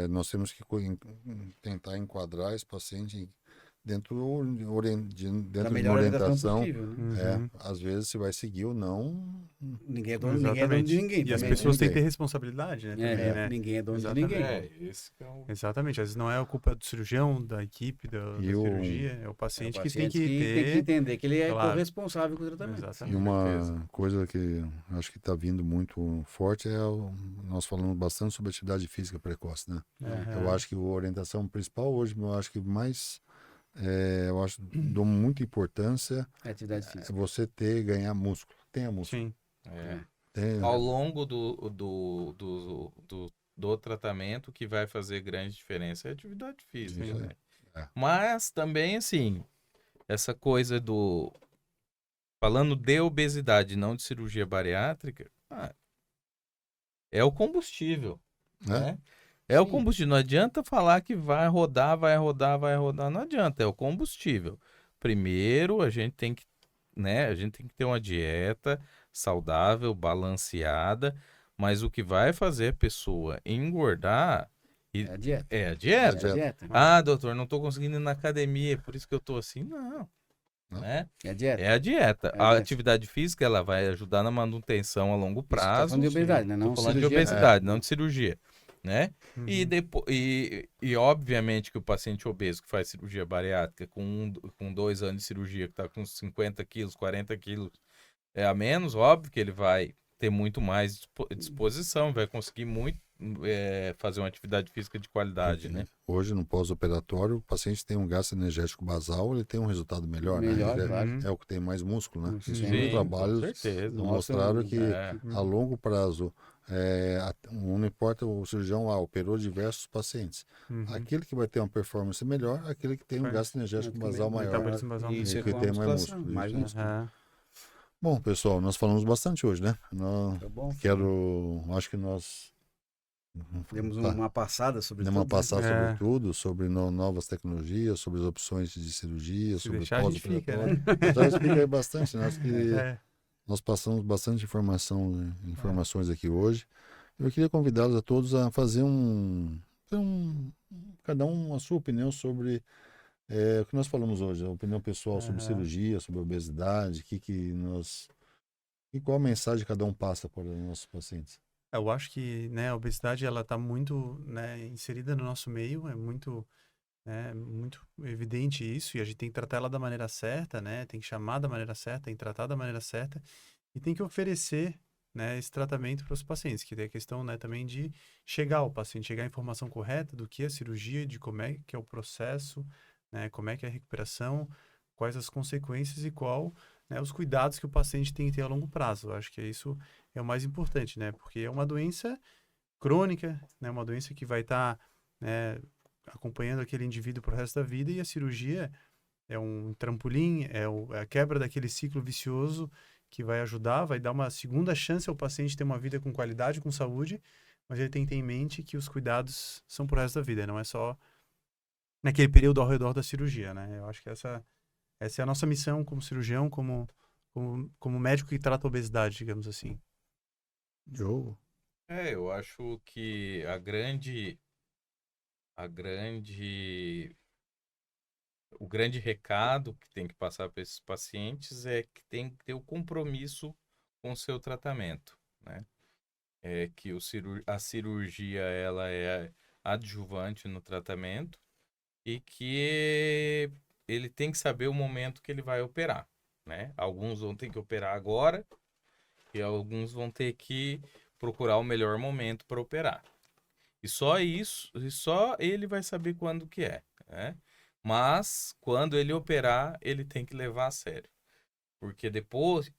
Nós temos que tentar enquadrar esse paciente dentro de
Da
uma
melhor orientação
orientação.
possível, né?
Uhum.
Às vezes se vai seguir ou não.
Ninguém é dono de
Exatamente.
ninguém.
E as
também,
pessoas
né?
têm que ter responsabilidade, né? Também, né?
Ninguém é dono
Exatamente.
de ninguém.
É, esse que é o...
Exatamente. Às vezes não é a culpa do cirurgião, da equipe, da
E o-
cirurgia, é o
É o
paciente que
paciente
tem que ter...
tem que entender que ele é
Claro.
corresponsável com o tratamento.
Exatamente.
E uma
certeza.
coisa que acho que está vindo muito forte nós falamos bastante sobre atividade física precoce, né?
Aham.
Eu acho que a orientação principal hoje, eu acho que mais, eu acho, dou muita importância
É atividade
é
física.
você ganhar músculo. Tenha músculo.
Sim.
É.
Tenha,
Ao longo do tratamento, o que vai fazer grande diferença é a atividade física,
Isso aí.
né?
É.
Mas também, assim, essa coisa falando de obesidade, não de cirurgia bariátrica, é o combustível, né? É o
Sim.
combustível. Não adianta falar que vai rodar, não adianta, é o combustível. Primeiro, a gente tem que ter uma dieta saudável, balanceada, mas o que vai fazer a pessoa engordar
É a dieta.
é a
É
dieta.
a dieta.
Ah, doutor, não tô conseguindo ir na academia, é por isso que eu tô assim. Não,
Não.
né?
É a dieta.
É a dieta.
É a
A
dieta.
atividade física, ela vai ajudar na manutenção a longo
Isso, tá
prazo.
falando de obesidade, né?
Tô
Não
falando de
cirurgia.
obesidade, não de cirurgia, né?
Uhum.
E obviamente que o paciente obeso que faz cirurgia bariátrica com 2 anos de cirurgia, que está com 50 quilos, 40 quilos a menos, óbvio que ele vai ter muito mais disposição, vai conseguir muito fazer uma atividade física de qualidade, né?
Hoje, no pós-operatório, o paciente tem um gasto energético basal, ele tem um resultado melhor, né?
Melhor,
Ele
claro.
é o que tem mais músculo, né?
Sim,
Estudos,
com
trabalhos
certeza.
mostraram
Nossa,
que
É.
a longo prazo, não importa o cirurgião lá, operou diversos pacientes. Aquele que vai ter uma performance melhor, aquele que tem um gasto energético basal maior.
Metabolismo basal
E isso
E
é
que
com a
tem mais
musculação,
músculo,
mais
isso.
músculo.
Aham.
Bom, pessoal, nós falamos bastante hoje, né?
Tá bom.
Acho que nós
Demos
tá,
uma passada sobre
demos uma
tudo, né?
passada sobre
É.
tudo, sobre novas tecnologias, sobre as opções de cirurgia,
Se
sobre
deixar, a gente fica, né?
pós-operatório. Então, explica aí bastante, né? Acho que
É.
nós passamos bastante informações aqui hoje. Eu queria convidá-los a todos a fazer cada um a sua opinião sobre o que nós falamos hoje, a opinião pessoal sobre
Aham.
cirurgia, sobre obesidade, e qual a mensagem cada um passa para os nossos pacientes.
Eu acho que, né, a obesidade ela está muito, né, inserida no nosso meio, é muito, né, muito evidente isso, e a gente tem que tratar ela da maneira certa, né, tem que chamar da maneira certa, tem que tratar da maneira certa, e tem que oferecer, né, esse tratamento para os pacientes, que tem a questão, né, também de chegar ao paciente, chegar a informação correta do que é cirurgia, de como é que é o processo, né, como é que é a recuperação, quais as consequências e né, os cuidados que o paciente tem que ter a longo prazo. Eu acho que isso é o mais importante, né? Porque é uma doença crônica, né? Uma doença que vai estar, né, acompanhando aquele indivíduo pro resto da vida, e a cirurgia é um trampolim, é a quebra daquele ciclo vicioso que vai ajudar, vai dar uma segunda chance ao paciente ter uma vida com qualidade, com saúde, mas ele tem que ter em mente que os cuidados são pro resto da vida, não é só naquele período ao redor da cirurgia, né? Eu acho que essa é a nossa missão como cirurgião, como médico que trata a obesidade, digamos assim.
Diogo?
Eu acho que o grande recado que tem que passar para esses pacientes é que tem que ter o compromisso com o seu tratamento, né? É que a cirurgia ela é adjuvante no tratamento e que ele tem que saber o momento que ele vai operar, né? Alguns vão ter que operar agora e alguns vão ter que procurar o melhor momento para operar. E só isso, e só ele vai saber quando que é, né? Mas quando ele operar, ele tem que levar a sério. Porque depois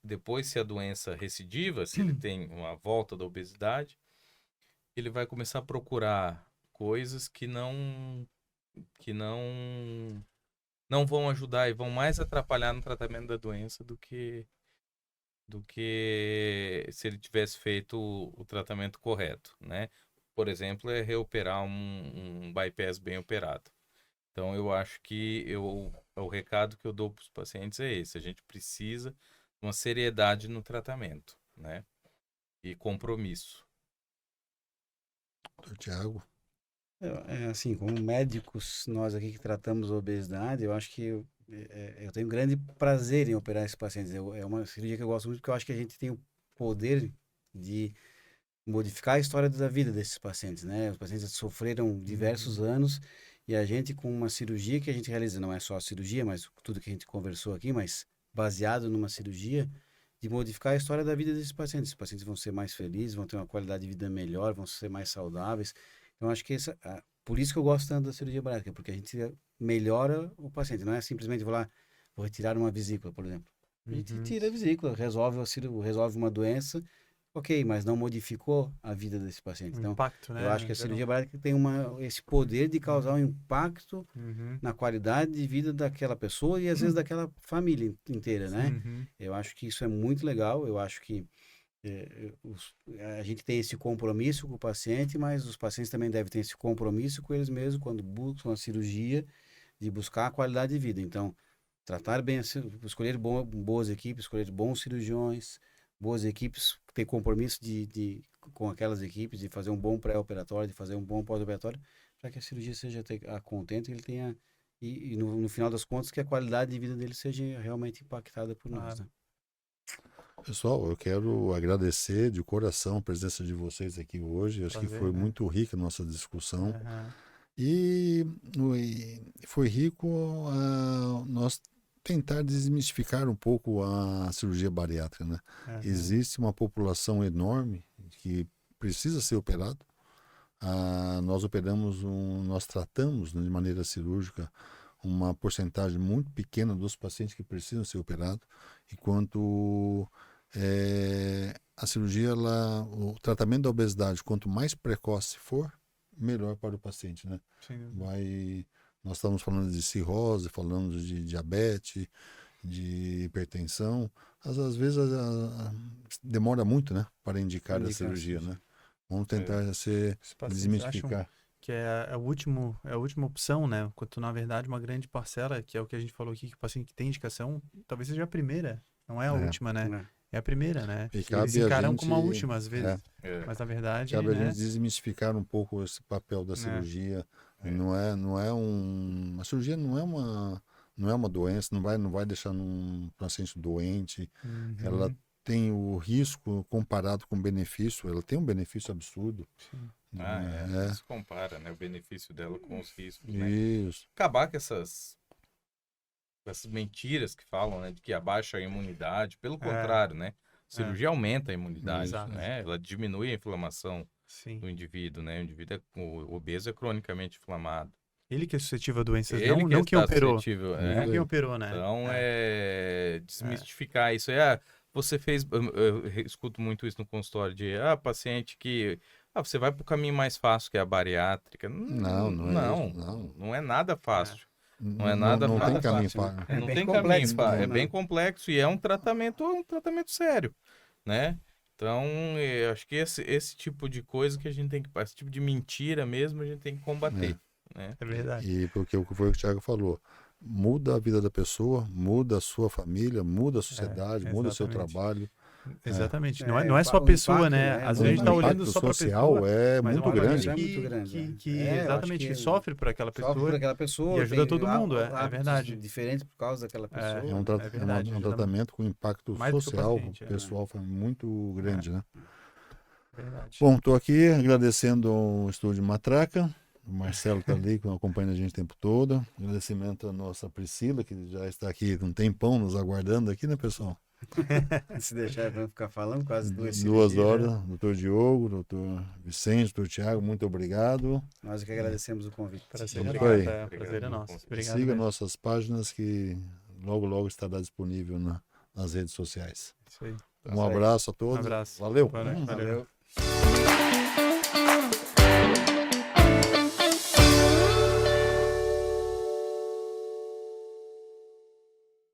se a doença recidiva, se ele tem uma volta da obesidade, ele vai começar a procurar coisas que não vão ajudar e vão mais atrapalhar no tratamento da doença do que se ele tivesse feito o tratamento correto, né? Por exemplo, é reoperar um bypass bem operado. Então, eu acho que o recado que eu dou para os pacientes é esse: a gente precisa de uma seriedade no tratamento, né? E compromisso.
Doutor Tiago?
Assim, como médicos, nós aqui que tratamos a obesidade, eu acho que eu tenho grande prazer em operar esses pacientes. É uma cirurgia que eu gosto muito, porque eu acho que a gente tem o poder de modificar a história da vida desses pacientes, né? Os pacientes sofreram diversos anos, e a gente, com uma cirurgia que a gente realiza, não é só a cirurgia, mas tudo que a gente conversou aqui, mas baseado numa cirurgia, de modificar a história da vida desses pacientes. Os pacientes vão ser mais felizes, vão ter uma qualidade de vida melhor, vão ser mais saudáveis. Então, acho que por isso que eu gosto tanto da cirurgia bariátrica, porque a gente melhora o paciente. Não é simplesmente vou retirar uma vesícula, por exemplo. A gente tira a vesícula, resolve uma doença, ok, mas não modificou a vida desse paciente. Então,
Impacto, né?
eu acho que a cirurgia bariátrica tem esse poder de causar um impacto na qualidade de vida daquela pessoa e às vezes daquela família inteira, né? Eu acho que isso é muito legal. Eu acho que a gente tem esse compromisso com o paciente, mas os pacientes também devem ter esse compromisso com eles mesmos quando buscam a cirurgia, de buscar a qualidade de vida. Então, tratar bem, escolher boas equipes, escolher bons cirurgiões, boas equipes, ter compromisso com aquelas equipes, de fazer um bom pré-operatório, de fazer um bom pós-operatório, para que a cirurgia seja contente, ele tenha, e no final das contas, que a qualidade de vida dele seja realmente impactada por nós, né?
Pessoal, eu quero agradecer de coração a presença de vocês aqui hoje. Acho que foi muito rica a nossa discussão. E foi rico nós tentar desmistificar um pouco a cirurgia bariátrica, né? Existe uma população enorme que precisa ser operado. Nós tratamos, né, de maneira cirúrgica uma porcentagem muito pequena dos pacientes que precisam ser operados, enquanto a cirurgia, o tratamento da obesidade, quanto mais precoce for, melhor para o paciente, né? Nós estamos falando de cirrose, falando de diabetes, de hipertensão. Às vezes demora muito, né, para indicar a cirurgia, né? Vamos tentar desmistificar.
Que é a última opção, né? Enquanto, na verdade, uma grande parcela, que é o que a gente falou aqui, que o paciente que tem indicação, talvez seja a primeira, não é a última, né? É a primeira, né? Eles encaram como a última, às vezes. Mas, na verdade,
cabe a gente desmistificar um pouco esse papel da cirurgia. A cirurgia não é uma doença, não vai deixar um paciente doente. Ela tem o risco comparado com o benefício, ela tem um benefício absurdo.
Sim.
Não se compara, né? O benefício dela com os riscos, né?
Isso.
Acabar com essas mentiras que falam, né? De que abaixa a imunidade. Pelo contrário, né? A cirurgia aumenta a imunidade, né? Ela diminui a inflamação do indivíduo, né? O indivíduo obeso é cronicamente inflamado.
Ele que é suscetível a doenças, não quem operou. Não quem operou, né?
Então, desmistificar isso. Você fez... Eu escuto muito isso no consultório de... paciente que... você vai para o caminho mais fácil, que é a bariátrica. Não é nada fácil. Não é nada fácil.
Não tem caminho fácil.
Não tem caminho fácil. É bem complexo e é um tratamento sério, né? Então, eu acho que esse tipo de coisa que a gente tem que... Esse tipo de mentira mesmo, a gente tem que combater. Né?
É verdade.
E porque foi o que o Thiago falou. Muda a vida da pessoa, muda a sua família, muda a sociedade, muda o seu trabalho.
Exatamente. Não é só a pessoa, né? Às vezes a gente está olhando só para a pessoa.
É
mas
muito grande.
Exatamente, que sofre por aquela pessoa. E ajuda todo mundo, é verdade.
Diferente por causa daquela pessoa.
É um tratamento com impacto social, pessoal, muito grande, né?
Verdade.
Bom, estou aqui agradecendo ao Estúdio Matraca. O Marcelo está ali, acompanhando a gente o tempo todo. Agradecimento à nossa Priscila, que já está aqui um tempão nos aguardando aqui, né, pessoal?
Se deixar, vamos ficar falando quase
2 horas. Né? Doutor Diogo, doutor Vicente, doutor Thiago, muito obrigado.
Nós que agradecemos o convite.
Prazer é nosso. Obrigado.
Siga nossas páginas que logo estará disponível nas redes sociais.
Isso aí.
Um abraço a todos.
Um abraço.
Valeu.
Valeu.